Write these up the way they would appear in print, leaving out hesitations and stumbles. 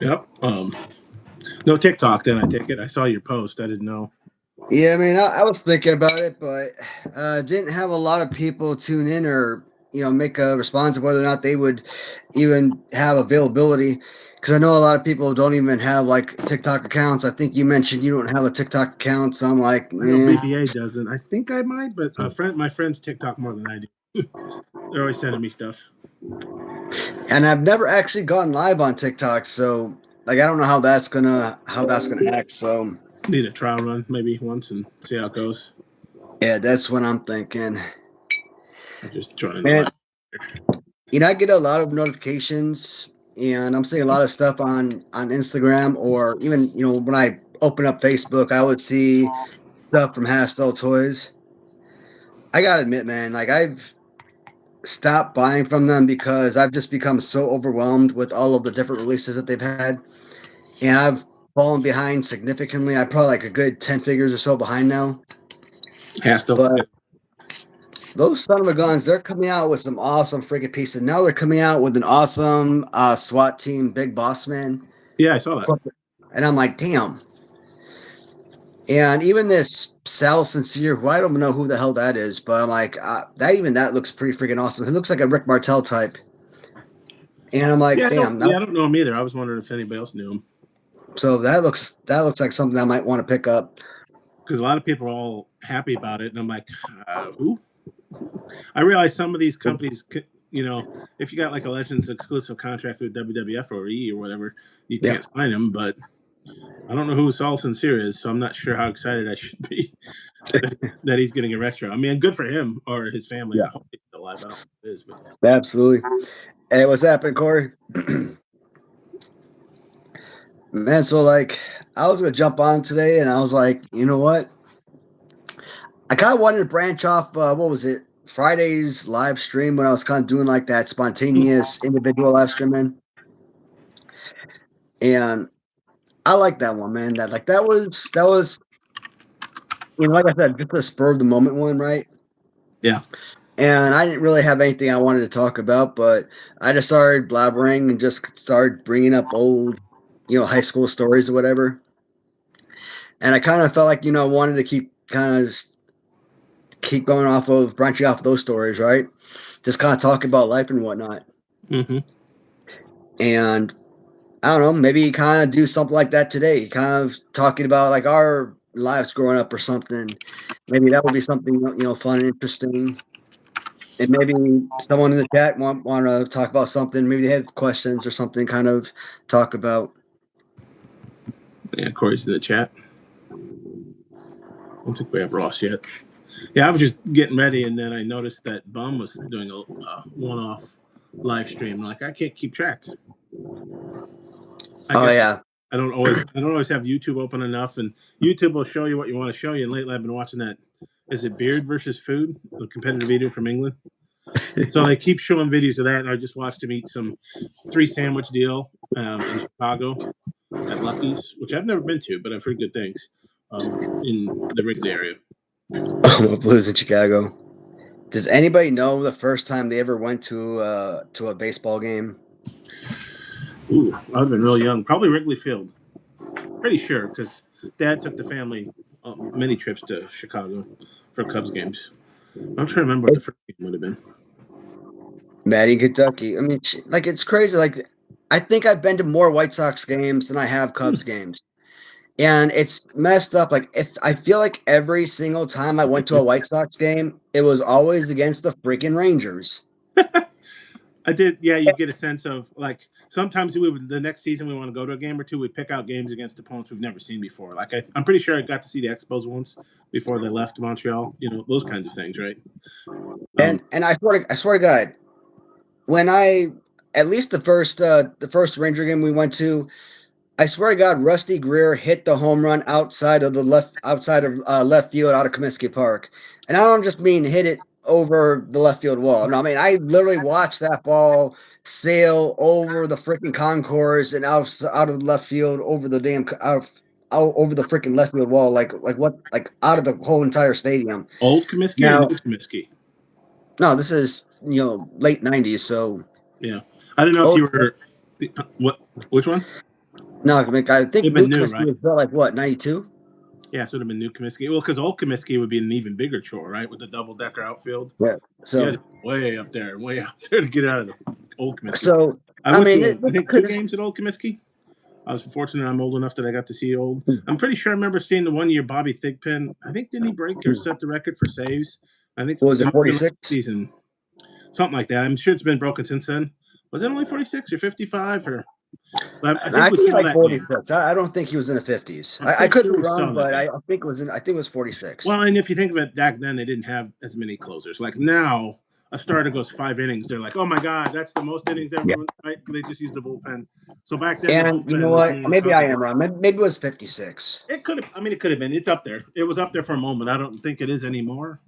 Yep. No TikTok. Then I take it. I saw your post. I didn't know. Yeah, I mean, I was thinking about it, but didn't have a lot of people tune in or make a response of whether or not they would even have availability. Because I know a lot of people don't even have like TikTok accounts. I think you mentioned you don't have a TikTok account, so I'm like, I know eh. BBA doesn't. I think I might, but my friends TikTok more than I do. They're always sending me stuff. And I've never actually gone live on TikTok, so like I don't know how that's gonna act. So Need a trial run maybe once and see how it goes. yeah, that's what I'm thinking. I'm just joining the Man, live. I get a lot of notifications, and I'm seeing a lot of stuff on Instagram, or even when I open up Facebook, I would see stuff from Hastel Toys. I gotta admit, man, like I've stopped buying from them because I've just become so overwhelmed with all of the different releases that they've had, and I've fallen behind significantly. I'm probably like a good 10 figures or so behind now. Hastel. But Yeah. those son of a guns, they're coming out with some awesome freaking pieces. Now they're coming out with an awesome SWAT team, Big Boss Man. Yeah, I saw that. And I'm like, damn. And even this Sal Sincere, who I don't know who the hell that is, but I'm like, that looks pretty freaking awesome. He looks like a Rick Martel type. And I'm like, Yeah, I don't. damn. Yeah, I don't know him either. I was wondering if anybody else knew him So that looks like something I might want to pick up. because a lot of people are all happy about it, and I'm like, who? I realize some of these companies, if you got like a Legends exclusive contract with WWF or E or whatever, you Yeah. can't sign them. But I don't know who Saul Sincere is, so I'm not sure how excited I should be that he's getting a retro. I mean, good for him or his family. Yeah. I hope he's still alive. I don't know who it is, but Absolutely. Hey, what's happening, Corey? Man, so like I was gonna jump on today and I was like, you know what? I kind of wanted to branch off. What was it? Friday's live stream when I was kind of doing like that spontaneous individual live streaming, and I like that one, man. That was like I said, just a spur of the moment one, right? yeah, And I didn't really have anything I wanted to talk about, but I just started blabbering and just started bringing up old, high school stories or whatever. And I kind of felt like wanted to keep going off of branching off those stories, right? Just kind of talking about life and whatnot. hmm And I don't know, maybe kind of do something like that today, kind of talking about like our lives growing up or something. Maybe that would be something fun and interesting. And maybe someone in the chat want to talk about something. Maybe they have questions or something. Kind of talk about. yeah. Corey's in the chat. I don't think we have Ross yet. Yeah, I was just getting ready, and then I noticed that Bum was doing a one-off live stream. Like I can't keep track. I Oh guess yeah, I don't always have YouTube open enough, and YouTube will show you what you want to show you. And lately, I've been watching that. Is it Beard versus Food, a competitive eater from England? So they keep showing videos of that, and I just watched him eat some 3 sandwich deal in Chicago at Lucky's, which I've never been to, but I've heard good things in the Wrigley area. Blues in Chicago. Does anybody know the first time they ever went to a baseball game? Ooh, I've been real young, probably Wrigley Field. Pretty sure because Dad took the family many trips to Chicago for Cubs games. I'm trying to remember what the first game would have been. Maddie, Kentucky. I mean, like it's crazy. Like I think I've been to more White Sox games than I have Cubs games. And it's messed up. Like if I feel like every single time I went to a White Sox game, it was always against the freaking Rangers. I did, yeah. You get a sense of like sometimes we would the next season we want to go to a game or two. We pick out games against opponents we've never seen before. Like I'm pretty sure I got to see the Expos once before they left Montreal. Those kinds of things, right? And I swear to God, when I at least the first Ranger game we went to, I swear to God, Rusty Greer hit the home run outside of left field out of Comiskey Park, and I don't just mean hit it over the left field wall. No, I mean I literally watched that ball sail over the freaking concourse and out of left field over the damn out over the freaking left field wall, like out of the whole entire stadium. Old Comiskey or new Now, Comiskey? no, this is late '90s, so Yeah, I don't know if oh, you were what. Which one? No, I think It'd New been new, Comiskey right? was built like what, 92? Yeah, so it'd have been new Comiskey. Well, because old Comiskey would be an even bigger chore, right? With the double decker outfield. Yeah. You had So to go way up there, way out there to get out of the old Comiskey. so I I went mean, to I think two could games at old Comiskey. I was fortunate. I'm old enough that I got to see old. I'm pretty sure I remember seeing the 1 year Bobby Thigpen. I think didn't he break or set the record for saves? I think what was it it, might have been 46? season, something like that. I'm sure it's been broken since then. Was it only 46 or 55 or? But I think I we think saw like that game. 46. I don't think he was in the 50s. I'm I pretty could sure be we saw wrong, that but game. I think it was in. I think it was 46. Well, and if you think of it, back then they didn't have as many closers. Like now, a starter goes 5 innings. They're like, oh my god, that's the most innings ever. Yeah. Right? They just used the bullpen. So back then, the And you know bullpen was what? more Maybe I encompassing. am wrong. Maybe it was 56. It could have. I mean, it could have been. It's up there. It was up there for a moment. I don't think it is anymore.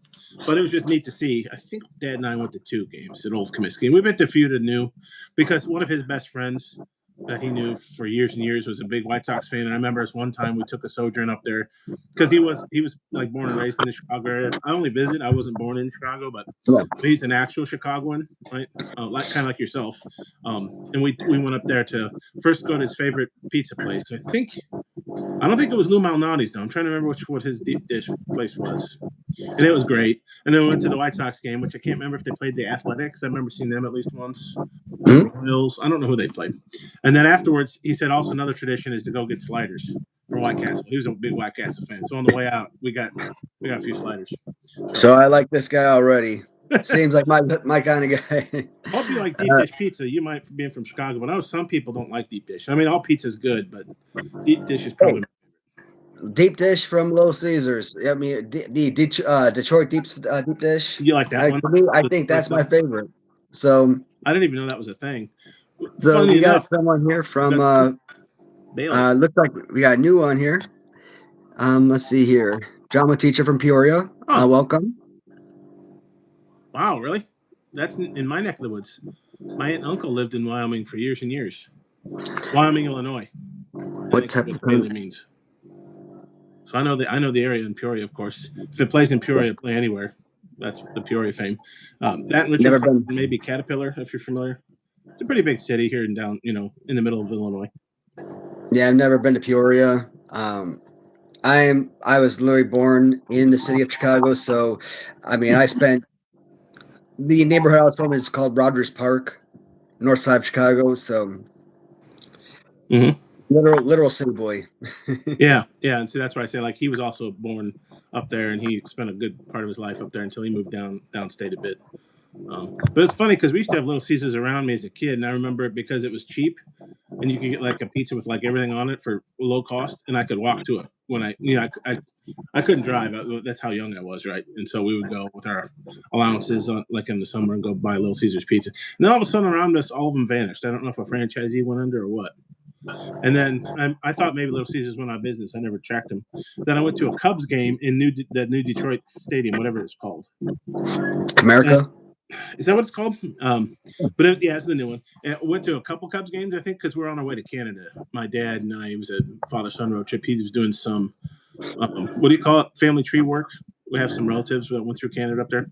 But it was just neat to see. I think Dad and I went to 2 games at Old Comiskey. We went to a few to new because one of his best friends that he knew for years and years was a big White Sox fan. And I remember us one time we took a sojourn up there because he was like born and raised in the Chicago area. I only visit. I wasn't born in Chicago, but Yeah. he's an actual Chicagoan, right? Like kind of like yourself. And we went up there to first go to his favorite pizza place. I don't think it was Lou Malnati's though. I'm trying to remember what his deep dish place was, and it was great. And then we went to the White Sox game, which I can't remember if they played the Athletics. I remember seeing them at least once, or the Royals. I don't know who they played. And then afterwards, he said also another tradition is to go get sliders from White Castle. He was a big White Castle fan, so on the way out, we got a few sliders. So I like this guy already. Seems like my kind of guy. I hope you like deep dish pizza. You might being from Chicago, but I know some people don't like deep dish. I mean, all pizza's good, but deep dish is probably. Deep dish from Little Caesars. I mean, the Detroit deep dish. You like that one? For me, I think that's my favorite. So I didn't even know that was a thing. So Funny we got enough, someone here from Bailey. looks like we got a new one here. Let's see here. Drama teacher from Peoria. Oh. Welcome. Wow, really? That's in my neck of the woods. My aunt and uncle lived in Wyoming for years and years. Wyoming, Illinois. What type of Bailey means? So I know the area in Peoria, of course. If it plays in Peoria, play anywhere. That's the Peoria fame. That and Richard Park, maybe Caterpillar, if you're familiar. It's a pretty big city here in in the middle of Illinois. Yeah, I've never been to Peoria. I was literally born in the city of Chicago, so I mean I spent the neighborhood I was from is called Rogers Park, north side of Chicago, so literal city boy. yeah, and see that's why I say like he was also born up there and he spent a good part of his life up there until he moved downstate a bit. But it's funny because we used to have Little Caesars around me as a kid, and I remember it because it was cheap, and you could get like a pizza with like everything on it for low cost, and I could walk to it when I couldn't drive. That's how young I was, right? And so we would go with our allowances like in the summer and go buy Little Caesars pizza. And then all of a sudden around us, all of them vanished. I don't know if a franchisee went under or what. And then I thought maybe Little Caesars went out of business. I never tracked them. Then I went to a Cubs game in that new Detroit stadium, whatever it's called. America. Is that what it's called? But it's the new one. And I went to a couple Cubs games, I think, because we're on our way to Canada. My dad and I, it was a father-son road trip. He was doing some, what do you call it, family tree work. We have some relatives that went through Canada up there.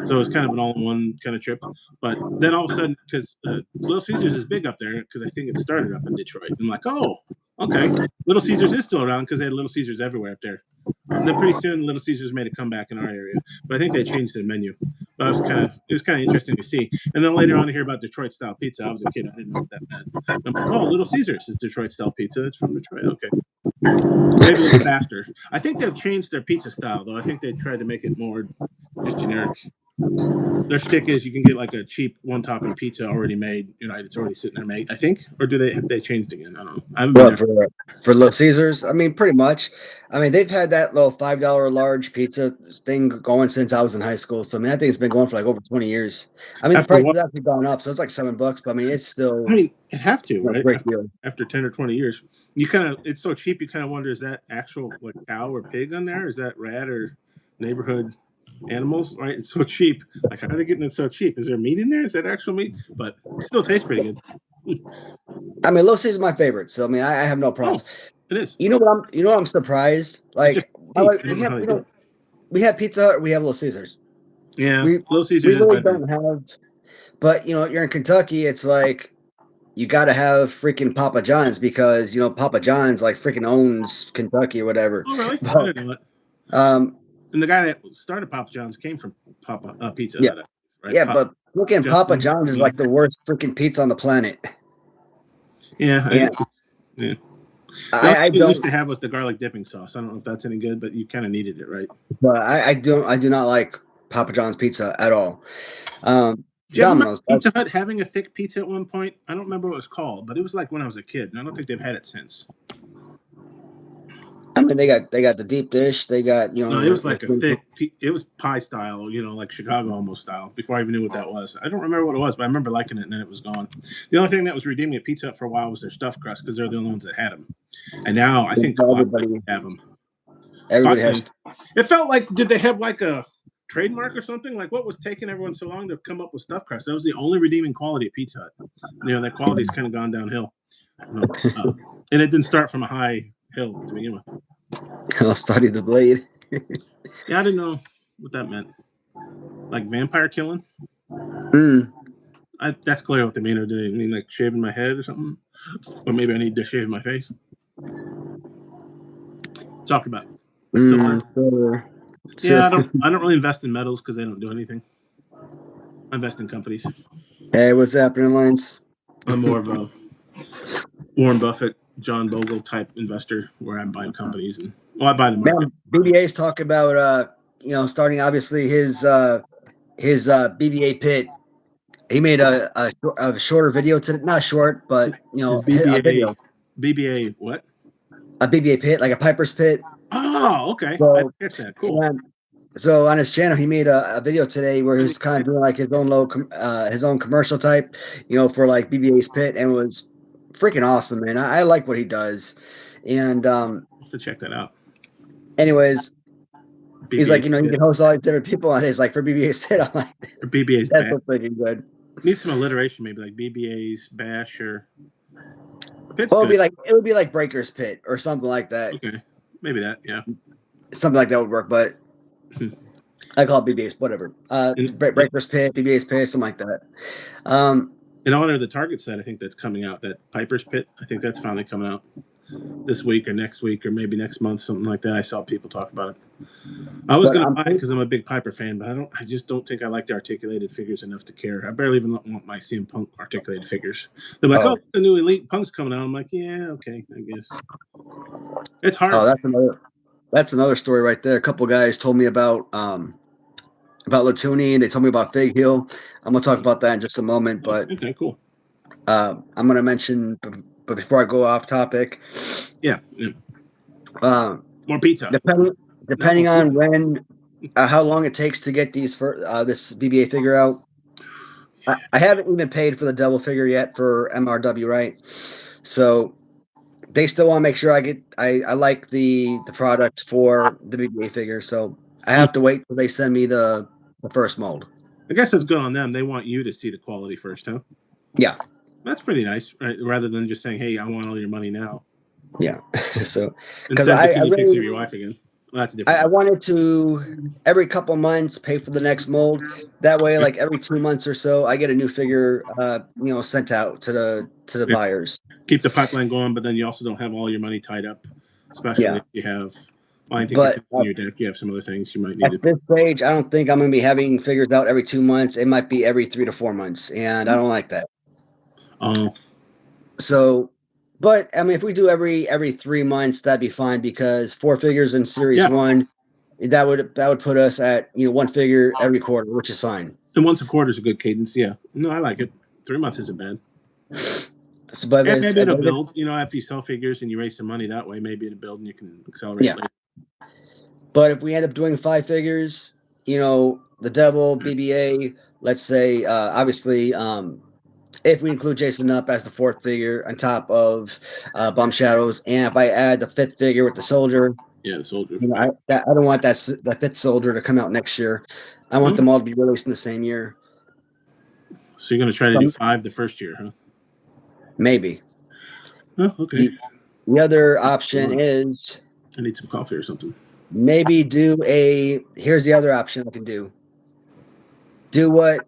So it was kind of an all-in-one kind of trip. But then all of a sudden, because Little Caesars is big up there, because I think it started up in Detroit. I'm like, oh, okay. Little Caesars is still around because they had Little Caesars everywhere up there. And then pretty soon, Little Caesars made a comeback in our area. But I think they changed their menu. But it was kind of interesting to see. And then later on to hear about Detroit style pizza. I was a kid. I didn't know what that meant. I'm like, oh, Little Caesars is Detroit style pizza. It's from Detroit. Okay. Maybe a little faster. I think they've changed their pizza style, though. I think they tried to make it more just generic. Their shtick is you can get like a cheap one topping pizza already made. It's already sitting there made. I think, or have they changed again? I don't know. I haven't been for Little Caesars. I mean, pretty much. I mean, they've had that little $5 large pizza thing going since I was in high school. So I mean, I think it's been going for like over 20 years. I mean, the price has actually gone up, so it's like $7. But I mean, it's still. I mean, it have to, right? Great deal. After 10 or 20 years, it's so cheap. You kind of wonder, is that actual like cow or pig on there? Is that rat or neighborhood animals? Right? It's so cheap. Like, how are they getting it so cheap? Is there meat in there? Is that actual meat? But it still tastes pretty good. I mean, Little Caesars is my favorite, so I mean, I have no problem. Oh, it is. You know what I'm surprised. Like, we have Pizza Hut, we have Little Caesars. Yeah, Little Caesars we really don't have. But you're in Kentucky. It's like you got to have freaking Papa John's because Papa John's like freaking owns Kentucky or whatever. Oh, really? I But didn't know that. um, And the guy that started Papa John's came from Pizza yeah, Hut, right? yeah, but freaking Papa Justin. John's is like the worst freaking pizza on the planet. Yeah, Yeah, yeah. The only I thing we used don't, to have was the garlic dipping sauce. I don't know if that's any good, but you kind of needed it, right? but I do not like Papa John's pizza at all. Do you ever remember Domino's. Pizza Hut having a thick pizza at one point? I don't remember what it was called, but it was like when I was a kid, and I don't think they've had it since. I mean, they got the deep dish. They got No, it was like a thick. It was pie style, like Chicago almost style. Before I even knew what that was, I don't remember what it was, but I remember liking it, and then it was gone. The only thing that was redeeming at Pizza Hut for a while was their stuffed crust because they're the only ones that had them, and now I think a lot of places have them. Everybody has. It felt like, did they have like a trademark or something? Like, what was taking everyone so long to come up with stuffed crust? That was the only redeeming quality at Pizza Hut. That quality's kind of gone downhill, and it didn't start from a high hill to begin with. I'll study the blade. Yeah, I didn't know what that meant. Like vampire killing? That's clear what they mean. Or do they mean like shaving my head or something? Or maybe I need to shave my face. Talk about silver. Yeah, I don't really invest in metals because they don't do anything. I invest in companies. Hey, what's happening, Lance? I'm more of a Warren Buffett, John Bogle type investor where I buy companies and I buy the market. BBA's talk about starting obviously his BBA pit. He made a shorter video today, not short, but his a video. BBA what? A BBA pit, like a Piper's pit. Oh, okay. So, I guess that cool. So on his channel, he made a video today where he's kind of doing like his own commercial type, for like BBA's pit, and it was freaking awesome, man. I like what he does, and have to check that out. Anyways, BBA's he's like, you can host all these different people on his like for BBA's pit. I'm like, or BBA's that's bash. freaking good. Needs some alliteration, maybe like BBA's bash or. Well, it would be like Breaker's Pit or something like that. Okay, maybe that, yeah. Something like that would work, but I call it BBA's, whatever. Breaker's Pit, BBA's Pit, something like that. In honor of the Target set, I think that's coming out. That Piper's Pit, I think that's finally coming out this week or next week or maybe next month, something like that. I saw people talk about it. I was going to buy it because I'm a big Piper fan, but I just don't think I like the articulated figures enough to care. I barely even want my CM Punk articulated figures. They're like, the new Elite Punk's coming out. I'm like, yeah, okay, I guess. It's hard. Oh, that's another story right there. A couple guys told me about Latuni, and they told me about Fig Hill. I'm gonna talk about that in just a moment, but okay, cool. I'm gonna mention, but before I go off topic, yeah. More pizza. Depending on when, how long it takes to get these for this BBA figure out. I haven't even paid for the double figure yet for MRW, right? So they still want to make sure I like the product for the BBA figure. So I have to wait till they send me the first mold. I guess that's good on them. They want you to see the quality first, huh? Yeah. That's pretty nice, right? Rather than just saying, hey, I want all your money now. Yeah. So because I really, picture of your wife again. Well, that's different. I wanted to every couple months pay for the next mold. That way, like every 2 months or so, I get a new figure, sent out to the buyers. Keep the pipeline going, but then you also don't have all your money tied up, especially if you have. Well, I think in your deck you have some other things you might need. At this stage, I don't think I'm going to be having figures out every 2 months. It might be every 3 to 4 months, and I don't like that. Oh. So. But I mean, if we do every 3 months, that'd be fine because 4 figures in Series 1, that would put us at 1 figure every quarter, which is fine. And once a quarter is a good cadence. Yeah, no, I like it. 3 months isn't bad. So, but and maybe it'll build. After you sell figures and you raise some money that way, maybe it'll build and you can accelerate later. But if we end up doing 5 figures, the double BBA, let's say, obviously. If we include Jason up as the 4th figure on top of Bum Shadows, and if I add the 5th figure with the soldier, the soldier. I don't want that 5th soldier to come out next year. I want them all to be released in the same year. So you're going to try to do 5 the first year, huh? Maybe. Oh, okay. The other option is I need some coffee or something. Maybe here's the other option I can do. Do what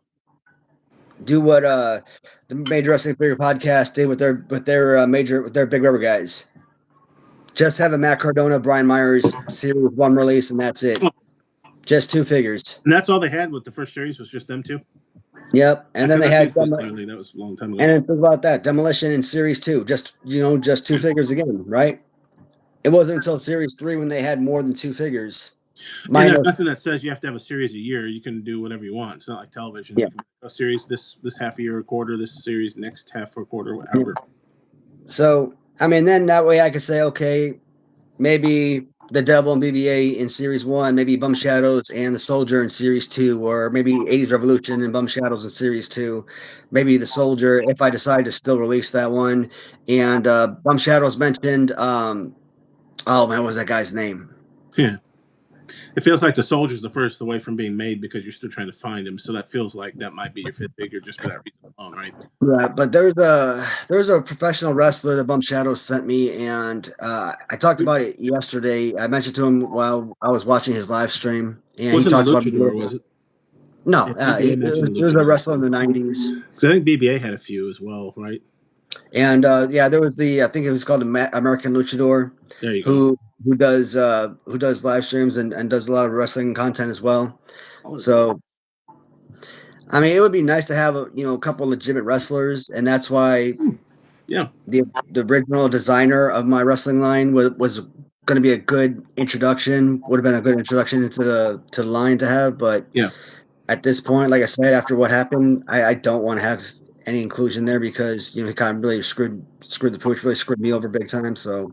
do what the Major Wrestling Figure Podcast did with their Big Rubber guys. Just have a Matt Cardona, Brian Myers Series 1 release, and that's it. Just 2 figures. And that's all they had with the first series was just them two. Yep, and then they had clearly that was a long time ago. And think about that, Demolition in Series 2, just 2 figures again, right? It wasn't until Series 3 when they had more than 2 figures. And there's nothing that says you have to have a series a year. You can do whatever you want. It's not like television. Yeah. You can a series this half a year or quarter, this series next half or quarter, whatever. So, I mean, then that way I could say, okay, maybe the Devil and BBA in Series 1, maybe Bum Shadows and the Soldier in Series 2, or maybe 80s Revolution and Bum Shadows in Series 2. Maybe the Soldier, if I decide to still release that one. And Bum Shadows mentioned, oh man, what was that guy's name? Yeah. It feels like the Soldier's the first away from being made because you're still trying to find him. So that feels like that might be your 5th figure just for that reason alone, right? Yeah, but there's a professional wrestler that Bump Shadows sent me, and I talked about it yesterday. I mentioned to him while I was watching his live stream, and Wasn't he talked about Luchador, was it? No, he was a wrestler in the 90s. Because I think BBA had a few as well, right? And yeah, there was I think it was called the American Luchador. There you go. Who does live streams and does a lot of wrestling content as well. So, I mean, it would be nice to have a couple legitimate wrestlers, and that's why, the original designer of my wrestling line was going to be a good introduction. Would have been a good introduction into the line to have, but at this point, like I said, after what happened, I don't want to have any inclusion there because he kind of really screwed the pooch, really screwed me over big time. So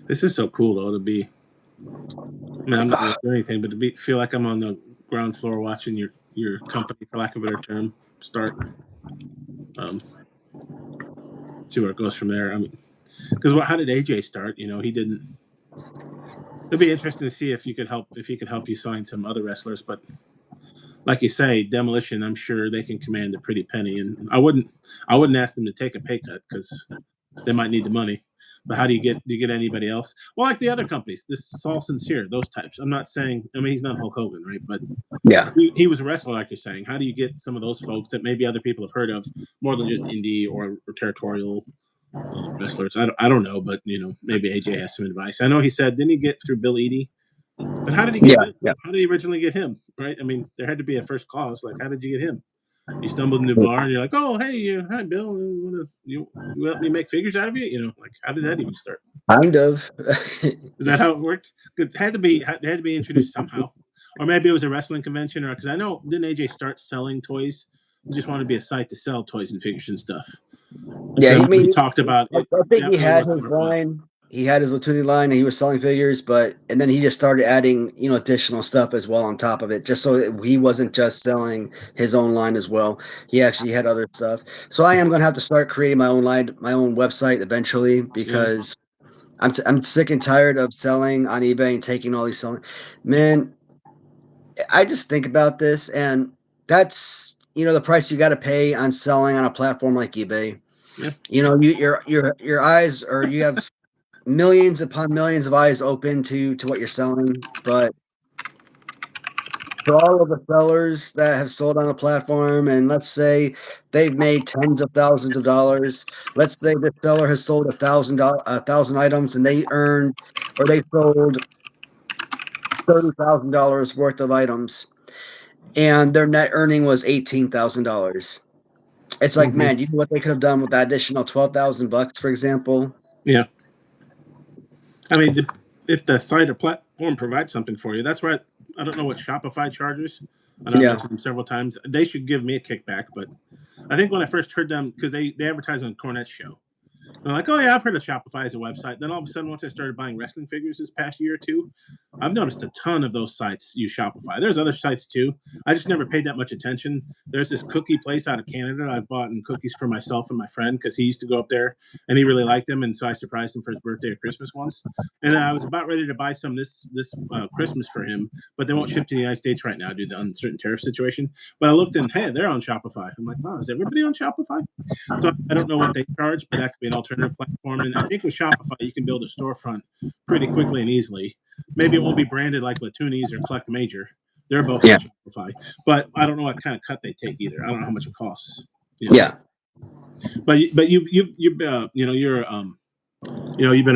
this is so cool though to be. I mean, I'm not going to do anything, but to feel like I'm on the ground floor watching your company, for lack of a better term, start. See where it goes from there. I mean, because how did AJ start? He didn't. It'd be interesting to see if he could help you sign some other wrestlers, but like you say, Demolition, I'm sure they can command a pretty penny, and I wouldn't ask them to take a pay cut because they might need the money. But how do you get anybody else? Well, like the other companies, this Saul Sincere, those types. I'm not saying. I mean, he's not Hulk Hogan, right? But yeah, he was a wrestler, like you're saying. How do you get some of those folks that maybe other people have heard of more than just indie or territorial wrestlers? I don't know, but maybe AJ has some advice. I know he said, didn't he get through Bill Eadie? But how did he get him? Yeah. How did he originally get him? Right? I mean, there had to be a first cause. Like, how did you get him? You stumbled into a bar and you're like, "Oh, hey, hi, Bill. You let me make figures out of you?" Like, how did that even start? Kind of. Is that how it worked? It had to be introduced somehow, or maybe it was a wrestling convention, or because I know didn't AJ start selling toys? He just wanted to be a site to sell toys and figures and stuff. Yeah, he talked about. I think he had his line. He had his Latuni line, and he was selling figures, and then he just started adding, additional stuff as well on top of it, just so that he wasn't just selling his own line as well. He actually had other stuff. So I am going to have to start creating my own line, my own website eventually, because I'm sick and tired of selling on eBay and taking all these selling. Man, I just think about this, and that's the price you got to pay on selling on a platform like eBay. Yeah. Your eyes, or you have millions upon millions of eyes open to what you're selling, but for all of the sellers that have sold on a platform, and let's say they've made tens of thousands of dollars, let's say the seller has sold 1,000 items and they sold $30,000 worth of items, and their net earning was $18,000. It's like, man, you know what they could have done with that additional $12,000, for example? Yeah. I mean, if the site or platform provides something for you, that's right. I don't know what Shopify charges. I know I mentioned them several times. They should give me a kickback, but I think when I first heard them, because they advertise on Cornette's show, I'm like, oh yeah, I've heard of Shopify as a website. Then all of a sudden, once I started buying wrestling figures this past year or two, I've noticed a ton of those sites use Shopify. There's other sites too. I just never paid that much attention. There's this cookie place out of Canada. I've bought cookies for myself and my friend because he used to go up there and he really liked them, and so I surprised him for his birthday or Christmas once. And I was about ready to buy some this Christmas for him, but they won't ship to the United States right now due to the uncertain tariff situation. But I looked and hey, they're on Shopify. I'm like, wow, is everybody on Shopify? So I don't know what they charge, but that could be an alternative platform. And I think with Shopify, you can build a storefront pretty quickly and easily. Maybe it won't be branded like Latuni's or Collect Major, They're both Yeah. on Shopify, but I don't know what kind of cut they take either. I don't know how much it costs. Yeah. But you've you've been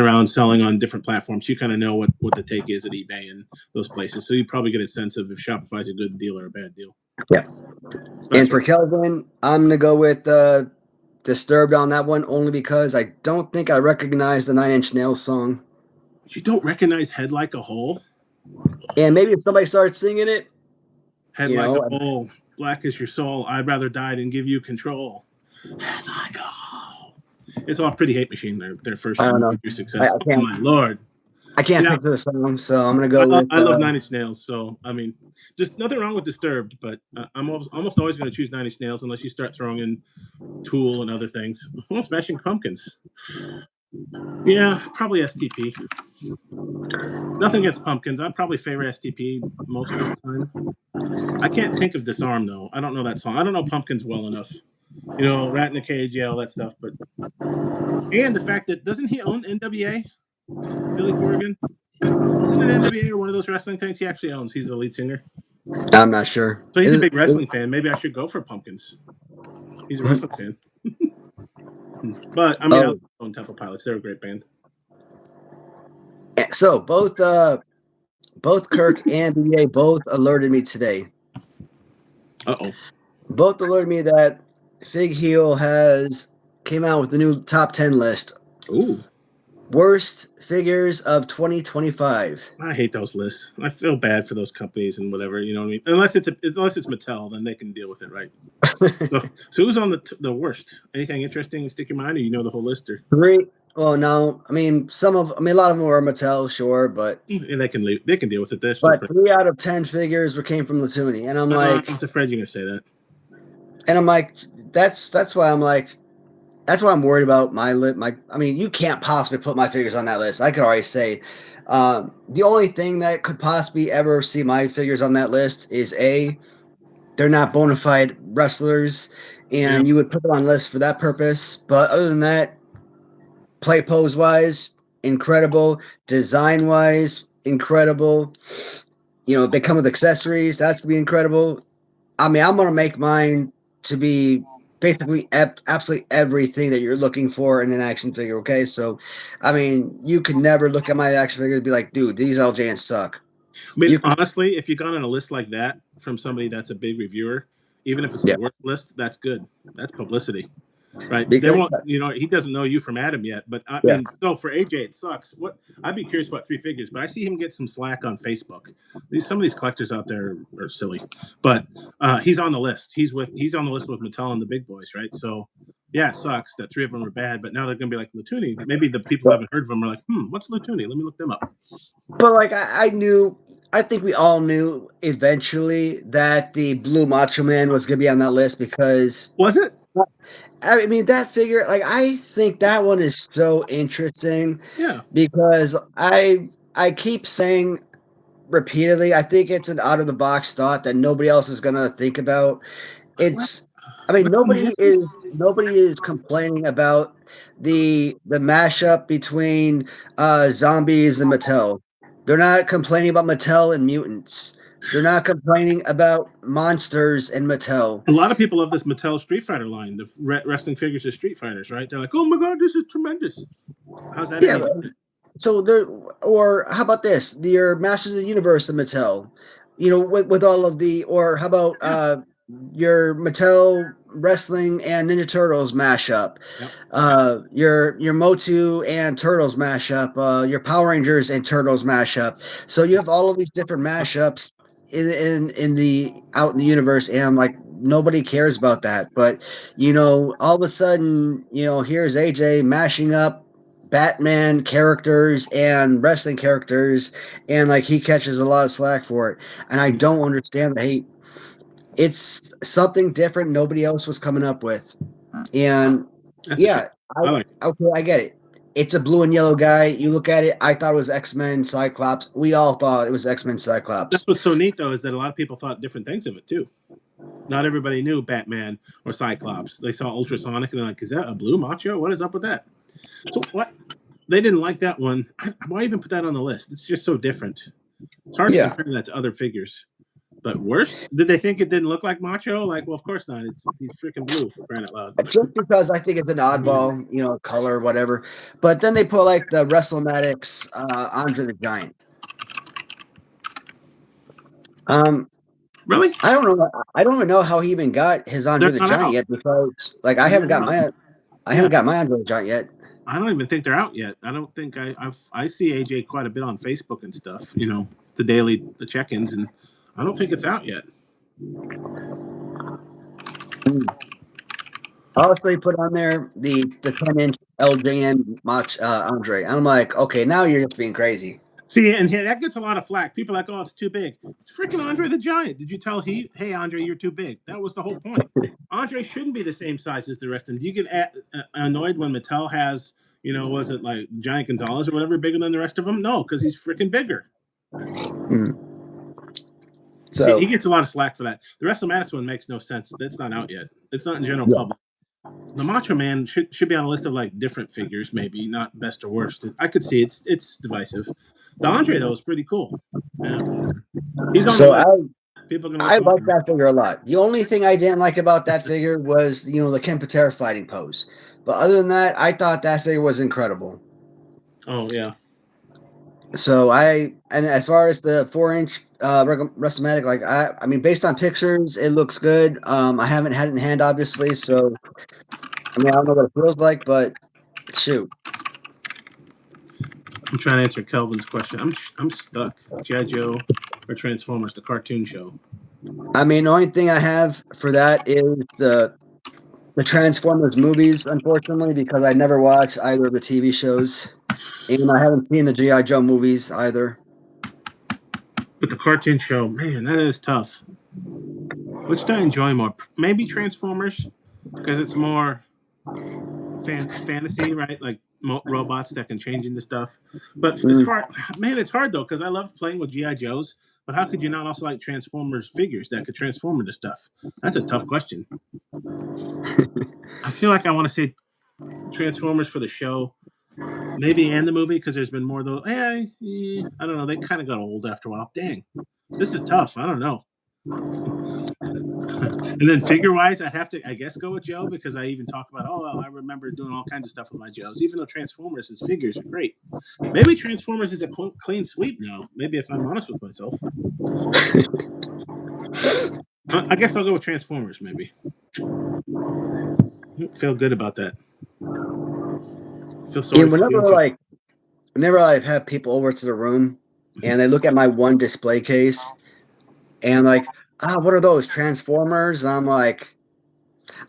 around selling on different platforms. You kind of know what the take is at eBay and those places, so you probably get a sense of if Shopify's a good deal or a bad deal. Yeah. And for Kelvin, I'm gonna go with Disturbed on that one, only because I don't think I recognize the Nine Inch Nails song. You don't recognize Head Like a Hole? And maybe if somebody starts singing it, Head like a hole, black is your soul. I'd rather die than give you control. Head like a hole. It's off Pretty Hate Machine. Their first major success. Oh my lord! I can't picture the song, so I'm gonna go I love Nine Inch Nails, so I mean, just nothing wrong with Disturbed, but I'm almost always going to choose Nine Inch Nails unless you start throwing in Tool and other things. Well, Smashing Pumpkins. Yeah, probably STP. Nothing against Pumpkins. I'd probably favor STP most of the time. I can't think of Disarm though. I don't know that song. I don't know Pumpkins well enough. You know, Rat in a Cage, yeah, all that stuff. But and the fact that doesn't he own NWA? Billy Corrigan? Isn't it NWA or one of those wrestling things he actually owns? He's the lead singer. I'm not sure. So he's a big wrestling fan. Maybe I should go for Pumpkins. He's a wrestling fan. But I mean, I own Temple Pilots. They're a great band. So both Kirk and BA both alerted me today. Both alerted me that Fig Heel came out with the new top 10 list. Ooh. Worst figures of 2025. I hate those lists. I feel bad for those companies and whatever, you know what I mean? Unless it's Mattel, then they can deal with it, right? so who's on the worst? Anything interesting stick in mind, or you know the whole list? Or? 3. Well, no. I mean, a lot of them were Mattel, sure, but they can deal with it. But 3 out of 10 figures came from Latuni, and I'm like, I was afraid you're gonna say that. And I'm like, that's why I'm like, that's why I'm worried about my list. I mean, you can't possibly put my figures on that list. I could already say, the only thing that could possibly ever see my figures on that list is they're not bona fide wrestlers, and you would put them on the list for that purpose. But other than that, play pose wise, incredible. Design wise, incredible. You know, they come with accessories. That's to be incredible. I mean, I'm gonna make mine to be basically absolutely everything that you're looking for in an action figure. Okay, so I mean, you could never look at my action figure and be like, dude, these LJNs suck. I mean, honestly, if you got on a list like that from somebody that's a big reviewer, even if it's the worst list, that's good. That's publicity, right? They won't, you know, he doesn't know you from Adam yet, but I mean, so for AJ, it sucks. I'd be curious about 3 figures, but I see him get some slack on Facebook. Some of these collectors out there are silly, but he's on the list. He's on the list with Mattel and the big boys, right? So yeah, it sucks that 3 of them are bad, but now they're gonna be like Latuni. Maybe the people who haven't heard of them are like, what's Latuni? Let me look them up. But like I think we all knew eventually that the Blue Macho Man was gonna be on that list because was it? I mean, that figure, like, I think that one is so interesting. Yeah. Because I keep saying repeatedly, I think it's an out of the box thought that nobody else is gonna think about. I mean, nobody is complaining about the mashup between zombies and Mattel. They're not complaining about Mattel and mutants. They're not complaining about monsters and Mattel. A lot of people love this Mattel Street Fighter line. The wrestling figures of Street Fighters, right? They're like, "Oh my god, this is tremendous." How's that? Yeah. So or how about this? Your Masters of the Universe of Mattel. You know, with all of the, or how about your Mattel Wrestling and Ninja Turtles mashup? Your Motu and Turtles mashup. Your Power Rangers and Turtles mashup. So you have all of these different mashups in the out in the universe, and I'm like, nobody cares about that. But you know, all of a sudden, you know, here's AJ mashing up Batman characters and wrestling characters, and like he catches a lot of slack for it. And I don't understand the hate. It's something different nobody else was coming up with. And I get it. It's a blue and yellow guy. You look at it, I thought it was X-Men Cyclops. We all thought it was X-Men Cyclops. That's what's so neat though, is that a lot of people thought different things of it too. Not everybody knew Batman or Cyclops. They saw Ultrasonic and they're like, is that a blue macho? What is up with that? So what? They didn't like that one. Why even put that on the list? It's just so different. It's hard to compare that to other figures. But worst? Did they think it didn't look like Macho? Like, well, of course not. He's freaking blue, for crying out loud. Just because I think it's an oddball, color, whatever. But then they put like the WrestleMatics Andre the Giant. Really? I don't know. I don't even know how he even got his Andre They're the not Giant out. yet because, like, I haven't got my Andre the Giant yet. I don't even think they're out yet. I don't think I see AJ quite a bit on Facebook and stuff. The check-ins, and I don't think it's out yet. Also, he put on there the 10-inch LJN match Andre. I'm like, okay, now you're just being crazy. See, and that gets a lot of flack. People are like, oh, it's too big. It's freaking Andre the Giant. Did you tell hey, Andre, you're too big? That was the whole point. Andre shouldn't be the same size as the rest of them. Do you get annoyed when Mattel has, was it like Giant Gonzalez or whatever, bigger than the rest of them? No, because he's freaking bigger. So he gets a lot of slack for that. The WrestleManics one makes no sense. That's not out yet. It's not in general public. The Macho Man should be on a list of like different figures, maybe not best or worst. I could see it's divisive. The Andre though is pretty cool. Yeah. He's on the list. I like that figure a lot. The only thing I didn't like about that figure was the Ken Patera fighting pose. But other than that, I thought that figure was incredible. Oh yeah. So and as far as the 4-inch WrestleMatic, like I mean, based on pictures, it looks good. I haven't had it in hand, obviously, so I mean, I don't know what it feels like, but shoot. I'm trying to answer Kelvin's question. I'm stuck. G.I. Joe or Transformers, the cartoon show. I mean, the only thing I have for that is the Transformers movies, unfortunately, because I never watched either of the TV shows, and I haven't seen the G.I. Joe movies either. But the cartoon show, man, that is tough. Which do I enjoy more? Maybe Transformers, because it's more fantasy, right? Like robots that can change into stuff. But as far, man, it's hard though, because I love playing with G.I. Joes. But how could you not also like Transformers figures that could transform into stuff? That's a tough question. I feel like I want to say Transformers for the show, maybe, and the movie, because there's been more of those. I don't know. They kind of got old after a while. Dang, this is tough. I don't know. And then figure-wise, I'd have to, I guess, go with Joe, because I even talk about, I remember doing all kinds of stuff with my Joes, even though Transformers' figures are great. Maybe Transformers is a clean sweep now, maybe, if I'm honest with myself. I guess I'll go with Transformers, maybe. I feel good about that. Feel sorry for whenever I've had people over to the room and they look at my one display case and like, what are those, Transformers? And I'm like,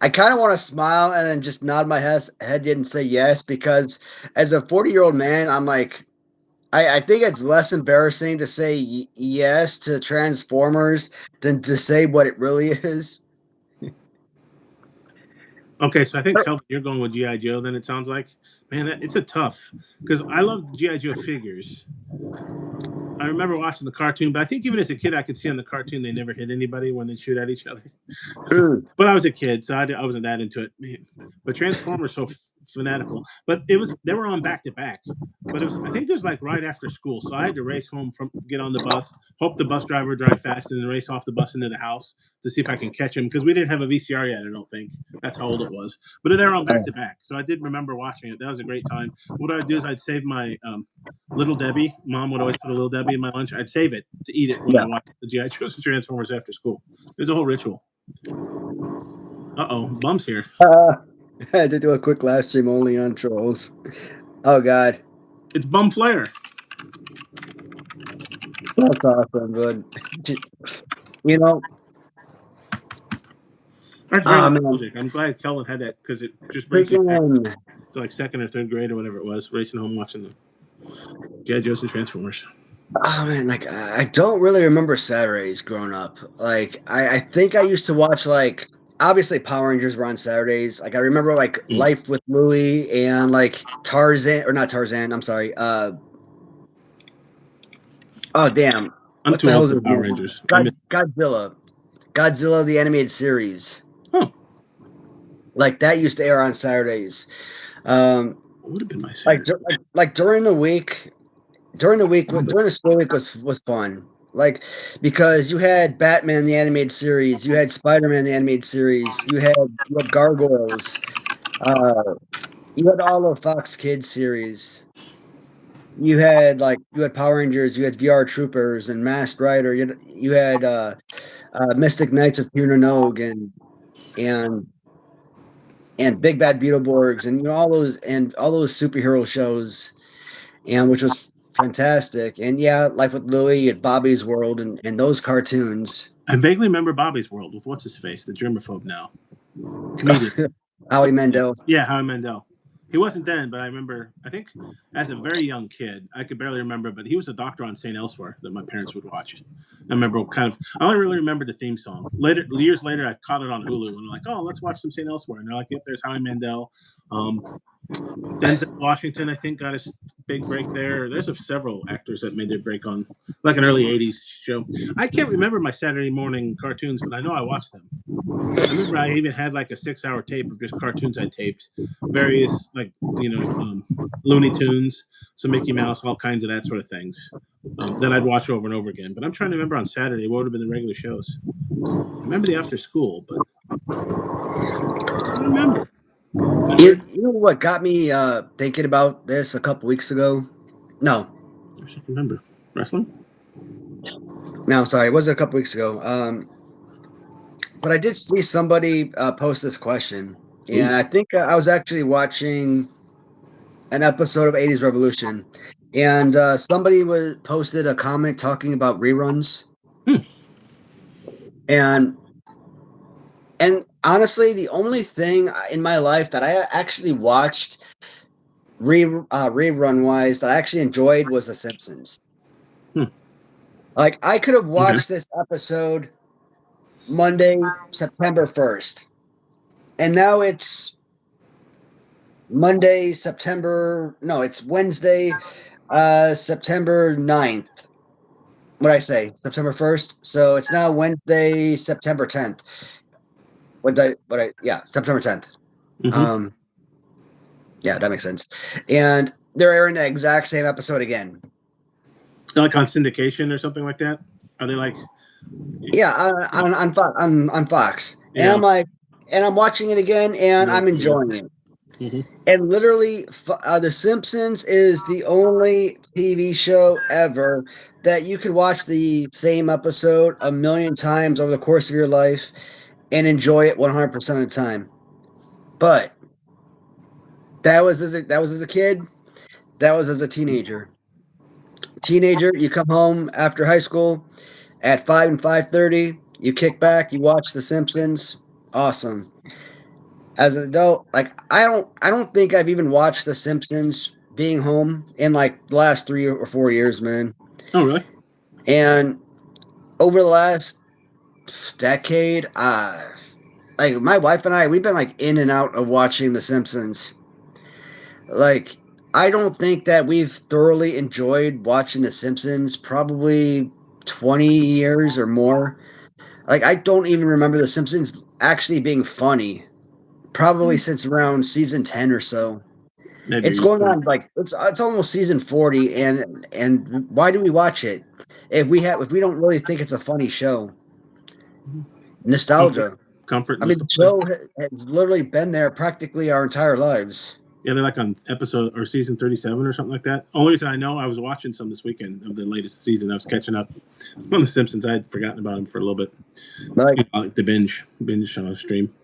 I kind of want to smile and then just nod my head and say yes, because as a 40-year-old man, I'm like, I think it's less embarrassing to say yes to Transformers than to say what it really is. Okay, so I think, Kelvin, you're going with G.I. Joe, then it sounds like. Man, it's a tough, because I love G.I. Joe figures. I remember watching the cartoon, but I think even as a kid, I could see on the cartoon they never hit anybody when they shoot at each other. But I was a kid, so I wasn't that into it. Man. But Transformers so fanatical. But they were on back to back. But I think it was like right after school, so I had to race home get on the bus, hope the bus driver would drive fast, and then race off the bus into the house to see if I can catch him, because we didn't have a VCR yet. I don't think that's how old it was. But they were on back to back, so I did remember watching it. That was a great time. What I'd do is I'd save my Little Debbie. Mom would always put a Little Debbie in my lunch. I'd save it to eat it when I watched the G.I. Joe Transformers after school. There's a whole ritual. Bum's here. I had to do a quick live stream only on Trolls. Oh, God. It's Bum Flair. That's awesome, but That's very nostalgic. I'm glad Kelvin had that, because it just brings me back to like second or third grade or whatever it was, racing home watching the G.I. Joes and Transformers. Oh man, like I don't really remember Saturdays growing up. Like I think I used to watch, like, obviously Power Rangers were on Saturdays. Like I remember like Life with Louie and like Tarzan, or not Tarzan, I'm sorry. Oh damn. I'm too old for Power Rangers. Godzilla the animated series. Oh. Like that used to air on Saturdays. Would have been my Saturday. Like during the week. During the school week was fun. Like, because you had Batman the animated series, you had Spider-Man the animated series, you had Gargoyles, uh, you had all of Fox Kids series. You had Power Rangers, you had VR Troopers and Masked Rider. You had Mystic Knights of Nog and and Big Bad Beetleborgs and all those superhero shows, and which was fantastic. And yeah, Life with Louie at Bobby's World and those cartoons. I vaguely remember Bobby's World with what's his face, the germaphobe now comedian. Howie Mandel. Yeah, Howie Mandel. He wasn't then, but I remember. I think as a very young kid, I could barely remember, but he was a doctor on St. Elsewhere that my parents would watch. I remember I only really remember the theme song. Years later, I caught it on Hulu, and I'm like, oh, let's watch some St. Elsewhere. And they're like, yep, there's Howie Mandel. Denzel Washington, I think, got his big break there. There's several actors that made their break on like an early '80s show. I can't remember my Saturday morning cartoons, but I know I watched them. I remember I even had like a 6-hour tape of just cartoons I taped, various Looney Tunes, some Mickey Mouse, all kinds of that sort of things. That I'd watch over and over again. But I'm trying to remember on Saturday what would have been the regular shows. I remember the after school, but I don't remember. You know what got me thinking about this a couple weeks ago? No, I should remember wrestling. no, I'm sorry, it wasn't a couple weeks ago. But I did see somebody post this question, and I think I was actually watching an episode of 80s Revolution, and somebody posted a comment talking about reruns. And honestly, the only thing in my life that I actually watched rerun wise that I actually enjoyed was The Simpsons. Like, I could have watched this episode Monday, September 1st, and now it's Monday, it's Wednesday, September 9th. What I say? September 1st. So it's now Wednesday, September 10th. September 10th. Yeah, that makes sense. And they're airing the exact same episode again. Like on syndication or something like that? Are they like? Yeah, on Fox. Yeah. And I'm like, and I'm watching it again, and I'm enjoying it. And literally, The Simpsons is the only TV show ever that you could watch the same episode a million times over the course of your life and enjoy it 100% of the time. But that was as a kid. That was as a teenager. You come home after high school at 5 and 5:30. You kick back. You watch The Simpsons. Awesome. As an adult, like I don't think I've even watched The Simpsons being home in like the last 3 or 4 years, man. Oh, really? And over the last decade, like my wife and I, we've been like in and out of watching The Simpsons. Like, I don't think that we've thoroughly enjoyed watching The Simpsons probably 20 years or more. Like, I don't even remember The Simpsons actually being funny. Probably since around season 10 or so. Maybe it's going on like it's almost season 40, and why do we watch it if we don't really think it's a funny show? Nostalgia. Comfort. I mean, the show has literally been there practically our entire lives. Yeah, they're like on episode or season 37 or something like that. Only reason I know, I was watching some this weekend of the latest season. I was catching up on The Simpsons. I had forgotten about them for a little bit. Like the binge stream.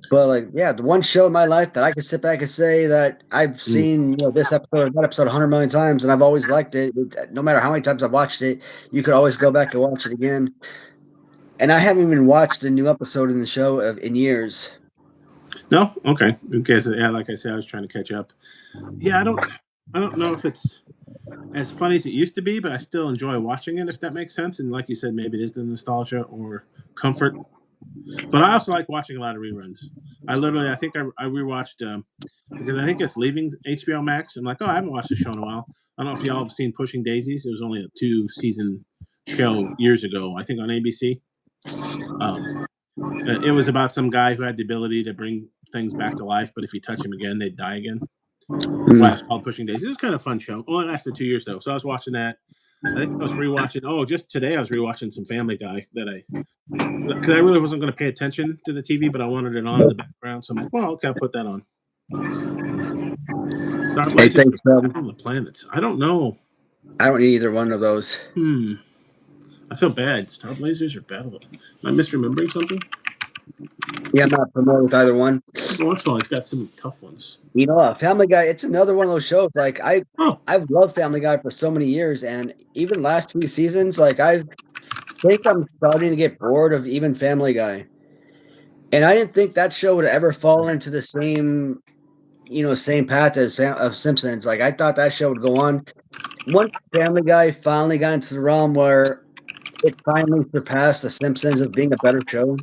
But like, yeah, the one show in my life that I could sit back and say that I've seen this episode, that episode 100 million times, and I've always liked it. No matter how many times I've watched it, you could always go back and watch it again. And I haven't even watched a new episode in the show in years. No, okay. Because yeah, like I said, I was trying to catch up. Yeah, I don't know if it's as funny as it used to be, but I still enjoy watching it, if that makes sense. And like you said, maybe it is the nostalgia or comfort. But I also like watching a lot of reruns. I think I rewatched because I think it's leaving HBO Max. I'm like, oh, I haven't watched the show in a while. I don't know if y'all have seen Pushing Daisies. It was only a 2-season show years ago, I think on ABC. It was about some guy who had the ability to bring things back to life, but if you touch him again, they'd die again. Well, it's called Pushing Daisies. It was kind of a fun show. Well, it lasted 2 years though, so I was watching that. I think I was rewatching. Oh, just today I was rewatching some Family Guy because I really wasn't going to pay attention to the TV, but I wanted it on in the background. So I'm like, well, okay, I'll put that on. Star Hey, Blazers, thanks. Battle of the Planets. I don't know. I don't need either one of those. I feel bad. Star Blazers or Battle? Am I misremembering something? Yeah, I'm not familiar with either one. Every once in a while, he's got some tough ones. You know, Family Guy. It's another one of those shows. Like I've loved Family Guy for so many years, and even last few seasons, like I think I'm starting to get bored of even Family Guy. And I didn't think that show would ever fall into the same, same path as of Simpsons. Like I thought that show would go on. Once Family Guy finally got into the realm where it finally surpassed The Simpsons as being a better show,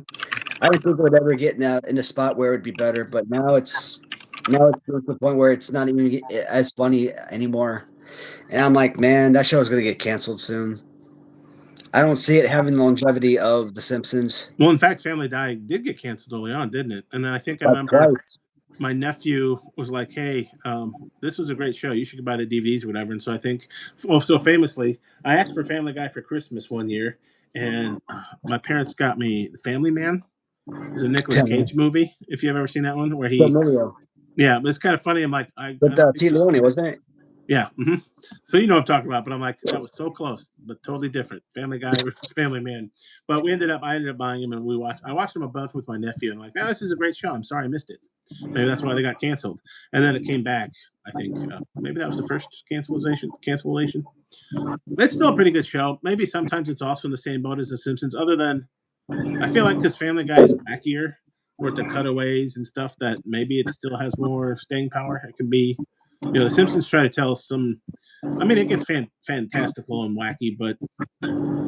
I didn't think it would ever get in a spot where it would be better. But now it's to the point where it's not even as funny anymore. And I'm like, man, that show is going to get canceled soon. I don't see it having the longevity of The Simpsons. Well, in fact, Family Guy did get canceled early on, didn't it? And then I think I remember Twice. my nephew was like, "Hey, this was a great show. You should buy the DVDs or whatever." And so I think, so famously, I asked for Family Guy for Christmas one year, and my parents got me Family Man. It's a Nicolas Cage movie. If you've ever seen that one, where yeah, but it's kind of funny. I'm like, With T. Leone, wasn't it? yeah. So you know what I'm talking about, but I'm like, that was so close, but totally different. Family Guy versus Family Man. But I ended up buying him, and I watched him a bunch with my nephew, and I'm like, this is a great show. I'm sorry I missed it. Maybe that's why they got canceled. And then it came back. I think maybe that was the first cancellation. It's still a pretty good show. Maybe sometimes it's also in the same boat as The Simpsons. Other than I feel like because Family Guy is wackier with the cutaways and stuff, that maybe it still has more staying power. It can be. The Simpsons try to tell some. I mean, it gets fantastical and wacky, but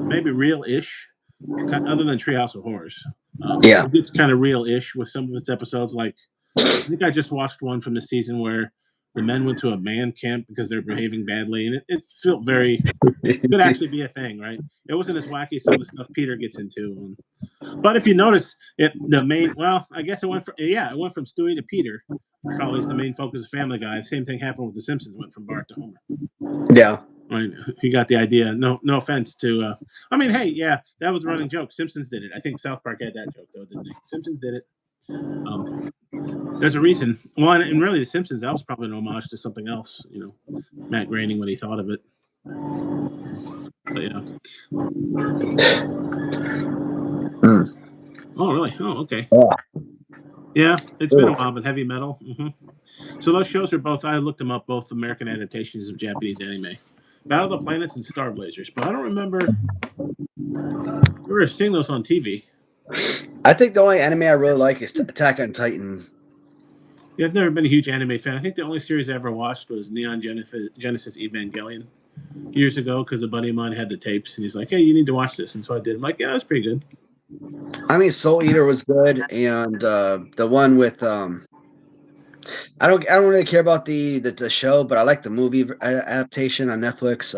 maybe real-ish. Other than Treehouse of Horrors, it gets kind of real-ish with some of its episodes. Like, I think I just watched one from the season where the men went to a man camp because they're behaving badly, and it felt very. It could actually be a thing, right? It wasn't as wacky as some of the stuff Peter gets into. But if you notice, I guess it went from Stewie to Peter. Probably is the main focus of Family Guy. Same thing happened with The Simpsons. Went from Bart to Homer. Yeah. Right. He got the idea. No offense to. I mean, hey, yeah, that was a running joke. Simpsons did it. I think South Park had that joke though, didn't they? Simpsons did it. There's a reason. Well, and really, The Simpsons, that was probably an homage to something else. Matt Groening when he thought of it. But yeah. Oh, really? Oh, okay. Yeah, it's been a while, but heavy metal. So those shows are both. I looked them up. Both American adaptations of Japanese anime, Battle of the Planets and Star Blazers. But I don't remember seeing those on TV. I think the only anime I really like is Attack on Titan. Yeah, I've never been a huge anime fan. I think the only series I ever watched was Neon Genesis Evangelion years ago because a buddy of mine had the tapes, and he's like, "Hey, you need to watch this," and so I did. I'm like, "Yeah, that's pretty good." I mean, Soul Eater was good, and the one with I don't really care about the show, but I like the movie adaptation on Netflix.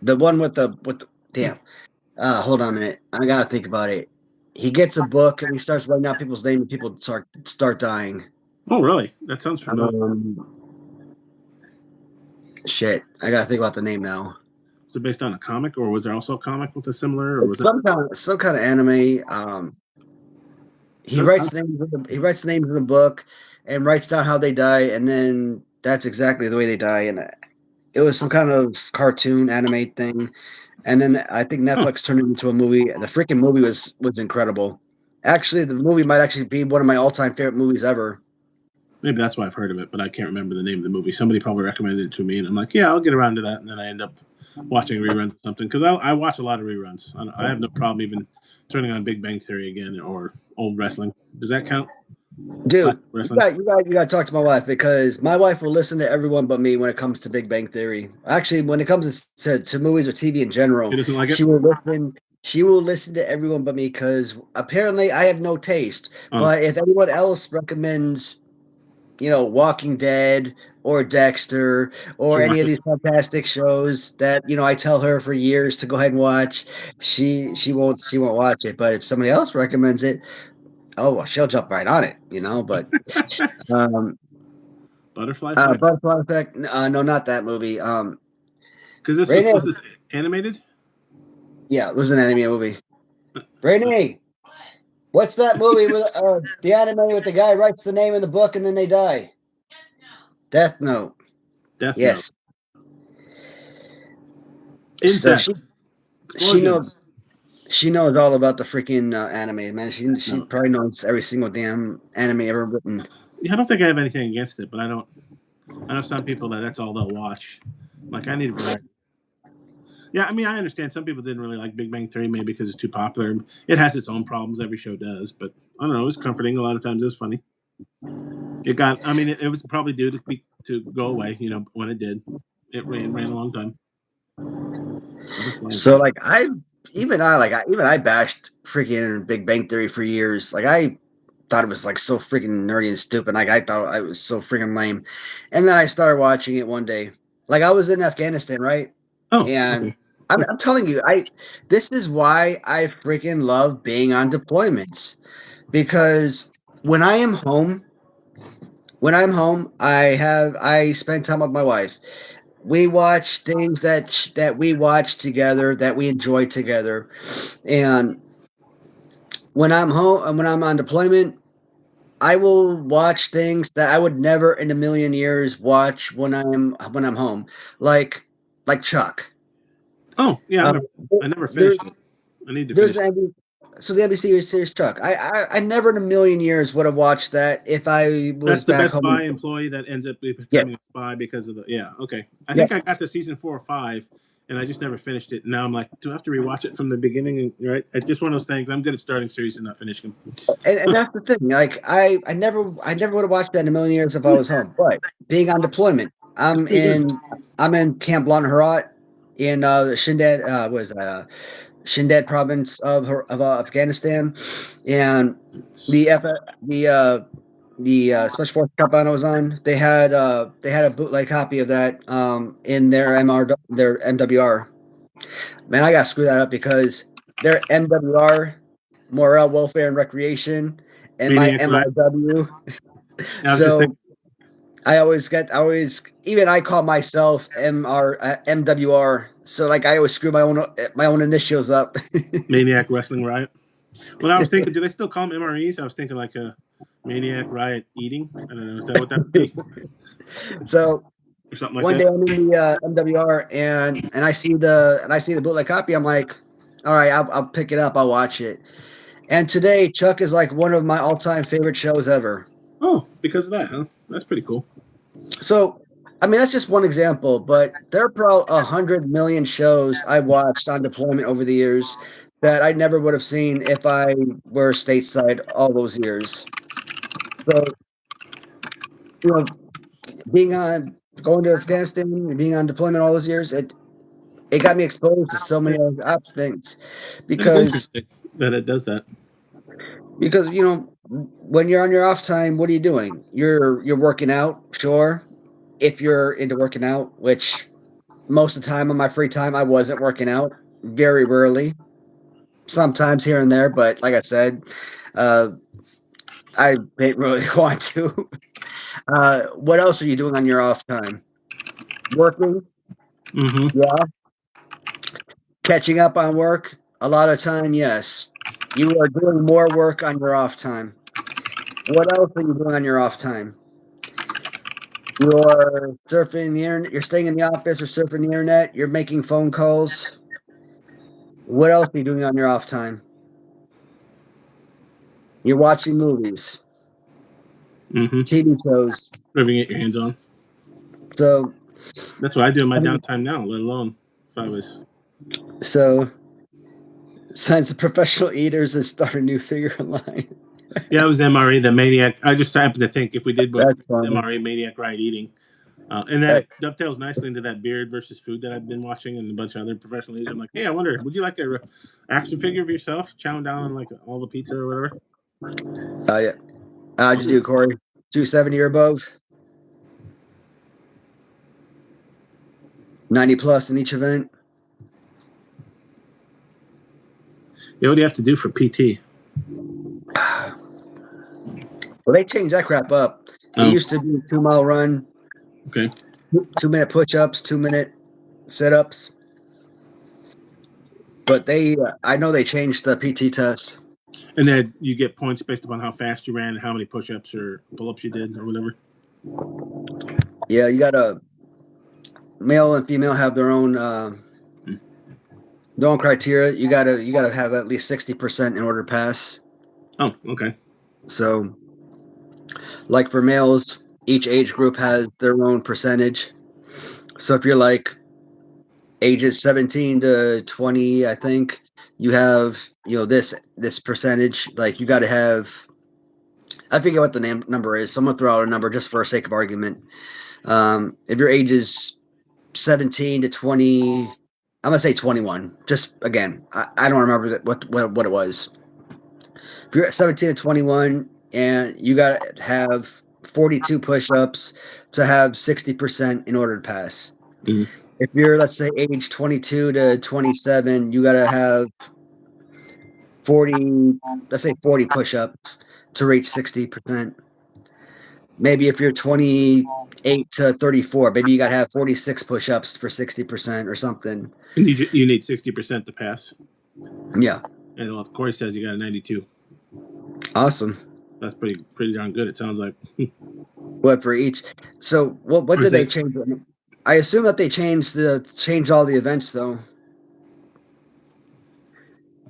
The one with the damn. Hold on a minute. I gotta think about it. He gets a book and he starts writing out people's names, and people start dying. Oh, really? That sounds familiar. Shit, I gotta think about the name now. Was it based on a comic, or was there also a comic with a similar? Or was some kind of anime? He writes names in the book and writes down how they die, and then that's exactly the way they die. And it was some kind of cartoon anime thing. And then I think Netflix turned it into a movie. The freaking movie was incredible. Actually, the movie might actually be one of my all-time favorite movies ever. Maybe that's why I've heard of it, but I can't remember the name of the movie. Somebody probably recommended it to me, and I'm like, yeah, I'll get around to that. And then I end up watching reruns or something because I watch a lot of reruns. I have no problem even turning on Big Bang Theory again or old wrestling. Does that count? Dude, you got to talk to my wife because my wife will listen to everyone but me when it comes to Big Bang Theory. Actually, when it comes to movies or TV in general, she doesn't like it. She will listen to everyone but me because apparently I have no taste. But if anyone else recommends, Walking Dead or Dexter or any of these fantastic shows that I tell her for years to go ahead and watch, she won't watch it. But if somebody else recommends it, oh, well, she'll jump right on it, But Butterfly Effect. Butterfly Effect. No, not that movie. Because this Renee. was this animated? Yeah, it was an anime movie. Renee, what's that movie with the anime with the guy writes the name in the book and then they die? Death Note. Death Yes. Note. So Insects. she Explosions. knows all about the freaking anime, man. She No. probably knows every single damn anime ever written. Yeah, I don't think I have anything against it, but I know some people that's all they'll watch. Like, I need a variety. Yeah, I mean, I understand some people didn't really like Big Bang Theory, maybe because it's too popular. It has its own problems. Every show does, but I don't know. It was comforting. A lot of times, it was funny. It got. I mean, it was probably due to go away. When it did, it ran a long time. So like I bashed freaking Big Bang Theory for years. Like I thought it was like so freaking nerdy and stupid. Like I thought it was so freaking lame. And then I started watching it one day. Like I was in Afghanistan, right? Oh, And okay. I'm telling you, this is why I freaking love being on deployments. Because when I am home, I spend time with my wife. We watch things that we watch together, that we enjoy together. And when I'm home and when I'm on deployment, I will watch things that I would never in a million years watch when I'm home. Like Chuck. Oh, yeah. Um, I never there, finished it. I need to there's finish. so the NBC series Chuck. I never in a million years would have watched that if I That's was the back Best home. Buy employee that ends up Yeah, becoming a spy because of the. Yeah, okay. I yeah. think I got to season 4 or 5, and I just never finished it. Now I'm like, do I have to rewatch it from the beginning? And right, it's just one of those things. I'm good at starting series and not finishing them. And that's the thing. Like I never would have watched that in a million years if I was home. But being on deployment, It's pretty good. I'm in Camp Blanc Herat in the Shindad province of Afghanistan, and the F, the Special Forces compound I was on, they had a bootleg copy of that in their MWR. Man, I got to screw that up because their MWR, Morale, Welfare, and Recreation, and my Maniac, right? MRW. I was just So thinking. even I call myself MWR. So like I always screw my own initials up. Maniac Wrestling Riot. Well, I was thinking, do they still call them MREs? I was thinking like a Maniac Riot Eating. I don't know. Is that what that would be? So Or something like one that? day I'm in the MWR and I see the bootleg copy. I'm like, all right, I'll pick it up. I'll watch it. And today, Chuck is like one of my all-time favorite shows ever. Oh, because of that, huh? That's pretty cool. So, I mean, that's just one example, but there are probably 100 million shows I watched on deployment over the years that I never would have seen if I were stateside all those years. So, you know, going to Afghanistan and being on deployment all those years, it got me exposed to so many other things That's because interesting that it does that. when you're on your off time, what are you doing? You're working out, sure. If you're into working out, which most of the time on my free time I wasn't working out, very rarely. Sometimes here and there, but like I said, uh, I didn't really want to. What else are you doing on your off time? Working, Mm-hmm. yeah. Catching up on work, a lot of time, yes. You are doing more work on your off time. What else are you doing on your off time? You're surfing the internet, you're staying in the office or surfing the internet, you're making phone calls. What else are you doing on your off time? You're watching movies, Mm-hmm. TV shows. Whatever you get your hands on. So, That's what I do in my I mean, downtime now, let alone if I was. so signs of professional eaters and start a new figure online. Yeah, I was MRE, the Maniac. I just happened to think if we did both That's funny. MRE, Maniac Riot Eating. And then it dovetails nicely into that beard versus food that I've been watching and a bunch of other professional eaters. I'm like, hey, I wonder, would you like a action figure of yourself chowing down on like all the pizza or whatever? Yeah. How'd you do, Corey? 270 or above? 90 plus in each event? Yeah, what do you have to do for PT? Well, they changed that crap up. It Oh, used to be 2 mile run, okay. 2 minute push ups, 2 minute sit-ups. But I know they changed the PT test. And then you get points based upon how fast you ran and how many push-ups or pull-ups you did or whatever. Yeah, you gotta male and female have their own criteria. You gotta have at least 60% in order to pass. Oh, okay. So, like for males, each age group has their own percentage. So if you're like ages 17 to 20, I think you have this percentage. Like you got to have. I forget what the number is. So I'm gonna throw out a number just for sake of argument. If your age is 17 to 20, I'm gonna say 21. Just again, I don't remember what it was. If you're at 17 to 21 and you got to have 42 push-ups to have 60% in order to pass. Mhm. If you're, let's say, age 22 to 27, you got to have 40, let's say 40 push-ups to reach 60%. Maybe if you're 28 to 34, maybe you got to have 46 push-ups for 60% or something. And you need 60% to pass. Yeah. And well, Corey says you got a 92. Awesome. That's pretty darn good. It sounds like. What for each? So what did they change? I assume that they changed all the events though.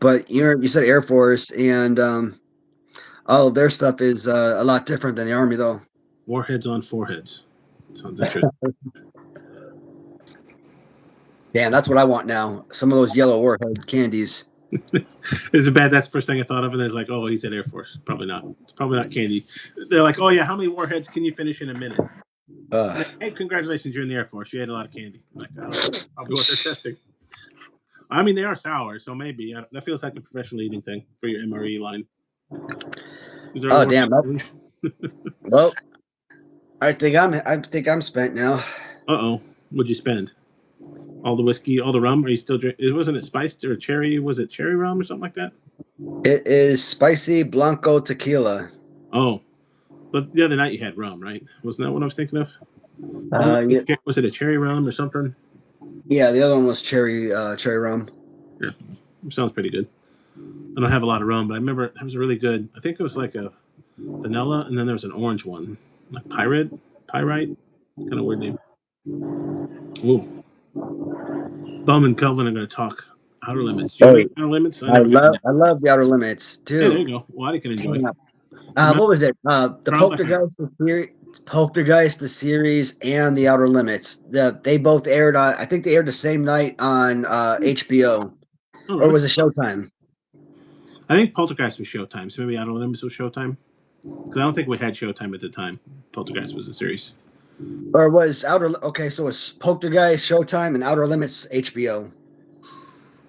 But you said Air Force and all of their stuff is a lot different than the Army though. Warheads on foreheads. Sounds interesting. Damn, that's what I want now. Some of those yellow warhead candies. Is it bad? That's the first thing I thought of, and it's like, oh, he said Air Force. Probably not. It's probably not candy. They're like, oh yeah, how many warheads can you finish in a minute? Like, hey, congratulations, you're in the Air Force. You ate a lot of candy. I'm like, oh, probably what they're testing. I mean, they are sour, so maybe that feels like a professional eating thing for your MRE line. Is there damn! Well, I think I'm spent now. Uh-oh. What'd you spend? All the whiskey, all the rum? Are you still drinking? Wasn't it spiced or cherry? Was it cherry rum or something like that? It is spicy Blanco tequila. Oh, but the other night you had rum, right? Wasn't that what I was thinking of? Was it a cherry rum or something? Yeah, the other one was cherry rum. Yeah, sounds pretty good. I don't have a lot of rum, but I remember it was really good. I think it was like a vanilla, and then there was an orange one, like pyrite, kind of weird name. Ooh. Bum and Kelvin are going to talk Outer Limits. Do you make Outer Limits? I love the Outer Limits too. Hey, there you go. Well, I can enjoy. What was it? The Poltergeist, the series, and the Outer Limits. They both aired. I think they aired the same night on HBO, Oh, really? or was it Showtime? I think Poltergeist was Showtime, so maybe Outer Limits was Showtime. Because I don't think we had Showtime at the time. Poltergeist was a series. Or was okay, so it's Poltergeist, Showtime, and Outer Limits, HBO.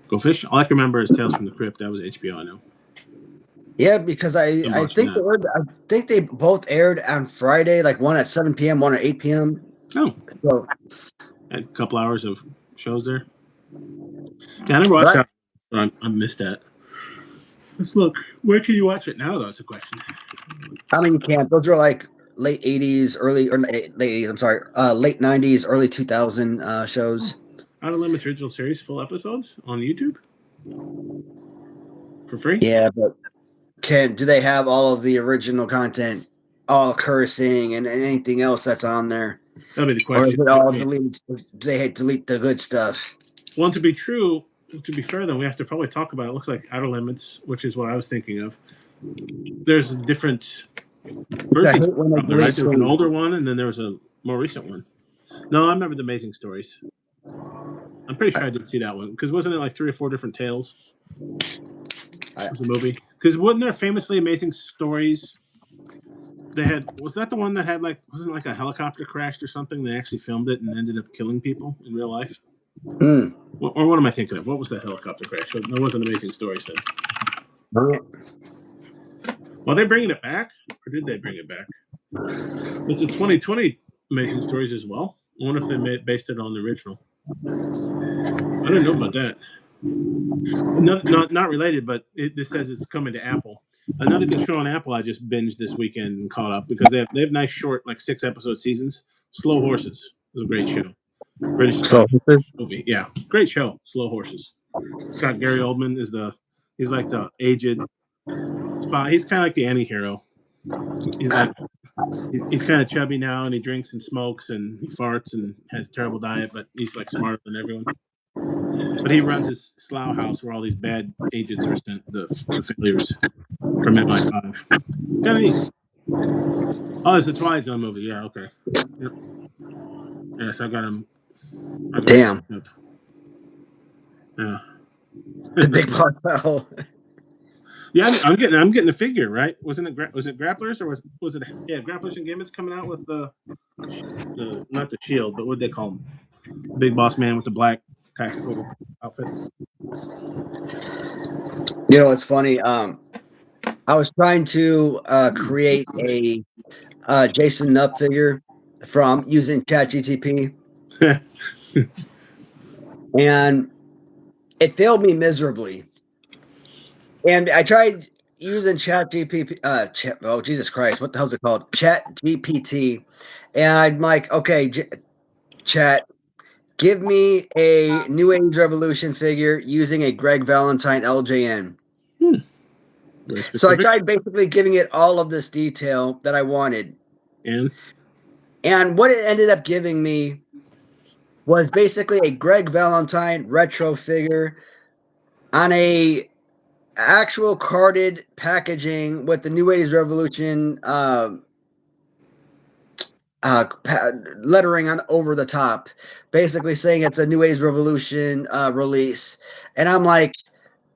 Go Fish? All I can remember is Tales from the Crypt. That was HBO, I know. Yeah, because I think they both aired on Friday, like one at 7 p.m., one at 8 p.m. Oh. So, had a couple hours of shows there. Yeah, I never watched that. I missed that. Let's look. Where can you watch it now, though? It's a question. I mean, you can't. Those are like late 80s, late 80s, I'm sorry, late 90s, early 2000 shows. Outer Limits original series, full episodes on YouTube? For free? Yeah, but do they have all of the original content, all cursing and anything else that's on there? That'll be the question. Or is it all deleted? Do they delete the good stuff? Well, to be fair, though, we have to probably talk about it. It looks like Outer Limits, which is what I was thinking of. There's a different versions. Right? There was an older one, and then there was a more recent one. No, I remember the Amazing Stories. I'm pretty sure I did see that one. Because wasn't it like 3 or 4 different tales? As a movie. Because wasn't there famously Amazing Stories? Was that the one that had wasn't it like a helicopter crashed or something? They actually filmed it and ended up killing people in real life. Or what am I thinking of? What was that helicopter crash? That wasn't Amazing Stories then. Well, they bringing it back, or did they bring it back? It's a 2020 Amazing Stories as well. I wonder if they based it on the original. I don't know about that. Not related, but this says it's coming to Apple. Another good show on Apple I just binged this weekend and caught up because they have nice short 6 episode seasons. Slow Horses is a great show. British So movie. Yeah, great show. Slow Horses. It's got Gary Oldman he's like the aged spy. He's kind of like the anti-hero. He's like he's kind of chubby now, and he drinks and smokes and he farts and has a terrible diet, but he's like smarter than everyone. But he runs his slough house where all these bad agents are sent, the failures from MI5. Kind of neat. Oh, it's the Twilight Zone movie. Yeah, okay. Yep. Yes, I got him. damn, Yeah. the big boss hell. Yeah, I'm getting the figure right. Wasn't it? Was it Grapplers or was it? Yeah, Grapplers and Gimmets coming out with the not the shield, but what they call him? Big Boss Man with the black tactical outfit. You know, it's funny. I was trying to create a Jason Nupp figure from using ChatGTP, and it failed me miserably. And I tried using ChatGPT. Oh Jesus Christ, what the hell's it called? ChatGPT, and I'm like, okay, Chat, give me a New Age Revolution figure using a Greg Valentine LJN. Very specific. So I tried basically giving it all of this detail that I wanted. And what it ended up giving me was basically a Greg Valentine retro figure on a actual carded packaging with the New 80s Revolution lettering on over the top, basically saying it's a New 80s Revolution release. And I'm like,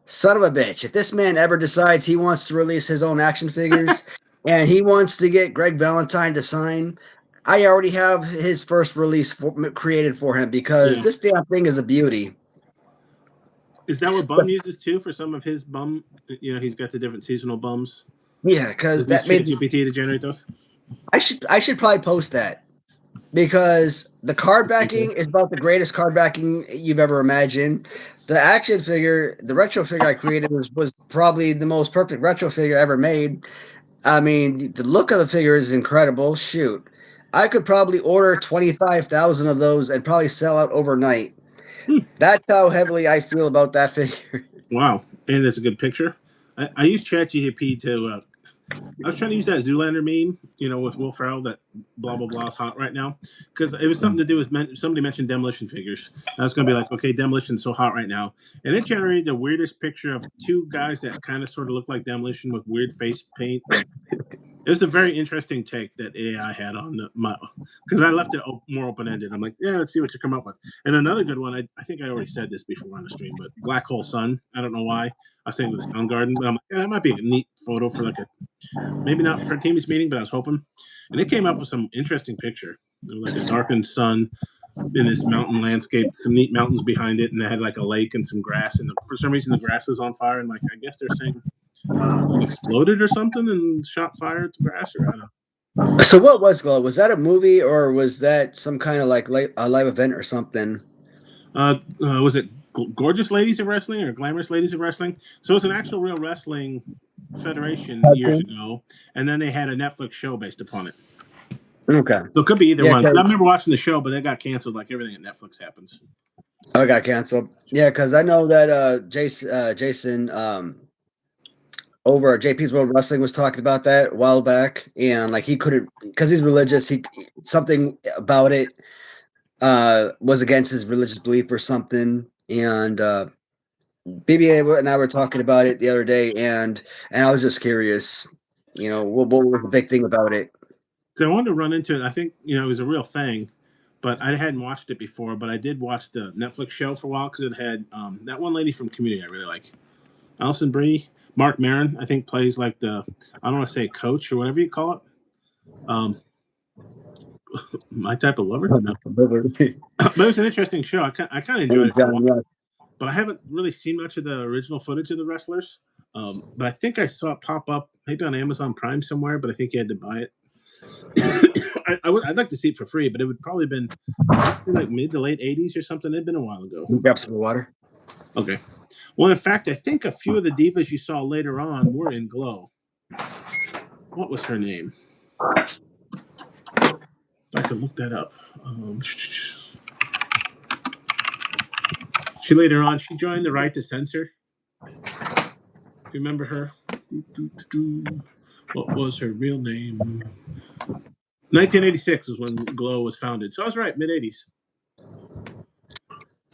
son of a bitch, if this man ever decides he wants to release his own action figures and he wants to get Greg Valentine to sign, I already have his first release created for him because this damn thing is a beauty. Is that what Bum uses too for some of his bum? You know, he's got the different seasonal bums. Yeah, because that made GPT to generate those. I should probably post that because the card backing is about the greatest card backing you've ever imagined. The action figure, the retro figure I created was probably the most perfect retro figure ever made. I mean, the look of the figure is incredible. Shoot, I could probably order 25,000 of those and probably sell out overnight. That's how heavily I feel about that figure. Wow, and it's a good picture. I use ChatGPT to. I was trying to use that Zoolander meme, you know, with Will Ferrell, that blah blah blah is hot right now, because it was something to do with somebody mentioned demolition figures. I was going to be like, okay, demolition's so hot right now, and it generated the weirdest picture of two guys that kind of sort of look like demolition with weird face paint. It was a very interesting take that AI had on because I left it more open ended. I'm like, yeah, let's see what you come up with. And another good one, I think I already said this before on the stream, but Black Hole Sun. I don't know why I was saying with Soundgarden, but I'm like, yeah, that might be a neat photo for like a maybe not for a team's meeting, but I was hoping. And it came up with some interesting picture, like a darkened sun in this mountain landscape, some neat mountains behind it, and it had like a lake and some grass. And for some reason, the grass was on fire, and like I guess they're saying it exploded or something and shot fire at the grass, or I don't know. So what was Glow? Was that a movie or was that some kind of like a live event or something? Was it Gorgeous Ladies of Wrestling or Glamorous Ladies of Wrestling? So it's an actual real wrestling federation years ago, and then they had a Netflix show based upon it. Okay. So it could be either one. I remember watching the show, but it got canceled like everything at Netflix happens. Oh, it got canceled. Yeah, because I know that Jason over at JP's World Wrestling was talking about that a while back, and like he couldn't because he's religious. He something about it was against his religious belief or something, and BBA and I were talking about it the other day, and I was just curious, you know, what was the big thing about it? Because I wanted to run into it. I think it was a real thing, but I hadn't watched it before. But I did watch the Netflix show for a while because it had that one lady from Community I really like, Alison Brie. Mark Maron, I think, plays like I don't want to say coach or whatever you call it. My type of lover. No. But it was an interesting show. I kind of enjoyed it for a while. But I haven't really seen much of the original footage of the wrestlers. But I think I saw it pop up maybe on Amazon Prime somewhere, but I think you had to buy it. I'd like to see it for free, but it would probably have been like mid to late 80s or something. It'd been a while ago. Grab some water. Okay. Well, in fact, I think a few of the divas you saw later on were in Glow. What was her name? If I could look that up. She later on she joined the Right to Censor. Do you remember her? What was her real name? 1986 was when Glow was founded. So I was right, mid 80s. Do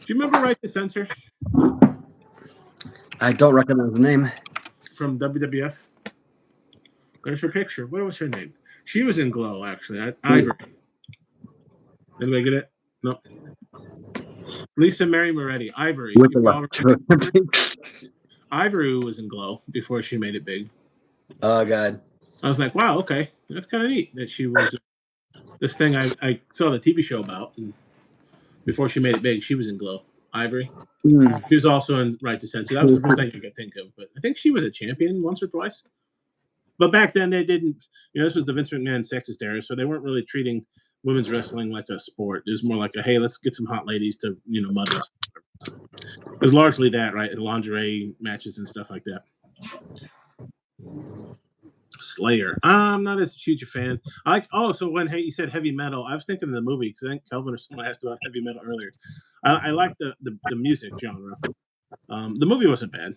you remember Right to Censor I don't recognize the name. from WWF? There's her picture. What was her name? She was in Glow, actually. Ivory. Anybody get it? No. Lisa Mary Moretti. Ivory. With the left. Ivory was in Glow before she made it big. Oh God. I was like, wow, okay, that's kind of neat that she was this thing I saw the TV show about. And before she made it big, she was in Glow. Ivory. She was also in Right to Censor. That was the first thing I could think of. But I think she was a champion once or twice. But back then they didn't. This was the Vince McMahon sexist era, so they weren't really treating women's wrestling like a sport. It was more like a, hey, let's get some hot ladies to mud wrestle. It was largely that, right? And lingerie matches and stuff like that. Slayer. I'm not as huge a fan. So when you said heavy metal, I was thinking of the movie because I think Kelvin or someone asked about heavy metal earlier. I like the music genre. The movie wasn't bad,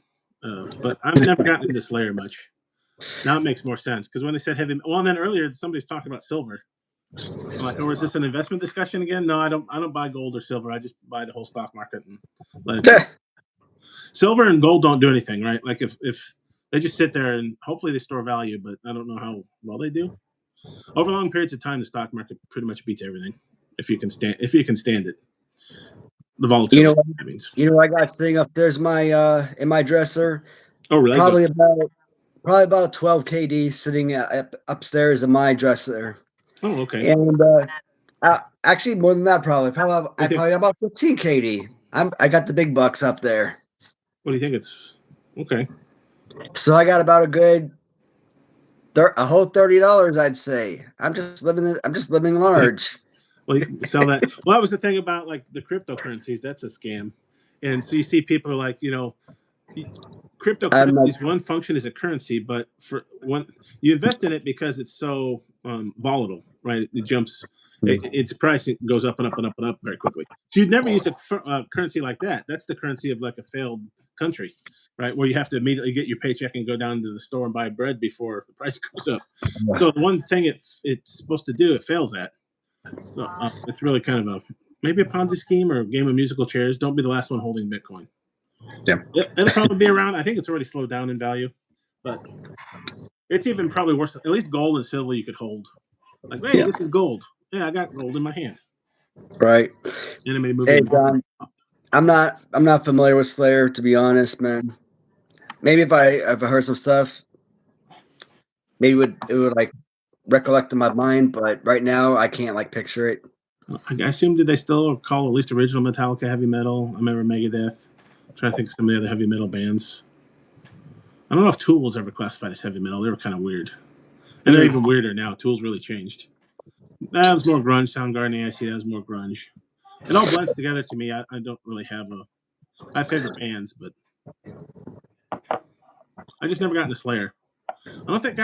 but I've never gotten into Slayer much. Now it makes more sense because when they said heavy, well, and then earlier somebody's talking about silver. I'm like, oh, is this an investment discussion again? No, I don't buy gold or silver. I just buy the whole stock market and let it go. Silver and gold don't do anything, right? Like if they just sit there and hopefully they store value, but I don't know how well they do. Over long periods of time, the stock market pretty much beats everything if you can stand it. The volatility. I got sitting up there's my in my dresser. Oh, really? Probably about 12 KD sitting upstairs in my dresser. Oh, okay. And actually more than that, probably about 15 KD. I got the big bucks up there. What do you think? It's okay. So I got about a whole $30, I'd say. I'm just living large. Well, you can sell that. Well, that was the thing about like the cryptocurrencies. That's a scam. And so you see people like, cryptocurrencies, one function is a currency, but for when you invest in it because it's so volatile, right? It jumps, its price goes up and up and up and up very quickly. So you'd never use a currency like that. That's the currency of like a failed country, right? Where you have to immediately get your paycheck and go down to the store and buy bread before the price goes up. So the one thing it's supposed to do, it fails at. So it's really kind of maybe a Ponzi scheme or a game of musical chairs. Don't be the last one holding Bitcoin. Yeah, it'll probably be around. I think it's already slowed down in value, but it's even probably worse. At least gold and silver you could hold. Like, hey, this is gold. Yeah, I got gold in my hand. Right. Anime movie. Hey, John, I'm not familiar with Slayer, to be honest, man. Maybe if I heard some stuff, maybe it would like recollect in my mind, but right now I can't like picture it. I assume did they still call at least original Metallica heavy metal? I remember Megadeth. I'm trying to think of some of the other heavy metal bands. I don't know if Tool was ever classified as heavy metal. They were kind of weird. And they're even weirder now. Tool's really changed. That was more grunge. Soundgarden, I see that was more grunge. It all blends together to me. I don't really have I have favorite bands, but I just never got into Slayer. I don't think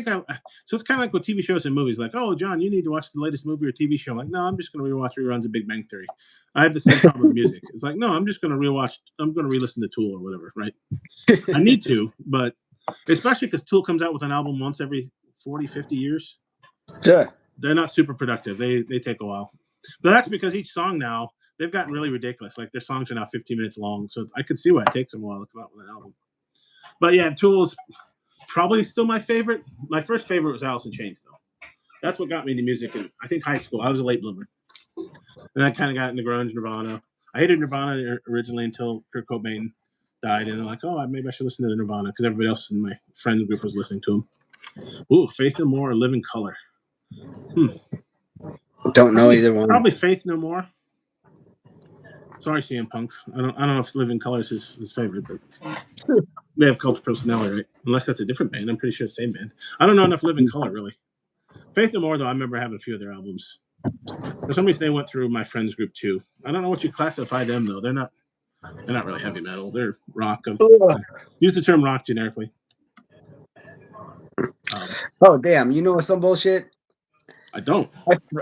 so it's kind of like with TV shows and movies, like, oh, John, you need to watch the latest movie or TV show. I'm like, no, I'm just going to rewatch reruns of Big Bang Theory. I have the same problem with music. It's like, no, I'm just going to re-listen to Tool or whatever, right? I need to, but especially because Tool comes out with an album once every 40, 50 years. Sure. They're not super productive. They take a while. But that's because each song now, they've gotten really ridiculous. Like their songs are now 15 minutes long. So I could see why it takes them a while to come out with an album. But yeah, Tool's probably still my favorite. My first favorite was Alice in Chains, though. That's what got me into music in, I think, high school. I was a late bloomer. And I kind of got into grunge, Nirvana. I hated Nirvana originally until Kurt Cobain died. And I'm like, oh, maybe I should listen to Nirvana because everybody else in my friend group was listening to him. Ooh, Faith No More or Living Color? Don't know either one. Probably Faith No More. Sorry, CM Punk. I don't know if Living Color is his favorite, but they have Cult of Personality, right? Unless that's a different band. I'm pretty sure it's the same band. I don't know enough Living Color, really. Faith No More, though, I remember having a few of their albums. For some reason, they went through my friends group, too. I don't know what you classify them, though. They're not really heavy metal. They're rock. Use the term rock generically. Oh, damn. You know some bullshit? I don't.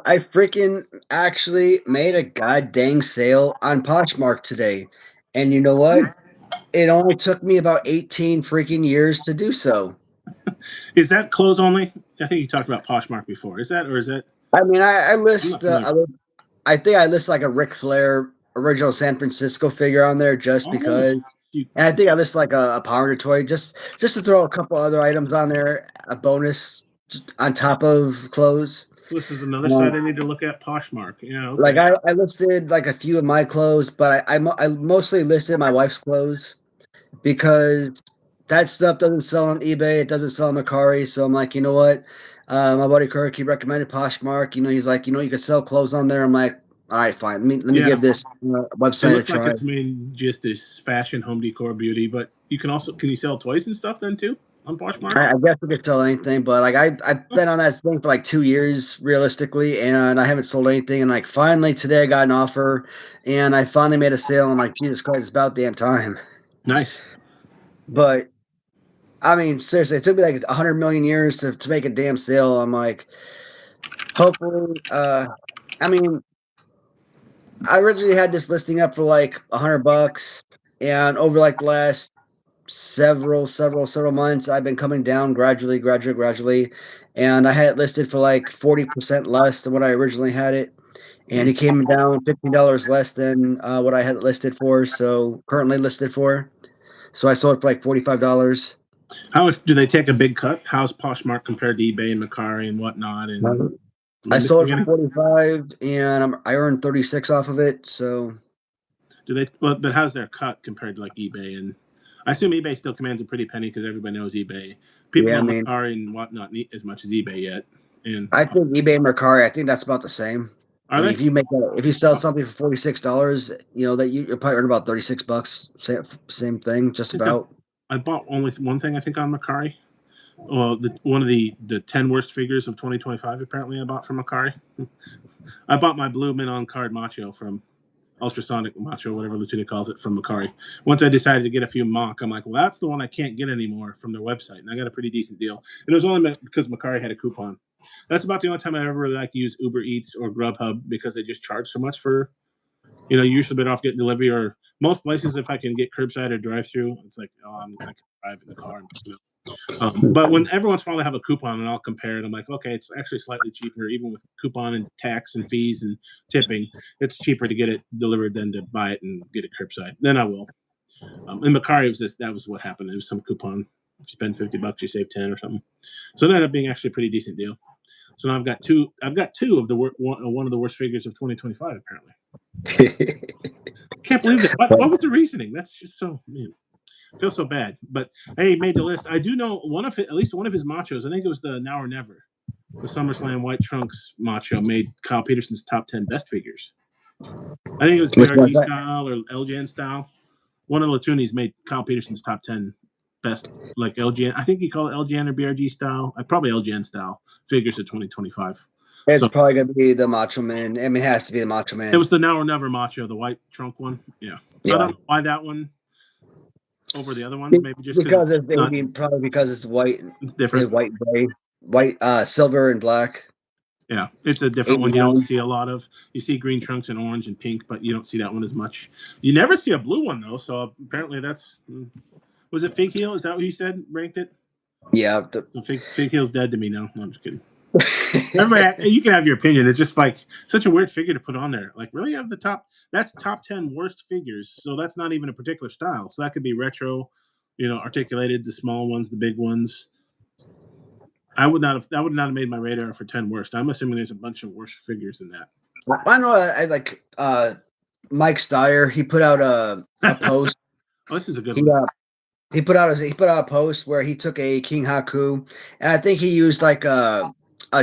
I freaking actually made a goddamn sale on Poshmark today. And you know what? It only took me about 18 freaking years to do so. Is that clothes only? I think you talked about Poshmark before. Is that, or is that? I mean, I I'm list, not familiar. I think I list like a Ric Flair original San Francisco figure on there just Oh, because. you And I think I list like a Power toy just to throw a couple other items on there, a bonus on top of clothes. this is another Um, site I need to look at. Poshmark. Yeah. like Okay. I listed like a few of my clothes, but I mostly listed my wife's clothes because that stuff doesn't sell on eBay. It doesn't sell on Mercari. So I'm like, you know what? My buddy Kirk, he recommended Poshmark. You know, he's like, you could sell clothes on there. I'm like, all right, fine. Let me Yeah. give this It website a looks like try. it's made just as fashion, home decor, beauty, but you can also, can you sell toys and stuff then too on Poshmark? I guess we could sell anything, but like I've been on that thing for like 2 years realistically, and I haven't sold anything. And like finally today I got an offer, and I finally made a sale. I'm like, Jesus Christ, it's about damn time. Nice. But I mean, seriously, it took me like 100 million years to make a damn sale. I'm like, hopefully, I mean, I originally had this listing up for like $100, and over like the last several months, I've been coming down gradually, and I had it listed for like 40% less than what I originally had it, and it came down $15 less than what I had it listed for. So currently listed for, so I sold it for like $45. How much do they take a big cut? How's Poshmark compared to eBay and Mercari and whatnot? And am I I missing sold it for any? 45, and I earned 36 off of it. So Do they? Well, but how's their cut compared to like eBay? And I assume eBay still commands a pretty penny because everybody knows eBay. People yeah, I don't mean, Mercari and whatnot as much as eBay yet. And I think eBay and Mercari, I think that's about the same. I are mean, they? if you sell Oh, something for $46, that you'll probably earn about $36. Same thing, I just think about. I bought only one thing I think on Mercari. Well, one of the 10 worst figures of 2025 apparently I bought from Mercari. I bought my blue mint on card macho from ultrasonic macho, whatever Lutuna calls it, from Mercari. Once I decided to get a few mock, I'm like, well, that's the one I can't get anymore from their website, and I got a pretty decent deal. And it was only because Mercari had a coupon. That's about the only time I ever really like to use Uber Eats or Grubhub because they just charge so much for, you usually better off getting delivery, or most places if I can get curbside or drive through, it's like, oh, I can drive in the car and pick it up. But when every once in a while they have a coupon and I'll compare it, I'm like, okay, it's actually slightly cheaper, even with coupon and tax and fees and tipping. It's cheaper to get it delivered than to buy it and get it curbside. Then I will. In Mercari, that was what happened. It was some coupon. If you spend $50, you save 10 or something. So it ended up being actually a pretty decent deal. So now I've got two. I've got two of the one of the worst figures of 2025. Apparently, can't believe that. What was the reasoning? That's just so man. I feel so bad. But hey, he made the list. I do know at least one of his machos. I think it was the Now or Never. The SummerSlam White Trunks macho made Kyle Peterson's top 10 best figures. I think it was Which was BRG that? style or LJN style. One of the Latunis made Kyle Peterson's top 10 best, like LGN. I think he called it LGN or BRG style. Probably LGN style figures of 2025. It's So probably gonna be the Macho Man. I mean, it has to be the Macho it Man. was the Now or Never macho, the white trunk one. Yeah. I Yeah, don't know why that one over the other ones. Maybe just because because it's it's not, probably because it's white, it's different. white gray, white, silver and black. Yeah, it's a different one you don't 89. see a lot of. You see green trunks and orange and pink, but you don't see that one as much. You never see a blue one though, so apparently that's was it Fig Heel? Is that what you said ranked it? Yeah. So Fig Heel's dead to me now. No, I'm just kidding. Everybody, you can have your opinion. It's just like such a weird figure to put on there. Like, really, you have the top? That's top 10 worst figures. So that's not even a particular style. So that could be retro, articulated, the small ones, the big ones. That would not have made my radar for 10 worst. I'm assuming there's a bunch of worse figures than that. I know. I like Mike Steyer. He put out a post. Oh, this is a good He one. he put out a post where he took a King Haku, and I think he used like a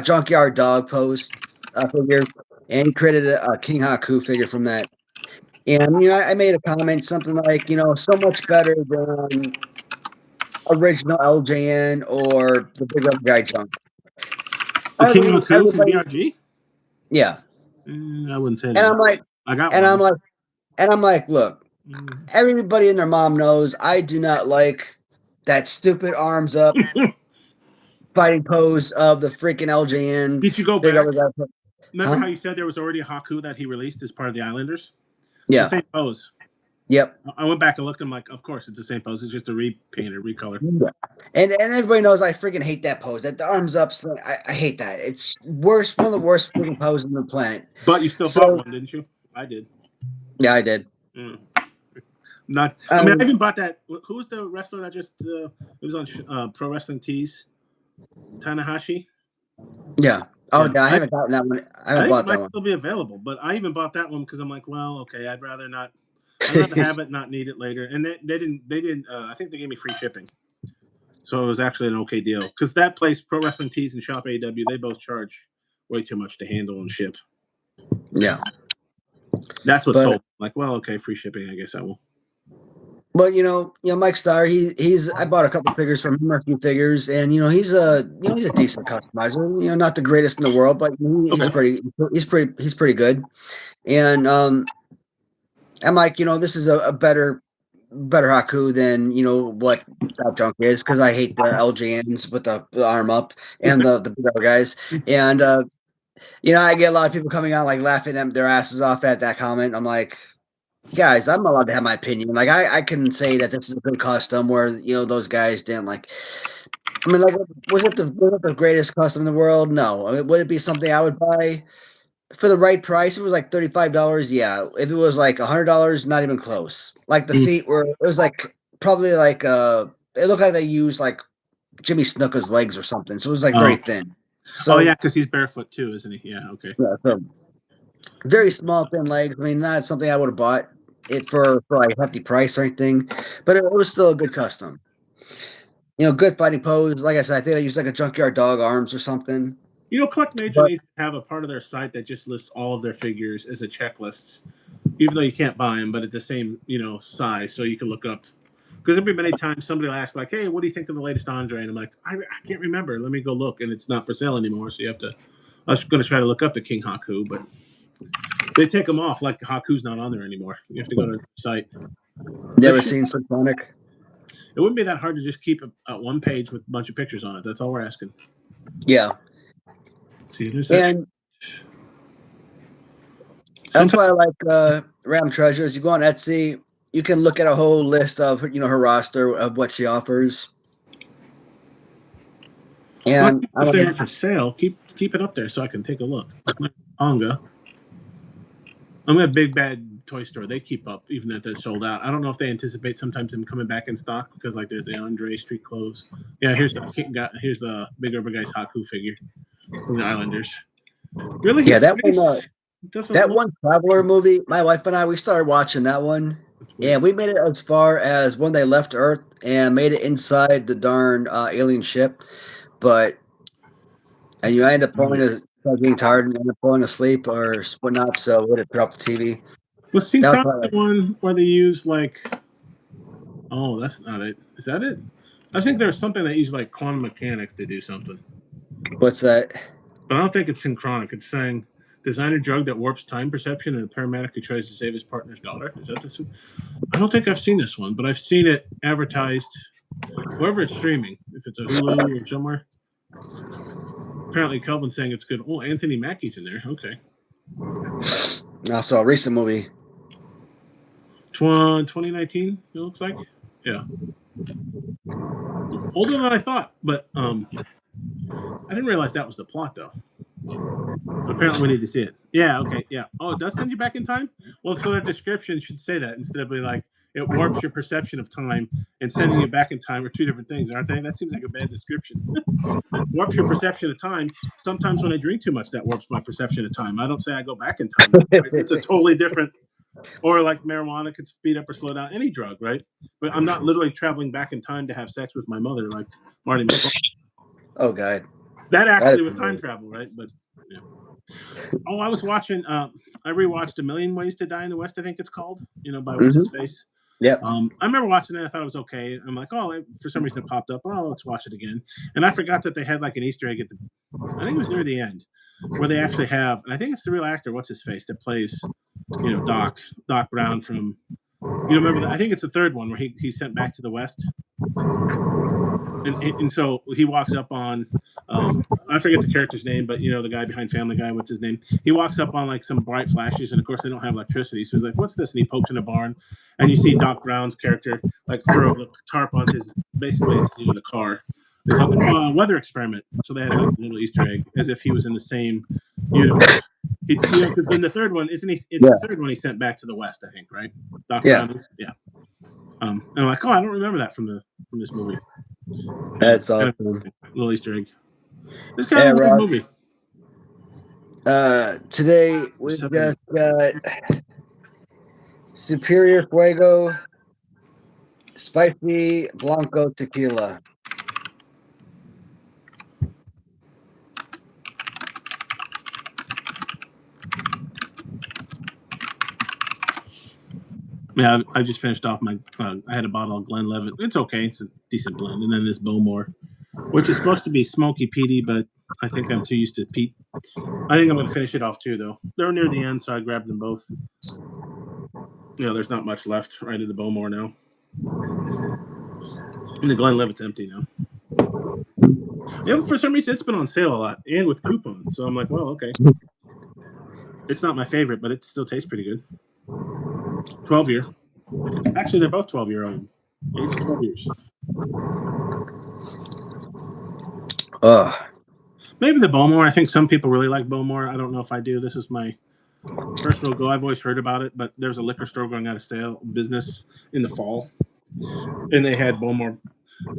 junkyard dog post figure, and he created a King Haku figure from that. And I made a comment something like, so much better than original LJN or the big rubber guy junk. The King Haku from Everybody, BRG? yeah. I wouldn't say And that. I'm like, I got and I'm one. like, and I'm like, look, everybody and their mom knows I do not like that stupid arms up fighting pose of the freaking LJN Did you go big back? rubber guy. Remember Huh? how you said there was already a Haku that he released as part of the Islanders? It's the Yeah. same pose. Yep. I went back and looked. I'm like, of course, it's the same pose. It's just a repaint or recolor. Yeah. And everybody knows I freaking hate that pose. That the arms up. I hate that. It's worst. One of the worst freaking poses on the planet. But you still bought So one, didn't you? I did. yeah, I did. Mm. Not. I mean, I even bought that. Who was the wrestler that just? It was on Pro Wrestling Tees. Tanahashi. Yeah. Oh, Yeah. I haven't gotten that one. I I haven't think it bought might that one. still be available, but I even bought that one because I'm like, well, okay, I'd rather not. I'd rather have it, not need it later. And they didn't. I think they gave me free shipping, so it was actually an okay deal. Because that place, Pro Wrestling Tees and Shop AW, they both charge way too much to handle and ship. Yeah. That's what sold. Like, well, okay, free shipping. I guess I will. But Mike Starr, he's I bought a couple figures from him, a few figures, and he's a decent customizer. Not the greatest in the world, but he's pretty good. And I'm like, this is a better Haku than what that junk is, because I hate the LJNs with the arm up and the other guys. And I get a lot of people coming out like laughing their asses off at that comment. I'm like, guys, I'm allowed to have my opinion. Like I can say that this is a good custom, where those guys didn't like. I mean, like, was it the greatest custom in the world? No. I mean, would it be something I would buy for the right price? It was like $35. Yeah. If it was like $100, not even close. Like the feet were. It was like probably like it looked like they used like Jimmy Snuka's legs or something. So it was like very thin. So yeah, because he's barefoot too, isn't he? Yeah. Okay. Yeah. So very small, thin legs. I mean, not something I would have bought it for like a hefty price or anything, but it was still a good custom. Good fighting pose. Like I said, I think I used like a junkyard dog arms or something. Collect Major needs to have a part of their site that just lists all of their figures as a checklist, even though you can't buy them, but at the same size, so you can look up. Because there'll be many times somebody will ask like, "Hey, what do you think of the latest Andre?" And I'm like, I can't remember. Let me go look, and it's not for sale anymore. So you have to. I was going to try to look up the King Haku, but they take them off. Like Haku's not on there anymore. You have to go to the site. Never seen Sonic. It wouldn't be that hard to just keep a one page with a bunch of pictures on it. That's all we're asking. Yeah. See, there's that. And that's why I like Ram Treasures. You go on Etsy, you can look at a whole list of her roster of what she offers. And if they're for sale, keep it up there so I can take a look. Like Tonga. I'm at Big Bad Toy Store. They keep up even if they're sold out. I don't know if they anticipate sometimes them coming back in stock because like there's the Andre Street Clothes. Yeah, here's the Big Urban Guys Haku figure from the Islanders. Really? Yeah, that one Traveler movie. My wife and I, we started watching that one, and we made it as far as when they left Earth and made it inside the darn alien ship, but and you end up getting tired and end up falling asleep or whatnot. So we had to turn off the TV. Was Synchronic the one where they use like? Oh, that's not it. Is that it? I think there's something that uses like quantum mechanics to do something. What's that? But I don't think it's Synchronic. It's saying design a drug that warps time perception and a paramedic who tries to save his partner's daughter. Is that this one? I don't think I've seen this one, but I've seen it advertised wherever it's streaming. If it's a Hulu or somewhere. Apparently, Kelvin's saying it's good. Oh, Anthony Mackie's in there. Okay. Also, a recent movie. 2019, it looks like. Yeah. Older than I thought, but I didn't realize that was the plot, though. Apparently, we need to see it. Yeah, okay, yeah. Oh, it does send you back in time? Well, so their description should say that instead of being like, it warps your perception of time and sending you back in time are two different things, aren't they? That seems like a bad description. Warps your perception of time. Sometimes when I drink too much, that warps my perception of time. I don't say I go back in time. Right? It's a totally different... Or like marijuana could speed up or slow down any drug, right? But I'm not literally traveling back in time to have sex with my mother like Marty McFly. Oh, God. That actually was time travel, right? But yeah. Oh, I was watching. I rewatched A Million Ways to Die in the West. I think it's called. By what's his face. Yeah. I remember watching it. I thought it was okay. I'm like, oh, for some reason it popped up. Oh, let's watch it again. And I forgot that they had like an Easter egg at the. I think it was near the end, where they actually have. I think it's the real actor. What's his face that plays, Doc Brown from. Remember that? I think it's the third one where he's sent back to the West. And so he walks up on I forget the character's name, but the guy behind Family Guy, what's his name? He walks up on like some bright flashes, and of course they don't have electricity, so he's like, "What's this?" And he pokes in a barn, and you see Doc Brown's character like throw a tarp on his basically it's the car. It's like weather experiment. So they had like a little Easter egg, as if he was in the same universe. Because in the third one, isn't he? It's the third one he sent back to the West, I think, right? Doc Brown is, yeah. And I'm like, I don't remember that from this movie. That's awesome. A little Easter egg. It's kind of a weird movie. Today we just got Superior Fuego Spicy Blanco Tequila. Yeah, I just finished off my. I had a bottle of Glenlivet. It's okay. It's a decent blend, and then this Bowmore, which is supposed to be smoky peaty, but I think I'm too used to peat. I think I'm going to finish it off too, though. They're near the end, so I grabbed them both. There's not much left right at the Bowmore now, and the Glenlivet's empty now. Yeah, for some reason it's been on sale a lot and with coupons, so I'm like, well, okay. It's not my favorite, but it still tastes pretty good. 12-year. Actually, they're both 12-year old. Age 12 years. Maybe the Bowmore. I think some people really like Bowmore. I don't know if I do. This is my personal go. I've always heard about it, but there's a liquor store going out of business in the fall, and they had Bowmore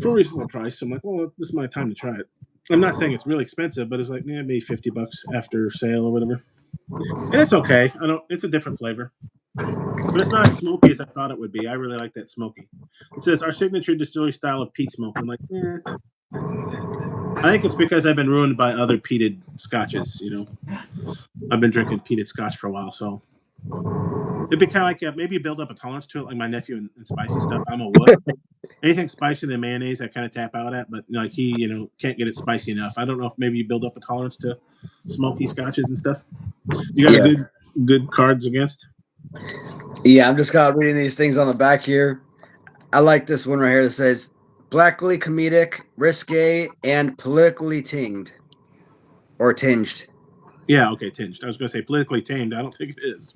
for a reasonable price. So I'm like, well, this is my time to try it. I'm not saying it's really expensive, but it's like maybe $50 after sale or whatever. And it's okay. It's a different flavor. But it's not as smoky as I thought it would be. I really like that smoky. It says our signature distillery style of peat smoke. I'm like, I think it's because I've been ruined by other peated scotches. I've been drinking peated scotch for a while, so it'd be kind of like maybe build up a tolerance to it, like my nephew and spicy stuff. I'm a wuss. Anything spicy than mayonnaise, I kind of tap out at. But like he, can't get it spicy enough. I don't know if maybe you build up a tolerance to smoky scotches and stuff. You got a good cards against. Yeah, I'm just reading these things on the back here. I like this one right here that says blackly comedic, risque, and politically tinged. Or tinged. Yeah, okay, tinged. I was going to say politically tamed. I don't think it is.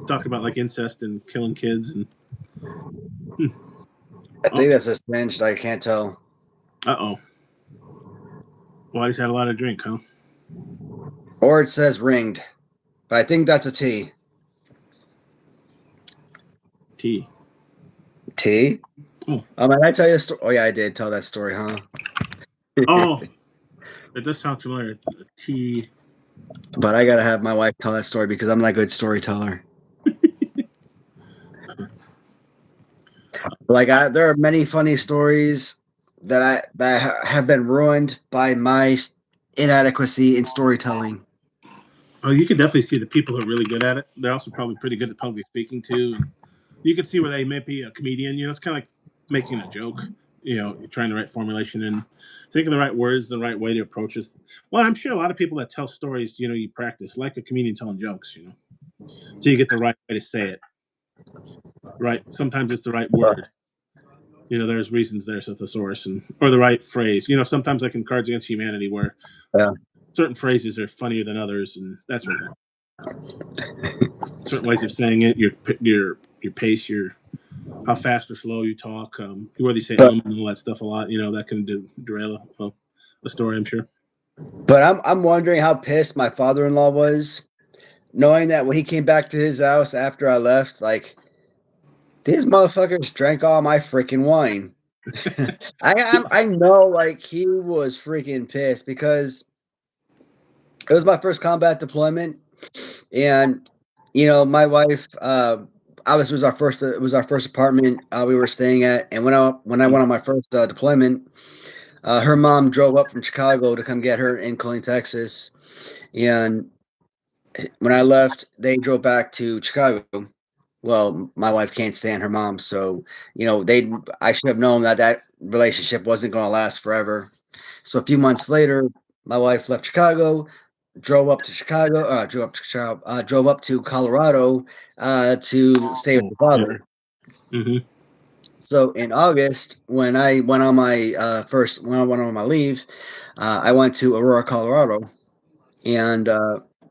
Talk about like incest and killing kids and. I think that's a tinged. I can't tell. Uh-oh. Well, I just had a lot of drink, huh? Or it says ringed. But I think that's a T. T. Oh. Did I tell you the story? Oh, yeah, I did tell that story, huh? Oh. It does sound familiar. T. But I got to have my wife tell that story because I'm not a good storyteller. There are many funny stories that have been ruined by my inadequacy in storytelling. Oh, you can definitely see the people who are really good at it. They're also probably pretty good at public speaking too. And you can see where they may be a comedian. It's kind of like making a joke. You're trying the right formulation and thinking the right words, the right way to approach it. Well, I'm sure a lot of people that tell stories, you practice like a comedian telling jokes. So you get the right way to say it. Right. Sometimes it's the right word. There's reasons there's a thesaurus or the right phrase. Sometimes like in Cards Against Humanity where certain phrases are funnier than others and that sort of thing. Certain ways of saying it, your pace, how fast or slow you talk, whether you say and all that stuff a lot, that can derail a story, I'm sure. But I'm wondering how pissed my father-in-law was, knowing that when he came back to his house after I left, like, these motherfuckers drank all my freaking wine. I know, like, he was freaking pissed because it was my first combat deployment, and my wife, obviously it was our first apartment we were staying at, and when I went on my first deployment, her mom drove up from Chicago to come get her in Killeen, Texas, and when I left, they drove back to Chicago. Well, my wife can't stand her mom, so I should have known that relationship wasn't going to last forever. So a few months later, my wife left Chicago, drove up to Colorado to stay with her father. Mm-hmm. So in August, when I went on my when I went on my leave, I went to Aurora, Colorado, and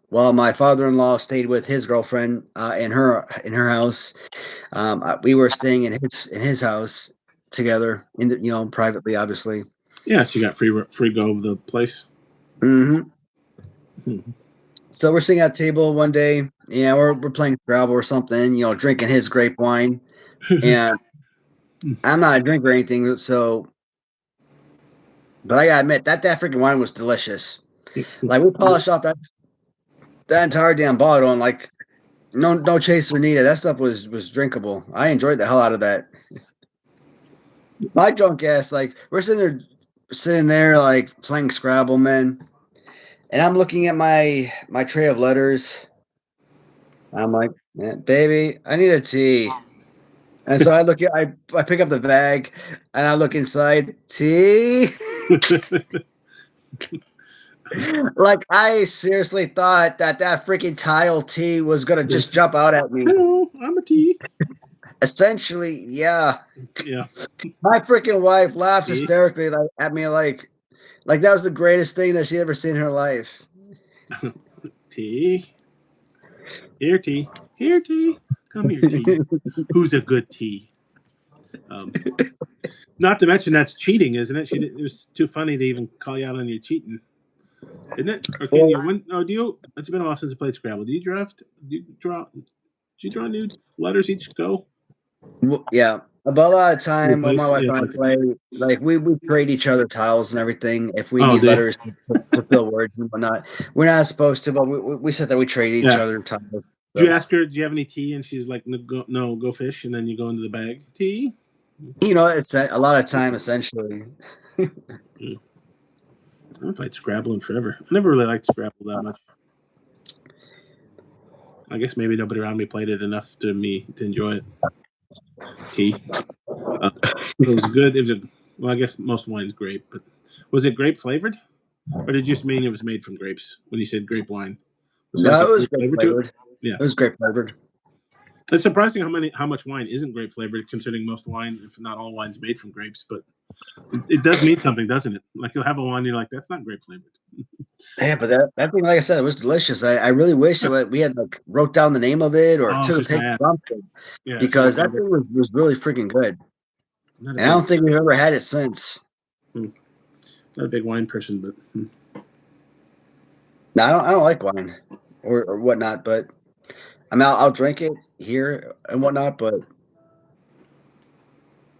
while my father-in-law stayed with his girlfriend in her house, we were staying in his house together, privately, obviously. Yeah, so you got free go of the place. Hmm. Hmm. So we're sitting at a table one day. Yeah, we're playing Scrabble or something. Drinking his grape wine, and I'm not a drinker or anything. So, but I gotta admit that freaking wine was delicious. Like we polished off that entire damn bottle, and like no chaser needed. That stuff was drinkable. I enjoyed the hell out of that. My drunk ass, like we're sitting there like playing Scrabble, man, and I'm looking at my tray of letters. I'm like, baby, I need a tea. And so I pick up the bag and I look inside, tea. Like I seriously thought that freaking tile tea was gonna just jump out at me. Hello, I'm a T. Essentially, yeah. Yeah, My freaking wife laughed T. hysterically at me like that was the greatest thing that she ever seen in her life. T. Here, T. Here, T. Come here, T. Who's a good T? Um, Not to mention that's cheating, isn't it? It was too funny to even call you out on your cheating, isn't it? Or can Well, you win? Oh, do you? It's been a while since I played Scrabble. Do you draft? Do you draw? Do you draw new letters each go? yeah. But a lot of time when my Replace? wife Yeah, and I like. play, like we trade each other tiles and everything if we Oh, need do you? letters to fill words and whatnot. We're not supposed to, but we said that we trade each Yeah. other tiles. Do you So ask her? Do you have any tea? And she's like, no, go fish. And then you go into the bag. Tea. it's a lot of time essentially. Mm. I haven't played Scrabble in forever. I never really liked Scrabble that much. I guess maybe nobody around me played it enough to me to enjoy it. Tea. It was good. It was well, I guess most wine's grape, but was it grape flavored, or did you just mean it was made from grapes when you said grape wine? Was there like No, a it was grape grape flavor to it? flavored. Yeah, It was grape flavored. it's surprising how much wine isn't grape flavored, considering most wine, if not all wine's made from grapes. But it does mean something, doesn't it? Like you'll have a wine, you're like, that's not grape flavored. Yeah, but that thing, like I said, it was delicious. I really wish Yeah. that we had like wrote down the name of it Oh, or I was took a just gonna picture ask. of something Yeah, so you because that remember. thing was really freaking good. I'm not a And I big, don't think we've ever had it since. hmm, not a big wine person, but No, I don't like wine or whatnot, but I mean I'll drink it here and whatnot, but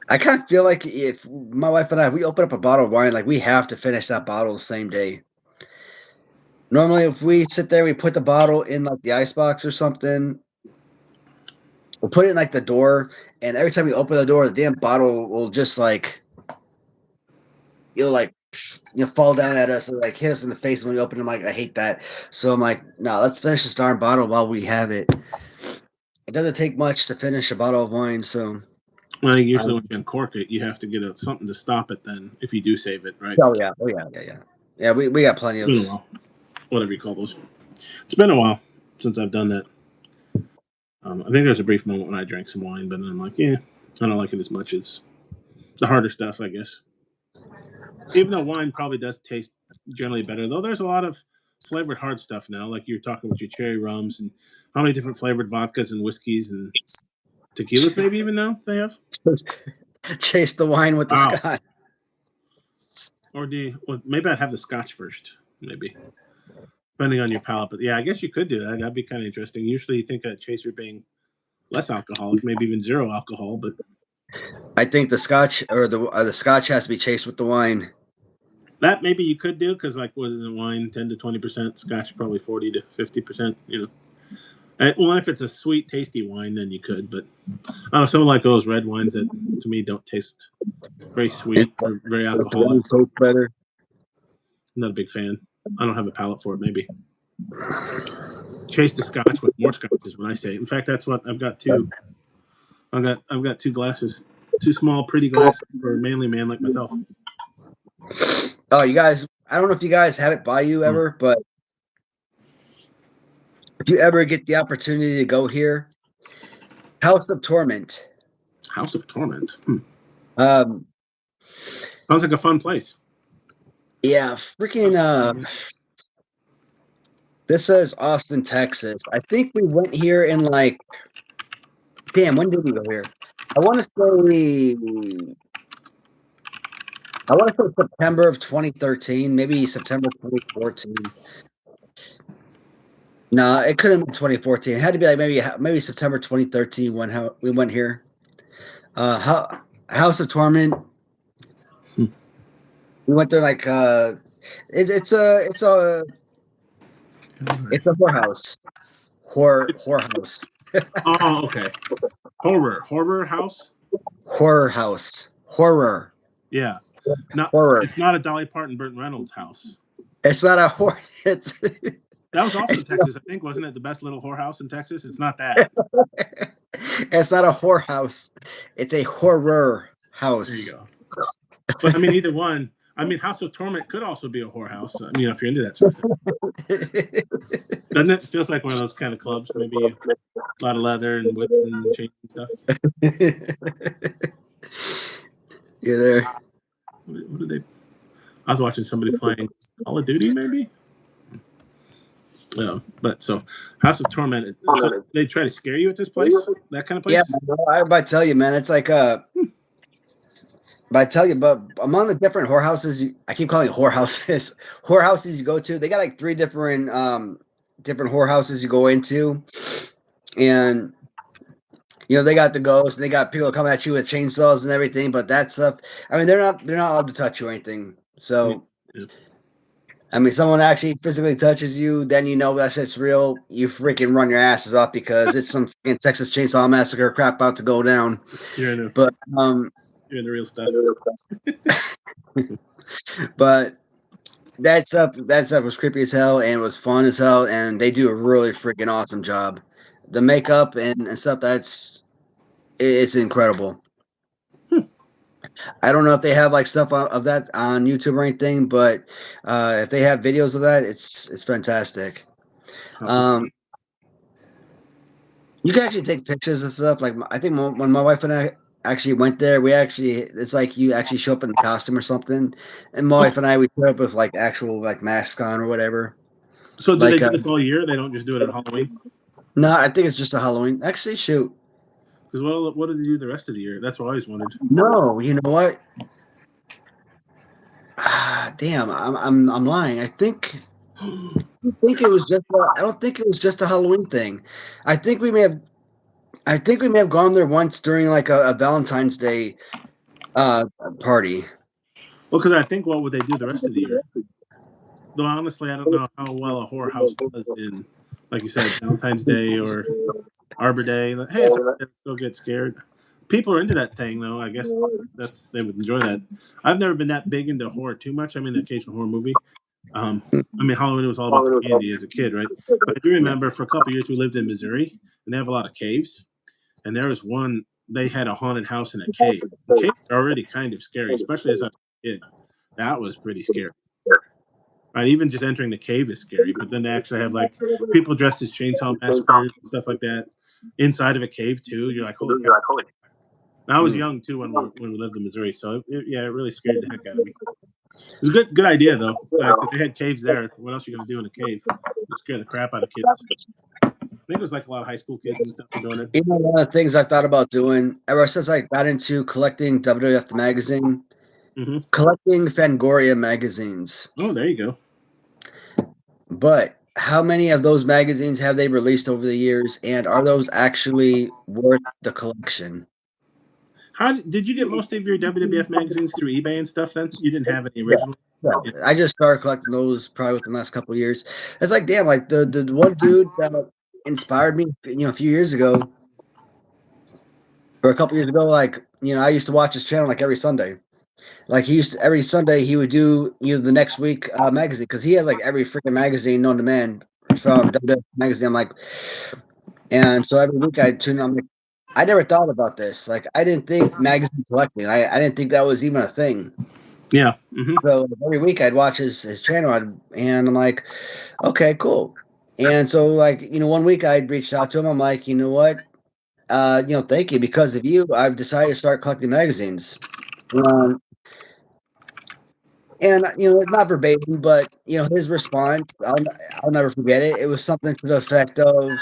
I kind of feel like if my wife and I we open up a bottle of wine, like we have to finish that bottle the same day. Normally, if we sit there, we put the bottle in like the ice box or something. We'll put it in like the door, and every time we open the door, the damn bottle will just like like fall down at us and like hit us in the face when we open it. I'm like, I hate that. So I'm like, no, let's finish this darn bottle while we have it. It doesn't take much to finish a bottle of wine, so well, usually when um, you uncork it, you have to get something to stop it. Then, if you do save it, right? To oh keep yeah, yeah. We got plenty it's of. been a while, whatever you call those. It's been a while since I've done that. I think there was a brief moment when I drank some wine, but then I'm like, yeah, I don't like it as much as the harder stuff, I guess. Even though wine probably does taste generally better, though there's a lot of flavored hard stuff now, like you're talking with your cherry rums and how many different flavored vodkas and whiskeys and tequilas, maybe even now they have. Chase the wine with the Wow. scotch. Or do you, well, maybe I'd have the scotch first, maybe, depending on your palate. But yeah, I guess you could do that. That'd be kind of interesting. Usually you think a chaser being less alcoholic, maybe even zero alcohol, but I think the scotch or the scotch has to be chased with the wine. that maybe you could do because, like, was it wine 10 to 20%, scotch probably 40 to 50%. Well, if it's a sweet, tasty wine, then you could. But I don't know, some like those red wines that to me don't taste very It, sweet or very it alcoholic. really tastes better. I'm not a big fan. I don't have a palate for it. Maybe chase the scotch with more scotch is what I say. In fact, that's what I've got two. I've got two glasses, two small, pretty glasses for a manly man like myself. Oh, you guys! I don't know if you guys have it by you Oh, ever, but if you ever get the opportunity to go here, House of Torment. House of Torment. Um, Sounds like a fun place. yeah, freaking. This says Austin, Texas. I think we went here in like. Damn, when did we go here? I want to say. I want to say September of 2013, maybe September 2014. No, it couldn't be 2014. It had to be like maybe September 2013 when we went here. House of Torment. We went there like it's a whorehouse. Whorehouse. Oh, okay. Horror house. Horror house. Horror. Yeah. Not. Horror. It's not a Dolly Parton, Burt Reynolds house. It's not a horror. It's That was also Texas, I think, wasn't it? The best little whorehouse in Texas. It's not that. It's not a whorehouse. It's a horror house. There you go. But I mean, either one. I mean, House of Torment could also be a whorehouse. I mean, if you're into that sort of thing. Doesn't it? Feels like one of those kind of clubs. Maybe a lot of leather and whip and chain and stuff. You're there. What did they? I was watching somebody playing Call of Duty, maybe. Yeah, but so House of Torment. So they try to scare you at this place, that kind of place. Yeah, I might tell you, man. It's like but I tell you, but among the different whorehouses, I keep calling it whorehouses. Whorehouses you go to, they got like 3 different whorehouses you go into, and they got the ghosts, and they got people coming at you with chainsaws and everything. But that stuff, I mean, they're not allowed to touch you or anything. So. Yeah. I mean, someone actually physically touches you, then you know that shit's real. You freaking run your asses off because it's some Texas Chainsaw Massacre crap about to go down. You're in the real stuff. But that stuff was creepy as hell and was fun as hell, and they do a really freaking awesome job. The makeup and stuff, it's incredible. I don't know if they have like stuff of that on YouTube or anything, but if they have videos of that, it's fantastic. You can actually take pictures and stuff. Like I think when my wife and I actually went there, it's like you actually show up in a costume or something, and my wife and I we showed up with like actual like masks on or whatever. So do they do this all year? They don't just do it at Halloween? No, I think it's just a Halloween. Actually, shoot. Because what do they do the rest of the year? That's what I always wondered. No, you know what? Damn, I'm lying. I think it was just. I don't think it was just a Halloween thing. I think we may have gone there once during like a Valentine's Day party. Well, because I think what would they do the rest of the year? Though honestly, I don't know how well a whorehouse does in, like you said, Valentine's Day or Arbor Day. Hey, let's go get scared. People are into that thing, though. I guess they would enjoy that. I've never been that big into horror too much. I mean, the occasional horror movie. I mean, Halloween was all about the candy as a kid, right? But I do remember for a couple of years we lived in Missouri, and they have a lot of caves. And there was one, they had a haunted house in a cave. The caves are already kind of scary, especially as a kid. That was pretty scary. Right, even just entering the cave is scary, but then they actually have like people dressed as chainsaw massacres and stuff like that inside of a cave too. You're like, holy cow. And I was young too when we lived in Missouri, so it really scared the heck out of me. It was a good idea though, because they had caves there. What else are you gonna do in a cave? It scare the crap out of kids. I think it was like a lot of high school kids and stuff doing it. One of the things I thought about doing ever since I got into collecting WWF the magazine. Collecting Fangoria magazines. Oh, there you go. But how many of those magazines have they released over the years, and are those actually worth the collection? How did you get most of your WWF magazines through eBay and stuff? Then you didn't have any original. Yeah. I just started collecting those probably within the last couple of years. It's like, damn, like the one dude that inspired me, a few years ago, or a couple years ago, like I used to watch his channel like every Sunday. Like every Sunday he would do the next week magazine, because he has like every freaking magazine known to man from WWF magazine. I'm like, and so every week I tune in. I'm like, I never thought about this. Like I didn't think magazine collecting. I didn't think that was even a thing. Yeah. So every week I'd watch his channel, and I'm like, okay, cool. And so like one week I'd reached out to him. I'm like, you know what? Thank you. Because of you, I've decided to start collecting magazines. And not verbatim, but his response, I'll never forget it. It was something to the effect of,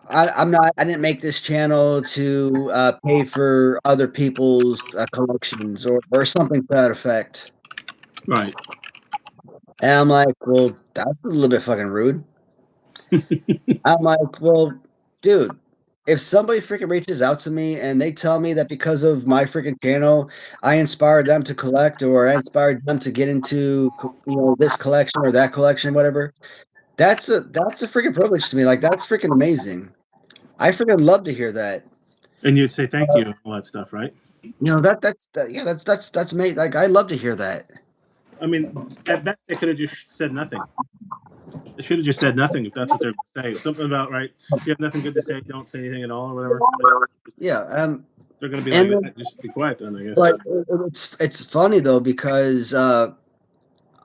I didn't make this channel to pay for other people's collections or something to that effect. Right. And I'm like, well, that's a little bit fucking rude. I'm like, well, dude, if somebody freaking reaches out to me and they tell me that because of my freaking channel, I inspired them to collect or I inspired them to get into, this collection or that collection, whatever, that's a freaking privilege to me. Like, that's freaking amazing. I freaking love to hear that. And you'd say thank you and all that stuff, right? That's me. Like, I love to hear that. I mean, at best, they could have just said nothing. They should have just said nothing if that's what they're saying. Something about, right, you have nothing good to say, don't say anything at all or whatever. Yeah. They're going to be And like, just be quiet then, I guess. but it's funny though because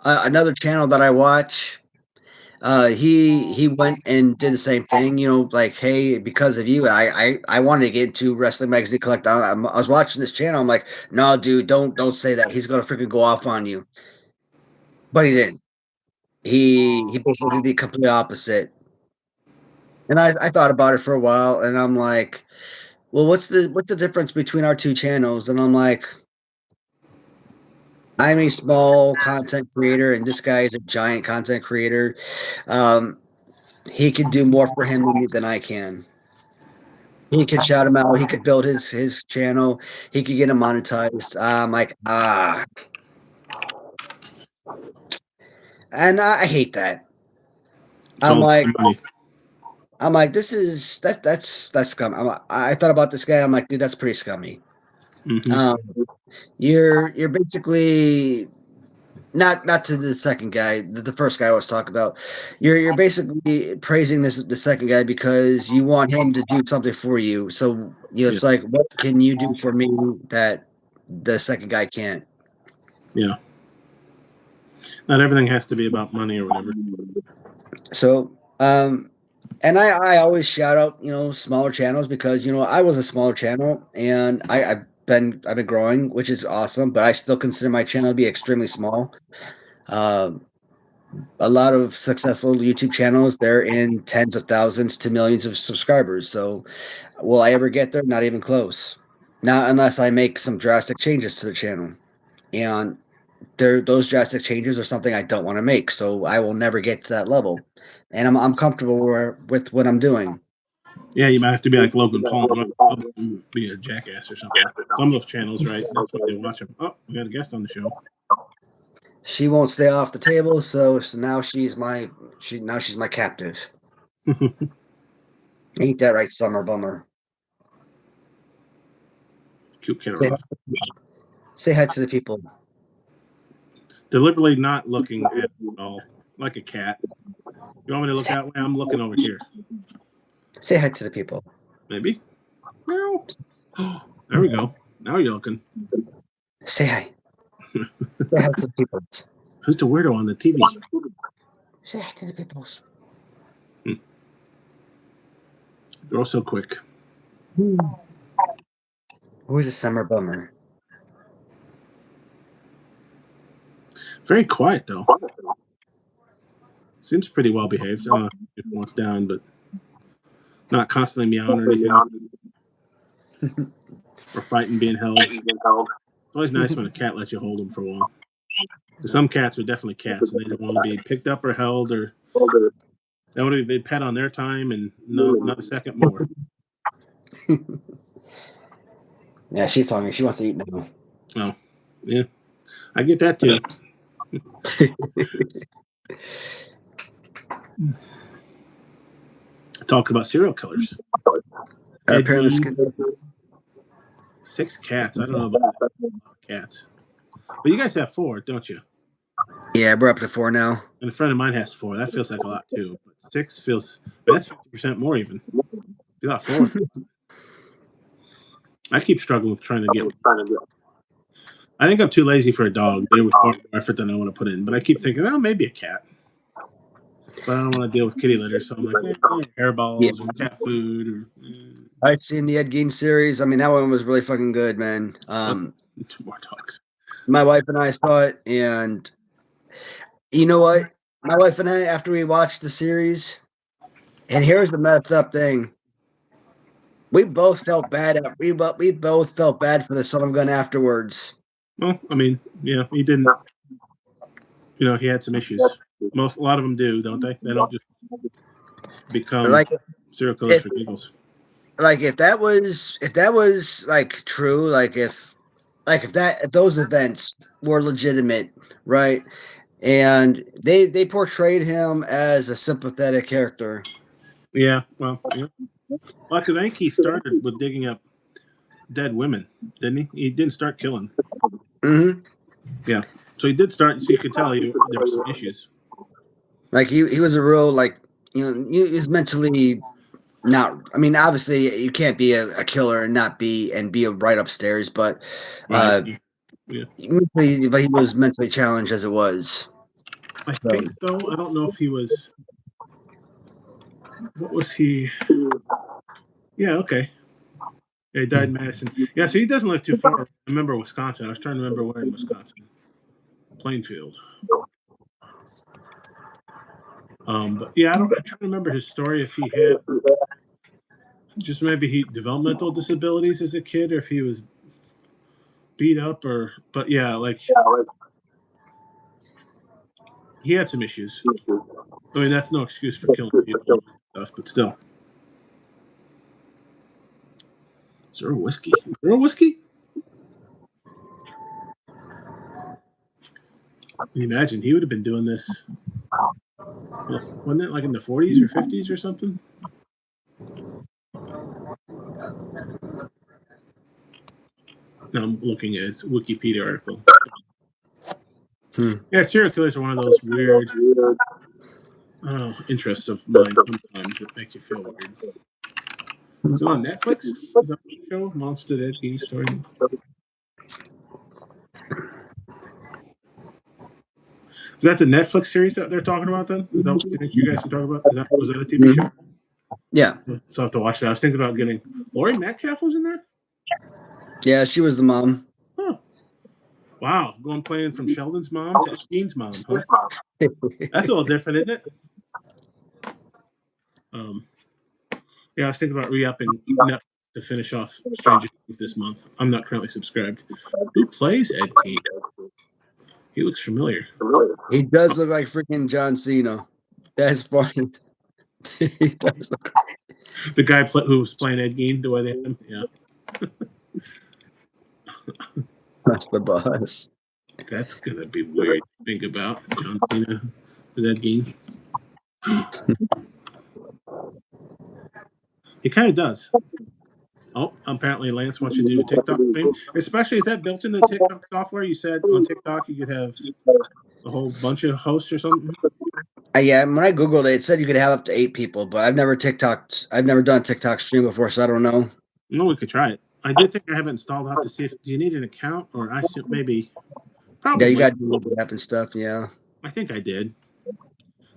another channel that I watch, he went and did the same thing. Like, hey, because of you, I wanted to get into wrestling magazine collect. I was watching this channel. I'm like, no, dude, don't say that. He's gonna freaking go off on you. But he didn't. He basically did the complete opposite. And I thought about it for a while, and I'm like, well, what's the difference between our two channels? And I'm like, I'm a small content creator, and this guy is a giant content creator. He could do more for him than I can. He could shout him out. He could build his channel. He could get him monetized. I'm like, and I hate that. I'm like, this is that's scum. I thought about this guy. I'm like, dude, that's pretty scummy. Mm-hmm. You're basically not to the second guy, the first guy I was talking about. You're basically praising the second guy because you want him to do something for you. So it's like, what can you do for me that the second guy can't? Yeah. Not everything has to be about money or whatever. So, and I always shout out, smaller channels because I was a smaller channel and I've been growing, which is awesome, but I still consider my channel to be extremely small. A lot of successful YouTube channels, they're in tens of thousands to millions of subscribers. So, will I ever get there? Not even close. Not unless I make some drastic changes to the channel. And those drastic changes are something I don't want to make. So, I will never get to that level. And I'm comfortable with what I'm doing. Yeah, you might have to be like Logan Paul and be a jackass or something. Some of those channels, right? That's why they watch them. Oh, we got a guest on the show. She won't stay off the table, so now she's my captive. Ain't that right, Summer Bummer? Cute kid. Say hi to the people. Deliberately not looking at all like a cat. You want me to look that way? I'm looking over here. Say hi to the people. Maybe. Meow. There we go. Now you're looking. Say hi. Say hi to the people. Who's the weirdo on the TV? Say hi to the people. Grow so quick. Who's a Summer Bummer? Very quiet though. Seems pretty well behaved. I don't know if it wants down, but not constantly meowing or anything. Or fighting being held. It's always nice when a cat lets you hold them for a while. Some cats are definitely cats, and they don't want to be picked up or held, or they want to be pet on their time, and not a second more. Yeah, she's hungry. She wants to eat now. Oh, yeah, I get that too. Talk about serial killers. Apparently, 6 cats. I don't know about cats, but you guys have 4, don't you? Yeah, we're up to 4 now. And a friend of mine has 4. That feels like a lot too. But 6 feels. That's 50% more even. You got 4. I keep struggling with trying to get. I think I'm too lazy for a dog. They require more effort than I want to put in. But I keep thinking, oh, maybe a cat. but I don't want to deal with kitty litter, so I'm like, hairballs or cat food or. I've seen the Ed Gein series. I mean, that one was really fucking good, man. Two more dogs. My wife and I saw it, and you know what? My wife and I, after we watched the series, and here's the messed up thing: we both felt bad. We both felt bad for the son of a gun afterwards. Well, I mean, yeah, he didn't. He had some issues. A lot of them do, don't they? They don't just become serial killers for giggles. Like if that was like true, like if those events were legitimate, right? And they portrayed him as a sympathetic character. Yeah, well, because I think he started with digging up dead women, didn't he? He didn't start killing. Mm-hmm. Yeah, so he did start. So you could tell there were some issues. Like he was a real he was mentally not. I mean, obviously you can't be a killer and not be right upstairs, but Right. Yeah. Mentally, but he was mentally challenged as it was. I think so. I don't know if he was. What was he? Yeah. Okay. Yeah, he died in Madison. Yeah, so he doesn't live too far. I remember Wisconsin. I was trying to remember where in Wisconsin. Plainfield. But yeah, I'm trying to remember his story. If he had just maybe developmental disabilities as a kid, or if he was beat up, but yeah, like he had some issues. I mean, that's no excuse for killing people and stuff, but still. Is there a whiskey? Is there a whiskey? Can you imagine? He would have been doing this. Wasn't it like in the 40s or 50s or something? No, I'm looking at his Wikipedia article. Yeah, serial killers are one of those weird interests of mine sometimes that make you feel weird. Is it on Netflix? Is that the show? Monster Ed Gein story? Is that the Netflix series that they're talking about then? Is that what you think you guys are talking about? Was that a TV show? Yeah. So I have to watch that. I was thinking about getting Laurie Metcalf was in there? Yeah, she was the mom. Huh. Wow. Going playing from Sheldon's mom to Ed Gein's mom, huh? That's a little different, isn't it? Yeah, I was thinking about re-upping Netflix to finish off Stranger Things this month. I'm not currently subscribed. Who plays Ed Gein? He looks familiar. He does look like freaking John Cena. That's funny. He does look the guy who was playing Ed Gein, the way they had him. Yeah. That's the boss. That's gonna be weird to think about. John Cena is Ed Gein. He kind of does. Oh, apparently Lance wants you to do a TikTok stream. Especially, is that built into TikTok software? You said on TikTok you could have a whole bunch of hosts or something. Yeah, when I googled it, it said you could have up to 8 people, but I've never done TikTok stream before, so I don't know. No, we could try it. I do think I have it installed. I'll have to see if do you need an account or I should maybe probably. Yeah, you got to do the app and stuff. Yeah, I think I did.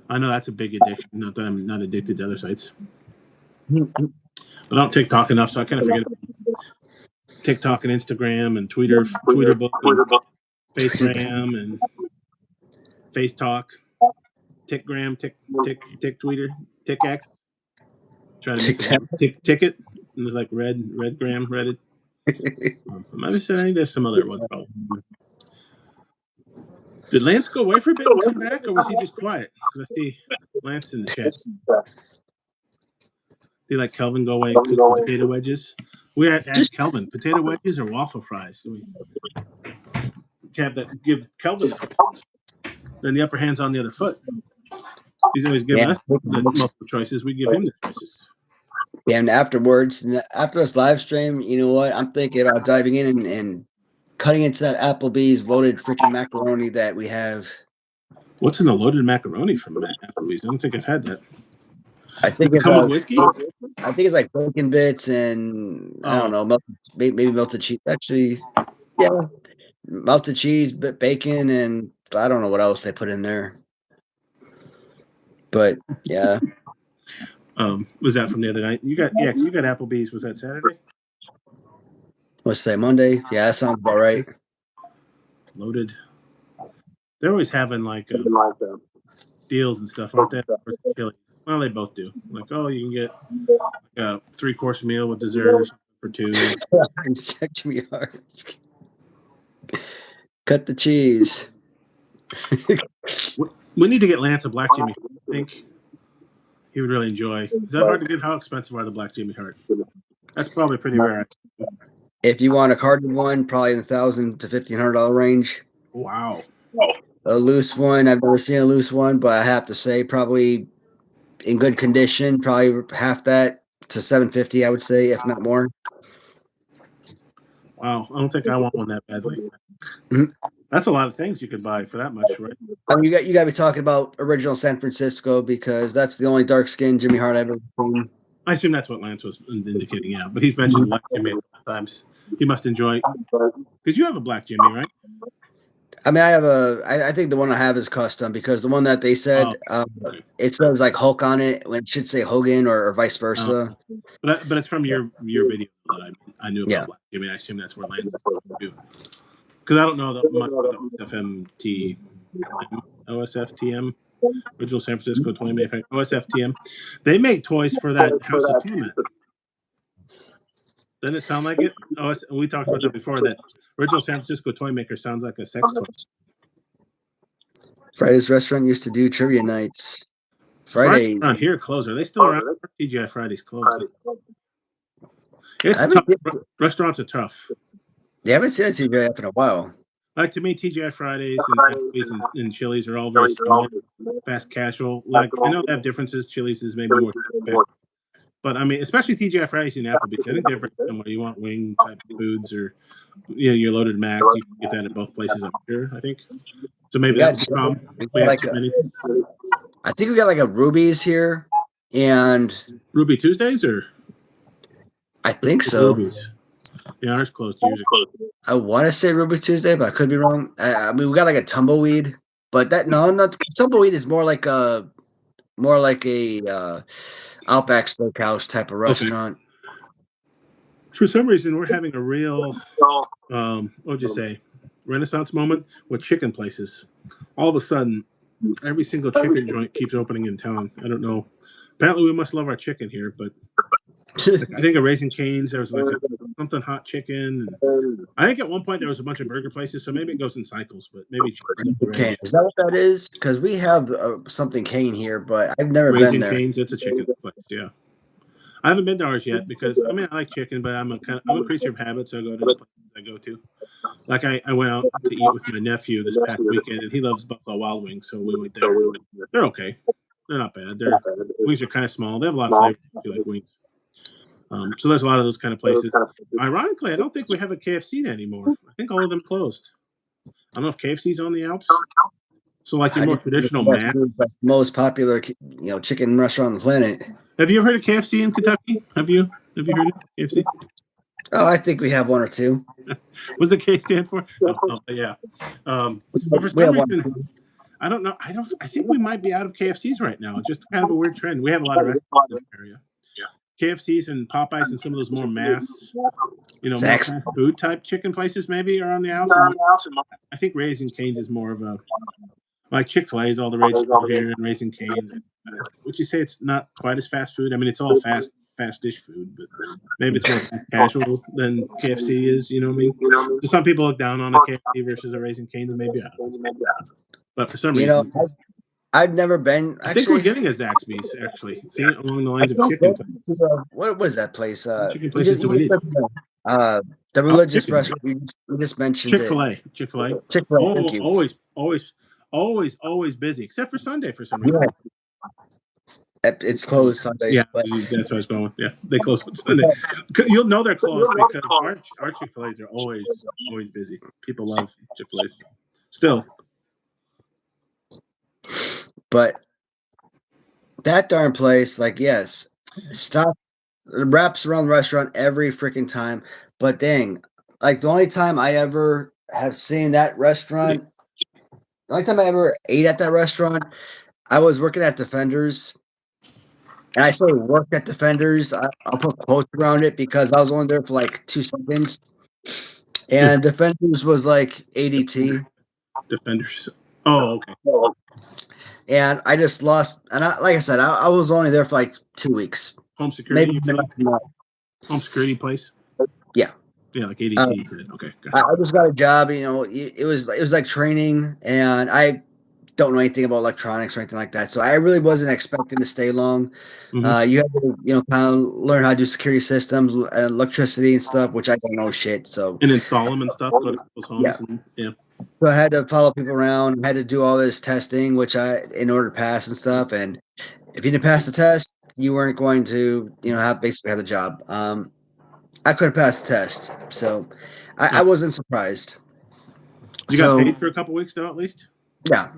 I know that's a big addiction. Not that I'm not addicted to other sites, but I don't TikTok enough, so I kind of forget TikTok and Instagram and Twitter book and Facegram and Face Talk, Tickgram, Tick Tweeter, TickX. Trying to mix it. Ticket. And there's like Redgram, Reddit. I think there's some other ones. Did Lance go away for a bit and come back, or was he just quiet? Because I see Lance in the chat. Did like Kelvin go away and cook potato wedges? We had to ask Kelvin, potato wedges or waffle fries? We have that give Kelvin the choices. Then the upper hand's on the other foot. He's always giving us the multiple choices. We give him the choices. Yeah, and after this live stream, you know what? I'm thinking about diving in and cutting into that Applebee's loaded freaking macaroni that we have. What's in the loaded macaroni from Applebee's? I don't think I've had that. I think it's come with whiskey. I think it's like bacon bits and I don't know, maybe melted cheese. Actually, yeah, melted cheese, bacon, and I don't know what else they put in there. But yeah. Was that from the other night? You got 'cause you got Applebee's. Was that Saturday? What's today? Monday? Yeah, that sounds about right. Loaded. They're always having like deals and stuff, aren't they? Chili's. Well, they both do. Like, oh, you can get a 3-course meal with dessert for $2. Check me hard. Cut the cheese. We need to get Lance a Black Jimmy. I think he would really enjoy. Is that hard to get? How expensive are the Black Jimmy Heart? That's probably pretty rare. If you want a carded one, probably in the $1,000 to $1,500 range. Wow. A loose one, I've never seen a loose one, but I have to say, probably in good condition, probably half that to $750, I would say, if not more. Wow, I don't think I want one that badly. That's a lot of things you could buy for that much, right? I mean, you got to be talking about original San Francisco because that's the only dark skinned Jimmy Hart I've ever seen. I assume that's what Lance was indicating, yeah. But he's mentioned Black Jimmy a lot of times. He must enjoy it. Because you have a Black Jimmy, right? I mean, I think the one I have is custom because the one that they said, okay. it says like Hulk on it when it should say Hogan or vice versa. But it's from your video that I knew about Black Jimmy. I assume that's where Lance is. Because I don't know much about the OSFTM, Original San Francisco Toy Manufacturer, OSFTM. They make toys for that House of Torment. Doesn't it sound like it? We talked about that before, that Original San Francisco Toy Maker sounds like a sex toy. Friday's Restaurant used to do trivia nights. Friday around here closed. Are they still around? TGI Fridays closed. It's tough. Restaurants are tough. Yeah, I haven't seen a TGI in a while. Like, to me, TGI Fridays and Chili's are all very similar. Fast casual. Like, I know they have differences. Chili's is maybe more, but I mean, especially TGI Fridays and Applebee's. I think they're very similar. You want wing type foods, or your loaded mac. You can get that at both places, I'm sure. I think. So maybe that's the problem. We have too many. I think we got like a Ruby's here, and Ruby Tuesdays, or I think so. Ruby's. Yeah, ours closed usually. I want to say Ruby Tuesday, but I could be wrong. I mean, we got like a Tumbleweed, but not Tumbleweed is more like a Outback Steakhouse type of restaurant. For some reason, we're having a real what would you say, Renaissance moment with chicken places. All of a sudden, every single chicken joint keeps opening in town. I don't know. Apparently, we must love our chicken here, but I think at Raising Cane's there was like something hot chicken. And I think at one point there was a bunch of burger places, so maybe it goes in cycles. But maybe Cane. Is that what that is? Because we have something Cane here, but I've never Raising been there. Cane's, it's a chicken place. Yeah, I haven't been to ours yet because I mean I like chicken, but I'm a creature of habit, so I go to the places I go to. Like I went out to eat with my nephew this past weekend, and he loves Buffalo Wild Wings, so we went there. They're okay. They're not bad. Their wings are kind of small. They have a lot of flavor if you like wings. So there's a lot of those kind of places. Ironically, I don't think we have a KFC anymore. I think all of them closed. I don't know if KFC's on the outs. So like your more traditional most popular chicken restaurant on the planet. Have you ever heard of KFC in Kentucky? Have you heard of KFC? Oh, I think we have one or two. What's the K stand for? Yeah. But for some reason, I don't know. I think we might be out of KFCs right now. It's just kind of a weird trend. We have a lot of restaurants in the area. KFCs and Popeyes and some of those more mass, fast food type chicken places maybe are on the outs. I think Raising Cane's is more of a, like Chick-fil-A is all the rage here, and Raising Cane's. Would you say it's not quite as fast food? I mean, it's all fast-ish food, but maybe it's more fast casual than KFC is. You know what I mean? So some people look down on a KFC versus a Raising Cane's, and maybe but for some reason. I've never been. I think we're getting a Zaxby's, actually. See, along the lines of chicken. What was that place? Chicken places do we need? The religious restaurant you just mentioned. Chick-fil-A. Chick-fil-A. Always busy, except for Sunday for some reason. Yeah. It's closed Sundays. Yeah, that's what I was going with. Yeah, they close on Sunday. You'll know they're closed because our Chick-fil-A's are always busy. People love Chick-fil-A's. Still. But that darn place, stuff wraps around the restaurant every freaking time. But dang, the only time I ever have seen that restaurant, the only time I ever ate at that restaurant, I was working at Defenders, and I say worked at Defenders. I'll put quotes around it because I was only there for like 2 seconds, and Defenders was like ADT. Defenders. Oh, okay. And I just lost. And like I said, I was only there for like 2 weeks, Home security, maybe you even less say? than that. Home security place? Yeah. Yeah, like ADT, you said. Okay, I gotcha. just got a job. It was like training, and I don't know anything about electronics or anything like that. So I really wasn't expecting to stay long. Hmm. You have to, kind of learn how to do security systems, electricity and stuff, which I don't know shit. So And install them and stuff, go to people's yeah, homes and yeah. so I had to follow people around, had to do all this testing, which in order to pass and stuff. And if you didn't pass the test, you weren't going to, basically have the job. I couldn't pass the test, so I wasn't surprised. You got So paid for a couple weeks though, at least? yeah.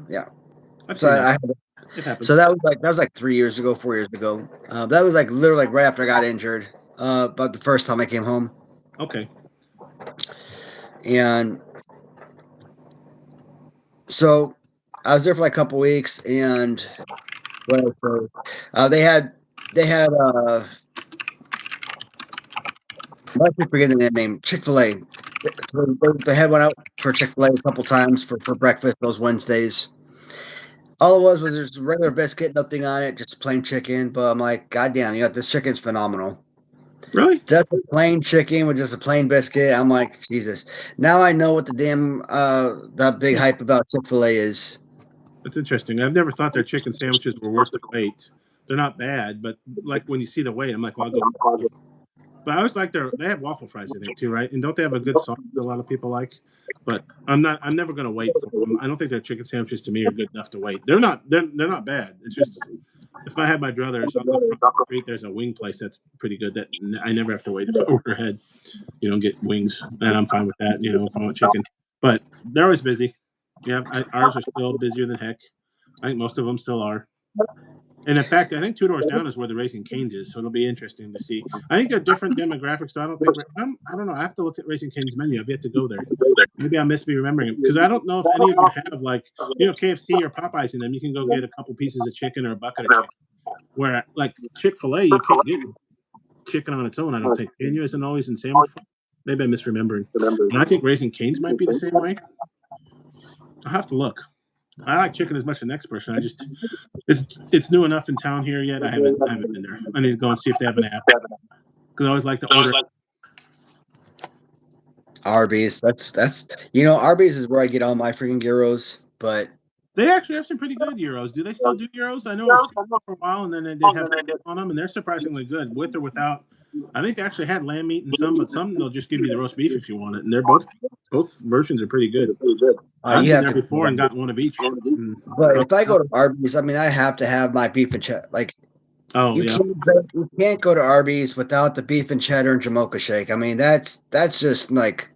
I've So seen that. I It happens. So that was like 3 years ago, 4 years ago. That was like literally like right after I got injured. About the first time I came home, Okay. and so I was there for like a couple weeks, and what else? They had I keep forgetting the name, Chick-fil-A. So they had one out for Chick-fil-A a couple times for breakfast those Wednesdays. All it was just regular biscuit, nothing on it, just plain chicken. But I'm like, God damn, this chicken's phenomenal. Really? Just a plain chicken with just a plain biscuit. I'm like, Jesus. Now I know what the damn that big hype about Chick-fil-A is. That's interesting. I've never thought their chicken sandwiches were worth the wait. They're not bad, but like when you see the weight, I'm like, well, I'll go. But I always like they have waffle fries, I think, too, right? And don't they have a good sauce that a lot of people like? But I'm never gonna wait for them. I don't think their chicken sandwiches to me are good enough to wait. They're not bad. It's just if I had my druthers, I'll go across the street. There's a wing place that's pretty good that I never have to wait if I order ahead. Get wings, and I'm fine with that. If I want chicken, but they're always busy. Yeah, ours are still busier than heck. I think most of them still are. And in fact, I think 2 doors down is where the Racing Cane's is, so it'll be interesting to see. I think they're different demographics. So I don't think I don't know. I have to look at Racing Cane's menu. I've yet to go there. Maybe I must be remembering it because I don't know if any of them have like KFC or Popeyes in them. You can go get a couple pieces of chicken or a bucket of chicken. Where like Chick-fil-A, you can't get chicken on its own. I don't think. Can you? Isn't always in sandwich form? Maybe I'm misremembering. And I think Racing Cane's might be the same way. I'll have to look. I like chicken as much as the next person. It's new enough in town here yet. I haven't been there. I need to go and see if they have an app because I always like to order. Arby's. That's Arby's is where I get all my freaking gyros. But They actually have some pretty good gyros. Do they still do gyros? I know it was for a while, and then they did have on them, and they're surprisingly good with or without. I think they actually had lamb meat in some, but some they'll just give you the roast beef if you want it, and they're both versions are pretty good. I've been there before and gotten one of each. But if I go to Arby's, I mean, I have to have my beef and cheddar. Like, you can't go to Arby's without the beef and cheddar and Jamocha shake. I mean, that's just like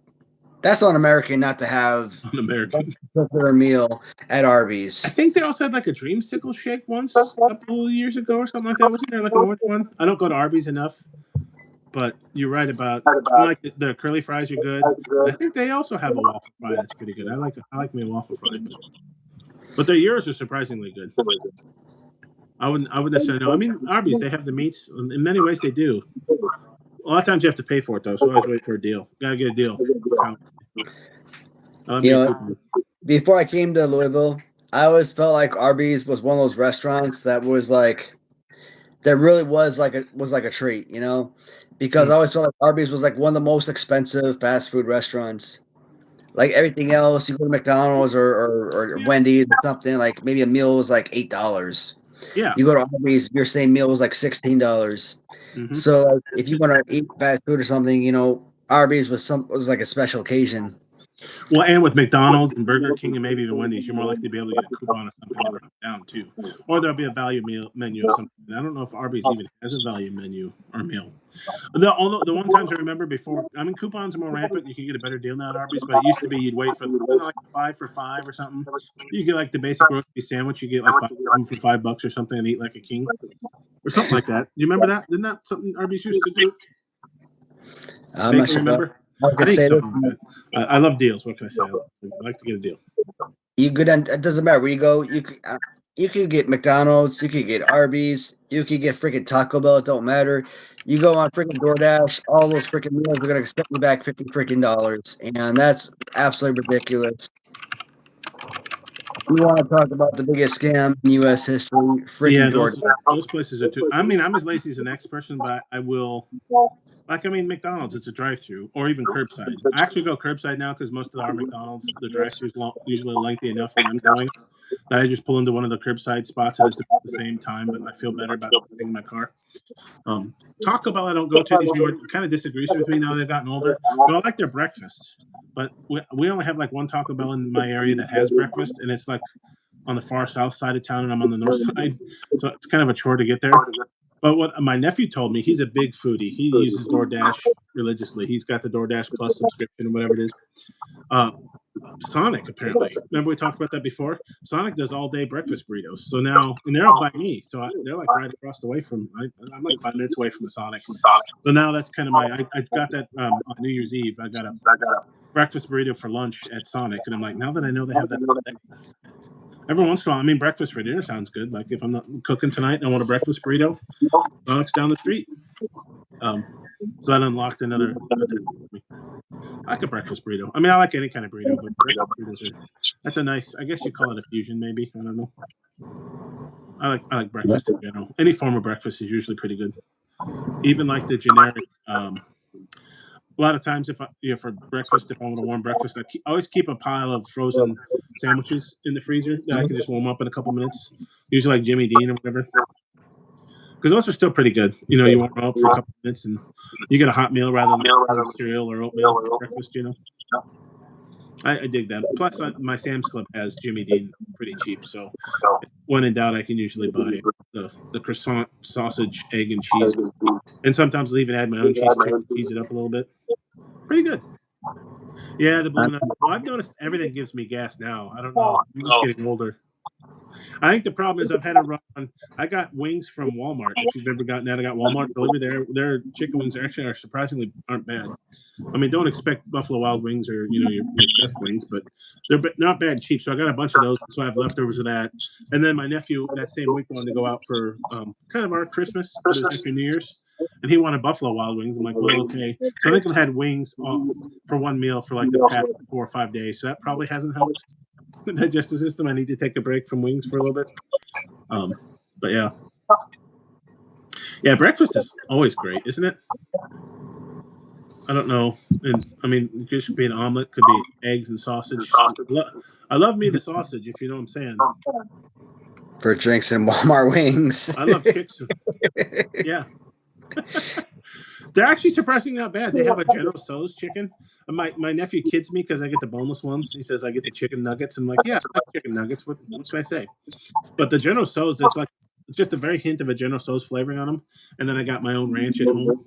that's un-American not to have an American particular meal at Arby's. I think they also had like a dreamsicle shake once a couple of years ago or something like that. Wasn't there like an orange one? I don't go to Arby's enough, but you're right about like the curly fries are good. I think they also have a waffle fry that's pretty good. I like me a waffle fry, but their gyros are surprisingly good. I wouldn't necessarily know. I mean, Arby's they have the meats in many ways they do. A lot of times you have to pay for it though, so always wait for a deal. Gotta get a deal. Before I came to Louisville, I always felt like Arby's was one of those restaurants that was like, that really was like a treat, because I always felt like Arby's was like one of the most expensive fast food restaurants. Like everything else, you go to McDonald's or Wendy's or something, like maybe a meal was like $8. Yeah. You go to Arby's, your same meal was like $16. Mm-hmm. So like, if you want to eat fast food or something, Arby's was like a special occasion. Well, and with McDonald's and Burger King and maybe even Wendy's, you're more likely to be able to get a coupon or something that drops down too, or there'll be a value menu or something. I don't know if Arby's even has a value menu or meal. The one times I remember before, I mean, coupons are more rampant. You can get a better deal now at Arby's, but it used to be you'd wait for like 5 for $5 or something. You get like the basic roast beef sandwich, you get like 5 for $5 or something, and eat like a king or something like that. Do you remember that? Isn't that something Arby's used to do? I'm not sure. Remember? I think so. I love deals. What can I say? I like to get a deal. You good? It doesn't matter where you go. You could get McDonald's, you could get Arby's, you could get freaking Taco Bell. It don't matter. You go on freaking DoorDash, all those freaking meals are gonna set you back $50 and that's absolutely ridiculous. You want to talk about the biggest scam in U.S. history? Yeah, Freaking DoorDash. those places are too. I mean, I'm as lazy as the next person, but I will. Like, I mean, McDonald's, it's a drive-through, or even curbside. I actually go curbside now because most of our McDonald's, the drive-through is usually lengthy enough when I'm going that I just pull into one of the curbside spots and it's about the same time, but I feel better about getting in my car. Taco Bell, I don't go to anymore. It kind of disagrees with me now they've gotten older, but I like their breakfast. But we only have like one Taco Bell in my area that has breakfast, and it's like on the far south side of town, and I'm on the north side, so it's kind of a chore to get there. But what my nephew told me, he's a big foodie. He uses DoorDash religiously. He's got the DoorDash Plus subscription, whatever it is. Sonic, apparently. Remember we talked about that before? Sonic does all day breakfast burritos. So now, and they're up by me. So they're like right across the way from, I'm like 5 minutes away from the Sonic. So now that's kind of I got that on New Year's Eve. I got a breakfast burrito for lunch at Sonic. And I'm like, now that I know they have that, every once in a while, I mean, breakfast for dinner sounds good. Like if I'm not cooking tonight and I want a breakfast burrito, Sonic's down the street. So that unlocked another. I like a breakfast burrito. I mean, I like any kind of burrito, but breakfast burritos that's a nice. I guess you call it a fusion, maybe. I don't know. I like breakfast in general. Any form of breakfast is usually pretty good. Even like the generic. A lot of times, for breakfast, if I want a warm breakfast, I always keep a pile of frozen sandwiches in the freezer that I can just warm up in a couple minutes. Usually like Jimmy Dean or whatever. Because those are still pretty good. You warm them up for a couple minutes and you get a hot meal rather than cereal or oatmeal for breakfast. I dig that. Plus, my Sam's Club has Jimmy Dean pretty cheap, so when in doubt, I can usually buy the croissant, sausage, egg, and cheese, and sometimes I'll even add my own cheese to cheese it up a little bit. Pretty good. Yeah, the Blue Nut. Well, I've noticed everything gives me gas now. I don't know. I'm just getting older. I think the problem is I've had a run. I got wings from Walmart. If you've ever gotten that, I got Walmart delivered. Their chicken wings are surprisingly aren't bad. I mean, don't expect Buffalo Wild Wings or your best wings, but they're not bad and cheap. So I got a bunch of those. So I have leftovers of that. And then my nephew that same week wanted to go out for kind of our Christmas, but it was after New Year's, and he wanted Buffalo Wild Wings. I'm like, well, okay. So I think I had wings for one meal for like the past 4 or 5 days. So that probably hasn't helped the digestive system. I need to take a break from wings for a little bit. But yeah, breakfast is always great, isn't it? I don't know. And I mean, it could be an omelet, could be eggs and sausage. I love me the sausage, if you know what I'm saying. For drinks and Walmart wings. I love chicks. Yeah. They're actually surprisingly not bad. They have a General Tso's chicken. My nephew kids me because I get the boneless ones. He says I get the chicken nuggets. I'm like, yeah, I like chicken nuggets. What can I say? But the General Tso's, it's just a very hint of a General Tso's flavoring on them. And then I got my own ranch at home.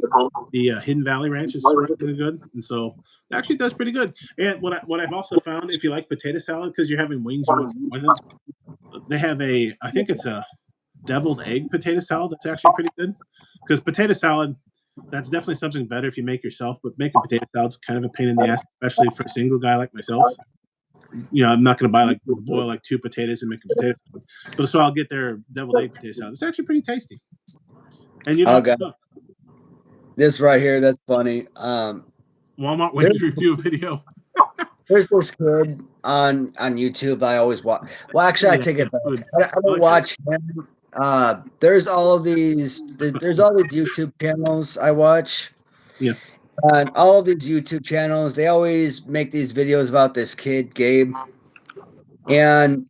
The Hidden Valley Ranch is really good, and so it actually does pretty good. And what I've also found, if you like potato salad because you're having wings, you want with them, they have I think it's a deviled egg potato salad that's actually pretty good. Because potato salad, that's definitely something better if you make yourself. But making potato salad's kind of a pain in the ass, especially for a single guy like myself. I'm not going to boil like 2 potatoes and make a potato salad. But so I'll get their deviled egg potato salad. It's actually pretty tasty. And you don't have to cook. This right here, that's funny. Walmart wings review video. There's this kid on YouTube I always watch. Well, actually, I take it back. I don't watch him. There's all these YouTube channels I watch. Yeah. And all of these YouTube channels, they always make these videos about this kid, Gabe. And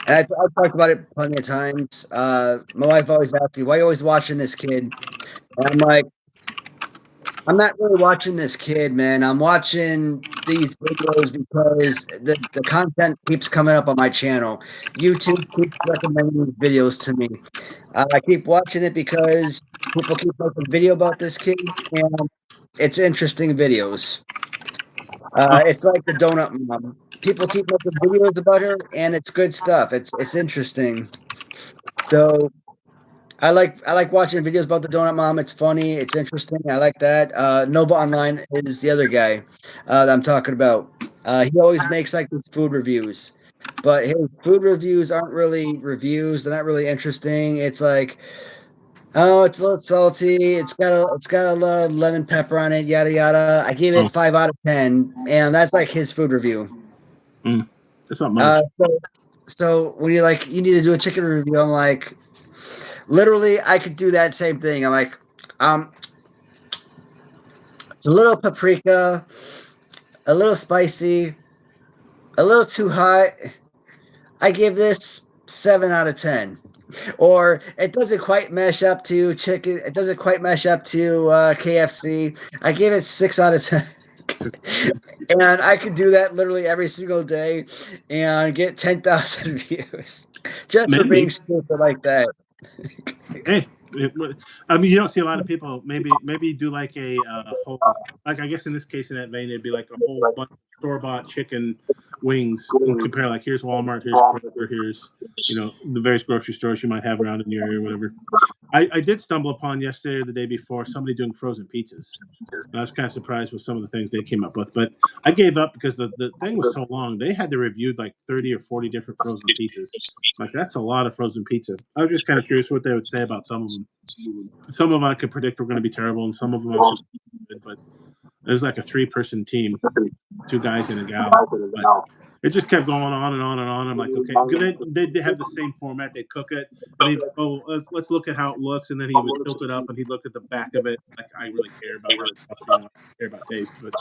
I've talked about it plenty of times. My wife always asks me, why are you always watching this kid? And I'm like, I'm not really watching this kid, man. I'm watching these videos because the content keeps coming up on my channel. YouTube keeps recommending these videos to me. I keep watching it because people keep making video about this kid, and it's interesting videos. It's like the Donut Mom. People keep making videos about her, and it's good stuff. It's interesting. So I like watching videos about the Donut Mom. It's funny. It's interesting. I like that. Nova Online is the other guy that I'm talking about. He always makes like these food reviews. but his food reviews aren't really reviews. They're not really interesting. It's like, oh, it's a little salty. It's got a little lemon pepper on it. Yada yada. I gave Oh, it 5 out of 10, and that's like his food review. that's not much. So when you're like, you need to do a chicken review, I'm like, literally, I could do that same thing. I'm like, um, it's a little paprika, a little spicy, a little too hot. I give this 7 out of 10. Or it doesn't quite mesh up to chicken. It doesn't quite mesh up to KFC. I give it 6 out of 10. And I could do that literally every single day and get 10,000 views just for being Maybe. stupid like that. Hey, I mean, you don't see a lot of people. Maybe do like a whole, like I guess in this case in that vein, it'd be like a whole bunch of store bought chicken wings and compare like here's Walmart, here's Kroger, here's the various grocery stores you might have around in your area or whatever. I did stumble upon yesterday or the day before somebody doing frozen pizzas. I was kind of surprised with some of the things they came up with, but I gave up because the thing was so long. They had to review like 30 or 40 different frozen pizzas. Like that's a lot of frozen pizza. I was just kind of curious what they would say about some of them. Some of them I could predict were going to be terrible, and some of them I was good. But it was like a 3-person team, 2 guys and a gal. But it just kept going on and on and on. I'm like, okay, because they have the same format. They cook it, and he'd oh let's look at how it looks, and then he would tilt it up, and he'd look at the back of it. Like I really care about that stuff. I don't care about taste, but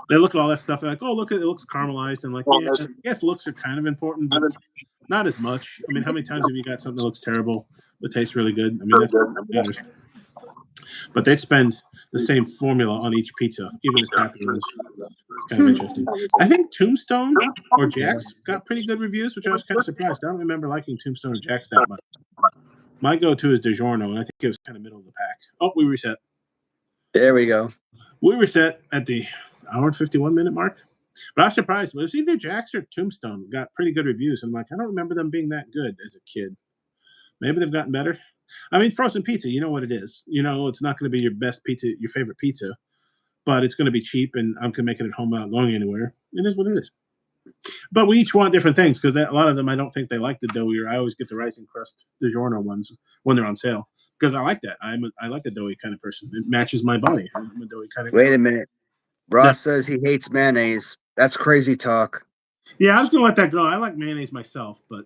they look at all that stuff. They're like, oh look, it looks caramelized, and like yeah, I guess looks are kind of important, but not as much. I mean, how many times have you got something that looks terrible but tastes really good? I mean, that's what matters. But they spend the same formula on each pizza, even the crappy ones. It's kind of interesting. I think Tombstone or Jack's got pretty good reviews, which I was kind of surprised. I don't remember liking Tombstone or Jack's that much. My go-to is DiGiorno, and I think it was kind of middle of the pack. Oh, we reset. There we go. We reset at the hour and 51-minute mark. But I was surprised. It was either Jack's or Tombstone got pretty good reviews. I'm like, I don't remember them being that good as a kid. Maybe they've gotten better. I mean, frozen pizza, you know what it is. It's not going to be your best pizza, your favorite pizza, but it's going to be cheap, and I'm making it home without going anywhere. It is what it is. But we each want different things because a lot of them I don't think they like the doughy. Or I always get the rising crust DiGiorno ones when they're on sale because I like that. I like a doughy kind of person. It matches my body. I'm a doughy kind of guy. Wait a minute. Ross says he hates mayonnaise. That's crazy talk. Yeah, I was gonna let that go. I like mayonnaise myself, but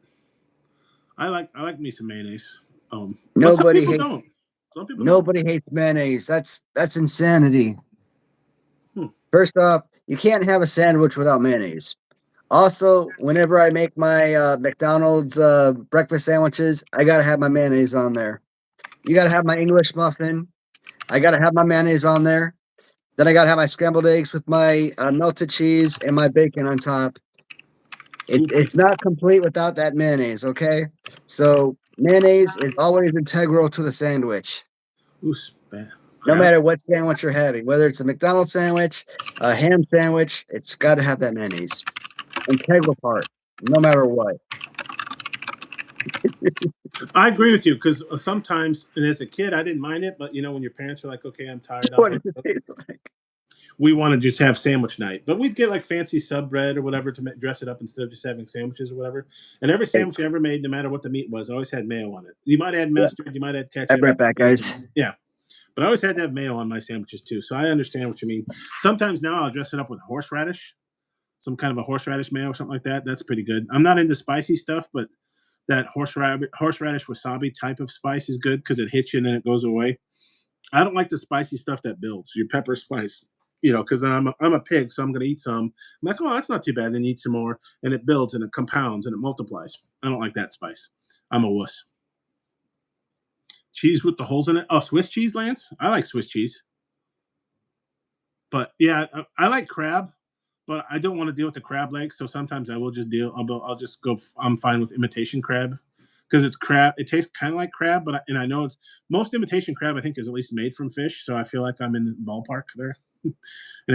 I like me some mayonnaise. But some people don't. Some people Nobody hates mayonnaise. That's insanity. Hmm. First off, you can't have a sandwich without mayonnaise. Also, whenever I make my McDonald's breakfast sandwiches, I gotta have my mayonnaise on there. You gotta have my English muffin. I gotta have my mayonnaise on there. Then I gotta have my scrambled eggs with my melted cheese and my bacon on top. It's not complete without that mayonnaise, okay? So mayonnaise is always integral to the sandwich. No matter what sandwich you're having, whether it's a McDonald's sandwich, a ham sandwich, it's got to have that mayonnaise. Integral part, no matter what. I agree with you because sometimes, and as a kid, I didn't mind it, but when your parents are like, "Okay, I'm tired," we want to just have sandwich night, but we'd get like fancy sub bread or whatever to dress it up instead of just having sandwiches or whatever. And every sandwich I ever made, no matter what the meat was, always had mayo on it. You might add mustard, you might add ketchup. I'll be right back, guys. Yeah, but I always had to have mayo on my sandwiches too. So I understand what you mean. Sometimes now I'll dress it up with horseradish, some kind of a horseradish mayo or something like that. That's pretty good. I'm not into spicy stuff, but that horseradish wasabi type of spice is good because it hits you and then it goes away. I don't like the spicy stuff that builds. Your pepper spice, because I'm a pig, so I'm going to eat some. I'm like, oh, that's not too bad. Then eat some more, and it builds and it compounds and it multiplies. I don't like that spice. I'm a wuss. Cheese with the holes in it. Oh, Swiss cheese, Lance. I like Swiss cheese. But yeah, I like crab, but I don't want to deal with the crab legs. So sometimes I will just deal. I'll just go. I'm fine with imitation crab because it's crab. It tastes kind of like crab, and I know it's most imitation crab. I think is at least made from fish, so I feel like I'm in the ballpark there. And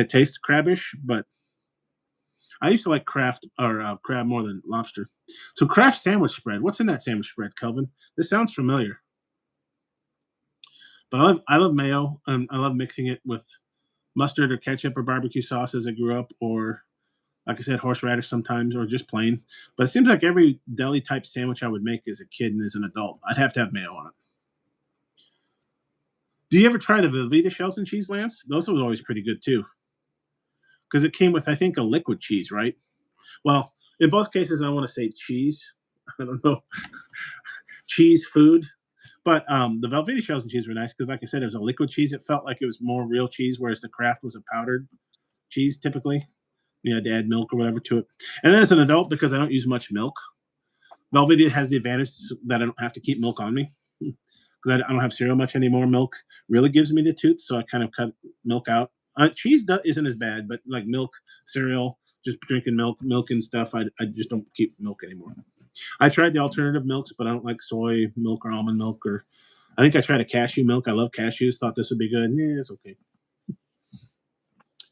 it tastes crabbish, but I used to like crab more than lobster. So Kraft sandwich spread. What's in that sandwich spread, Kelvin? This sounds familiar. But I love mayo, and I love mixing it with mustard or ketchup or barbecue sauce as I grew up, or Like I said, horseradish sometimes, or just plain. But it seems like every deli type sandwich I would make as a kid and as an adult, I'd have to have mayo on it. Do you ever try the Velveeta shells and cheese, Lance? Those were always pretty good too, because it came with, I think, a liquid cheese, right? Well, in both cases, I want to say cheese. I don't know, cheese food. But the Velveeta shells and cheese were nice because, like I said, it was a liquid cheese. It felt like it was more real cheese, whereas the Kraft was a powdered cheese typically. You had to add milk or whatever to it. And then as an adult, because I don't use much milk, Velveeta has the advantage that I don't have to keep milk on me because I don't have cereal much anymore. Milk really gives me the toots, so I kind of cut milk out. Cheese isn't as bad, but like milk, cereal, just drinking milk and stuff, I just don't keep milk anymore. I tried the alternative milks, but I don't like soy milk or almond milk, or I think I tried a cashew milk. I love cashews. Thought this would be good. Yeah, it's okay.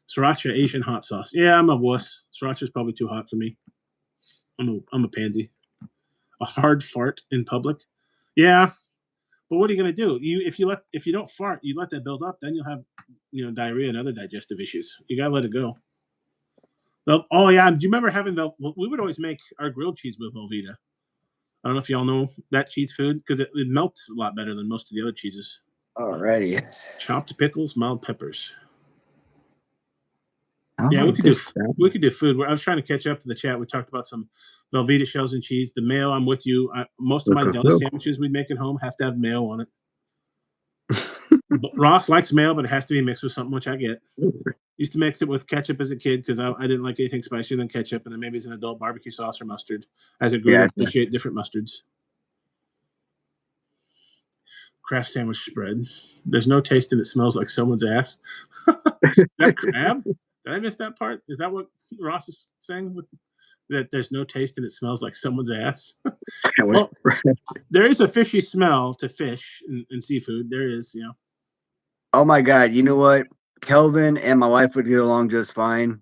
Sriracha Asian hot sauce. Yeah, I'm a wuss. Sriracha's probably too hot for me. I'm a pansy. A hard fart in public. Yeah, but what are you gonna do? If you don't fart, you let that build up, then you'll have diarrhea and other digestive issues. You gotta let it go. Well, oh yeah, do you remember having we would always make our grilled cheese with Velveeta. I don't know if y'all know that cheese food because it melts a lot better than most of the other cheeses. Alrighty. Chopped pickles, mild peppers. I don't Yeah, know we if could do this we could do food. I was trying to catch up to the chat. We talked about some Velveeta shells and cheese. The mayo, I'm with you. Most of my deli sandwiches we'd make at home have to have mayo on it. But Ross likes mayo, but it has to be mixed with something, which I get. Used to mix it with ketchup as a kid because I didn't like anything spicier than ketchup, and then maybe as an adult, barbecue sauce or mustard. As I grew to appreciate different mustards. Kraft sandwich spread. There's no taste and it smells like someone's ass. Is that crab? Did I miss that part? Is that what Ross is saying? That there's no taste and it smells like someone's ass? Well, there is a fishy smell to fish and seafood. There is, yeah. Oh my God. You know what? Kelvin and my wife would get along just fine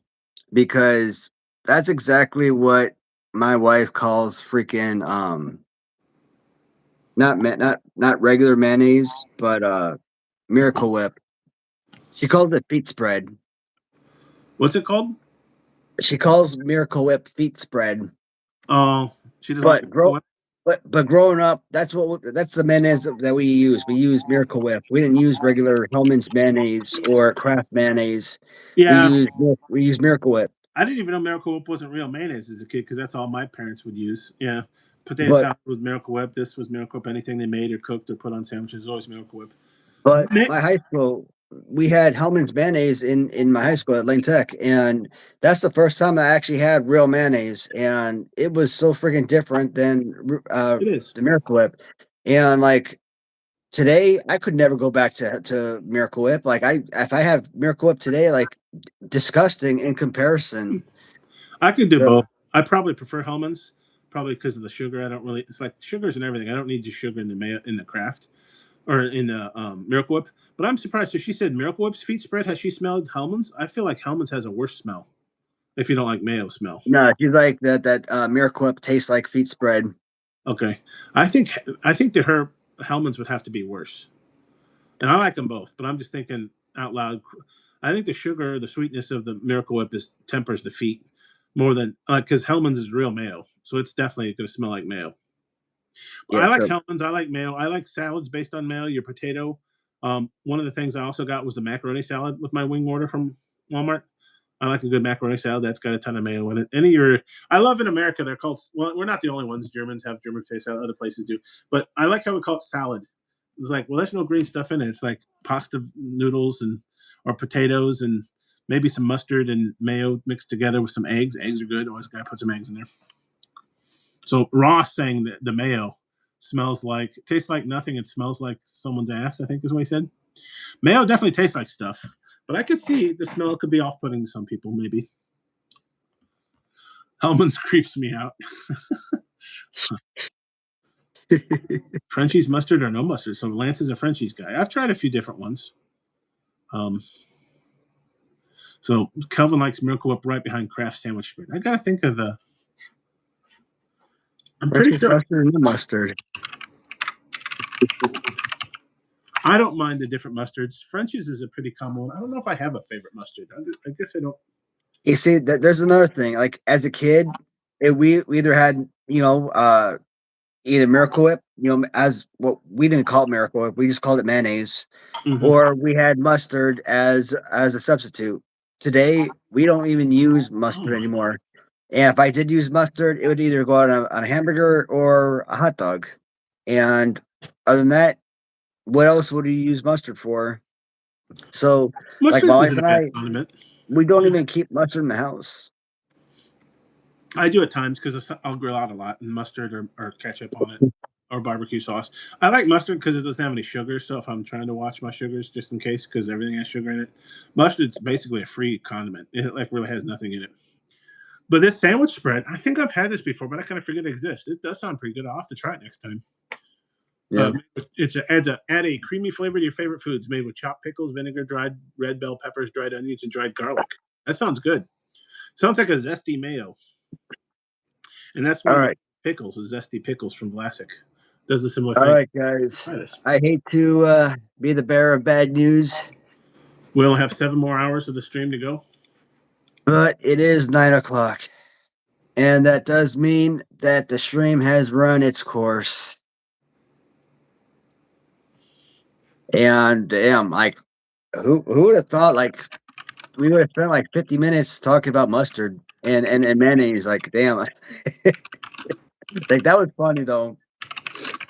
because that's exactly what my wife calls freaking not regular mayonnaise, but Miracle Whip. She calls it feet spread. What's it called? She calls Miracle Whip feet spread. Oh, she doesn't like Miracle Whip? But growing up, that's the mayonnaise that we use. We use Miracle Whip. We didn't use regular Hellmann's mayonnaise or Kraft mayonnaise. Yeah. We use Miracle Whip. I didn't even know Miracle Whip wasn't real mayonnaise as a kid because that's all my parents would use. Yeah. Potato salad was Miracle Whip. This was Miracle Whip. Anything they made or cooked or put on sandwiches was always Miracle Whip. But my high school, we had Hellmann's mayonnaise in my high school at Lane Tech, and that's the first time I actually had real mayonnaise, and it was so freaking different than it is the Miracle Whip. And like today, I could never go back to Miracle Whip. Like if I have Miracle Whip today, like disgusting in comparison. I could do both. I probably prefer Hellmann's, probably because of the sugar. I don't really. It's like sugars and everything. I don't need the sugar in the Kraft or in the Miracle Whip. But I'm surprised. So she said Miracle Whip's feet spread. Has she smelled Hellmann's? I feel like Hellmann's has a worse smell. If you don't like mayo smell. No, she's like that Miracle Whip tastes like feet spread. Okay, I think that her Hellmann's would have to be worse, and I like them both. But I'm just thinking out loud. I think the sugar, the sweetness of the Miracle Whip tempers the feet more than because Hellmann's is real mayo, so it's definitely going to smell like mayo. Yeah, I like Hellmann's. I like mayo. I like salads based on mayo. Your potato. One of the things I also got was the macaroni salad with my wing order from Walmart. I like a good macaroni salad that's got a ton of mayo in it. I love in America, they're called, well, we're not the only ones. Germans have German potato salad, other places do. But I like how we call it salad. It's like, well, there's no green stuff in it. It's like pasta noodles or potatoes and maybe some mustard and mayo mixed together with some eggs. Eggs are good. Always got to put some eggs in there. So Ross saying that the mayo tastes like nothing and smells like someone's ass, I think is what he said. Mayo definitely tastes like stuff. But I could see the smell could be off-putting to some people, maybe. Hellmann's creeps me out. Frenchie's mustard or no mustard? So Lance is a Frenchie's guy. I've tried a few different ones. So Kelvin likes Miracle Whip right behind Kraft sandwich spread. I gotta think of the. I'm pretty sure mustard and mustard. I don't mind the different mustards. Frenchie's is a pretty common one. I don't know if I have a favorite mustard. I guess I don't. You see, there's another thing. Like as a kid, we either had either Miracle Whip, as what we didn't call it Miracle Whip, we just called it mayonnaise, Hmm. or we had mustard as a substitute. Today, we don't even use mustard Oh, anymore. And if I did use mustard, it would either go on a hamburger or a hot dog. And other than that, what else would you use mustard for? So, like my mustard wife isn't a and bad I, condiment. we don't Yeah. even keep mustard in the house. I do at times because I'll grill out a lot and mustard or ketchup on it or barbecue sauce. I like mustard because it doesn't have any sugar. So if I'm trying to watch my sugars, just in case, because everything has sugar in it, mustard's basically a free condiment. It like really has nothing in it. But this sandwich spread, I think I've had this before, but I kind of forget it exists. It does sound pretty good. I'll have to try it next time. Yeah. Add a creamy flavor to your favorite foods, made with chopped pickles, vinegar, dried red bell peppers, dried onions, and dried garlic. That sounds good. Sounds like a zesty mayo. And that's one All of my right. pickles, is zesty pickles from Vlasic. Does a similar All thing. right, guys. Try this. I hate to be the bearer of bad news, We only have 7 more hours of the stream to go. but it is 9 o'clock. And that does mean that the stream has run its course. And damn, like who would have thought like we would have spent like 50 minutes talking about mustard and mayonnaise. Like, damn. Like that was funny though.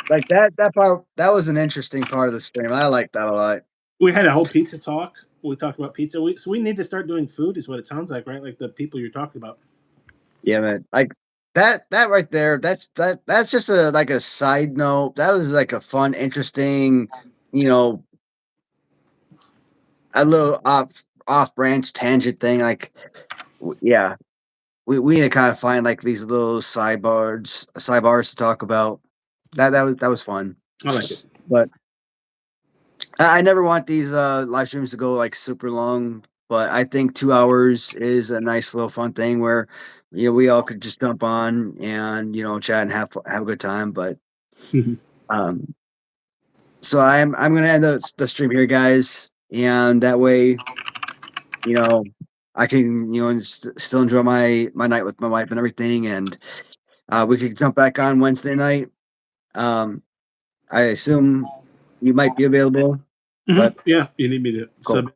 Like that part that was an interesting part of the stream. I like that a lot. We had a whole pizza talk. We talked about pizza. So we need to start doing food, is what it sounds like, right? Like the people you're talking about. Yeah, man. Like that right there, that's just a like a side note. That was like a fun, interesting, you know, a little off branch tangent thing. Like yeah. We need to kind of find like these little sidebars to talk about. That was fun. I like it. But I never want these live streams to go like super long, but I think 2 hours is a nice little fun thing where we all could just jump on and chat and have a good time. But um, so I'm gonna end the stream here, guys, and that way you know I can still enjoy my night with my wife and everything, and we could jump back on Wednesday night. Um, I assume you might be available, but Yeah, you need me to cool, sub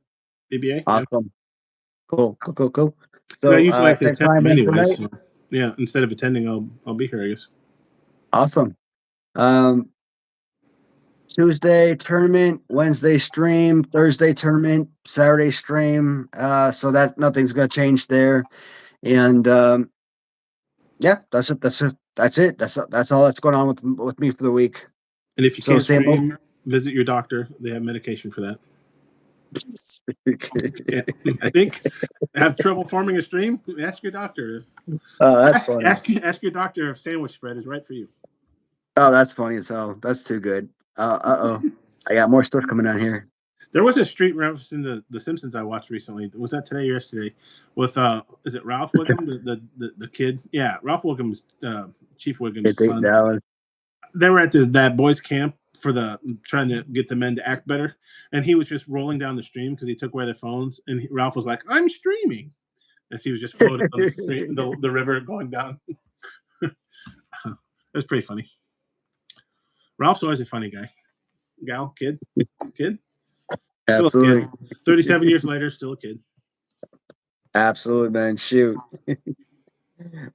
BBA? Yeah. awesome. Cool, cool, cool, cool. Because I So, usually like to same attend time them Wednesday anyways. night? So yeah, instead of attending, I'll be here, I guess. Awesome. Um, Tuesday tournament, Wednesday stream, Thursday tournament, Saturday stream. So that nothing's gonna change there. And yeah, that's it. That's it. That's all that's going on with me for the week. And if you So can't same old. stream, visit your doctor. They have medication for that. If you can't, I think, have trouble forming a stream, ask your doctor. Oh, that's Ask, funny. ask, ask your doctor if sandwich spread is right for you. Oh, that's funny as hell. That's too good. Oh. I got more stuff coming down here. There was a street reference in the Simpsons I watched recently. Was that today or yesterday? With is it Ralph Wiggum, the kid? Yeah, Ralph Wiggum's Chief I Wiggum's think son. Dallas. They were at that boys' camp for the trying to get the men to act better, and he was just rolling down the stream because he took away their phones, and Ralph was like, "I'm streaming," as he was just floating on the stream, the river going down. It was pretty funny. Ralph's always a funny guy. Kid. Still a kid. Absolutely. 37 years later, still a kid. Absolutely, man. Shoot.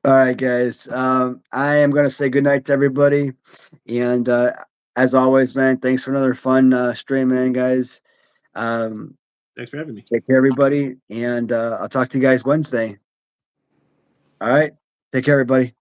All right, guys. I am gonna say goodnight to everybody. And as always, man, thanks for another fun stream, man, guys. Um, Thanks for having me. take care, everybody, and I'll talk to you guys Wednesday. All right. Take care, everybody.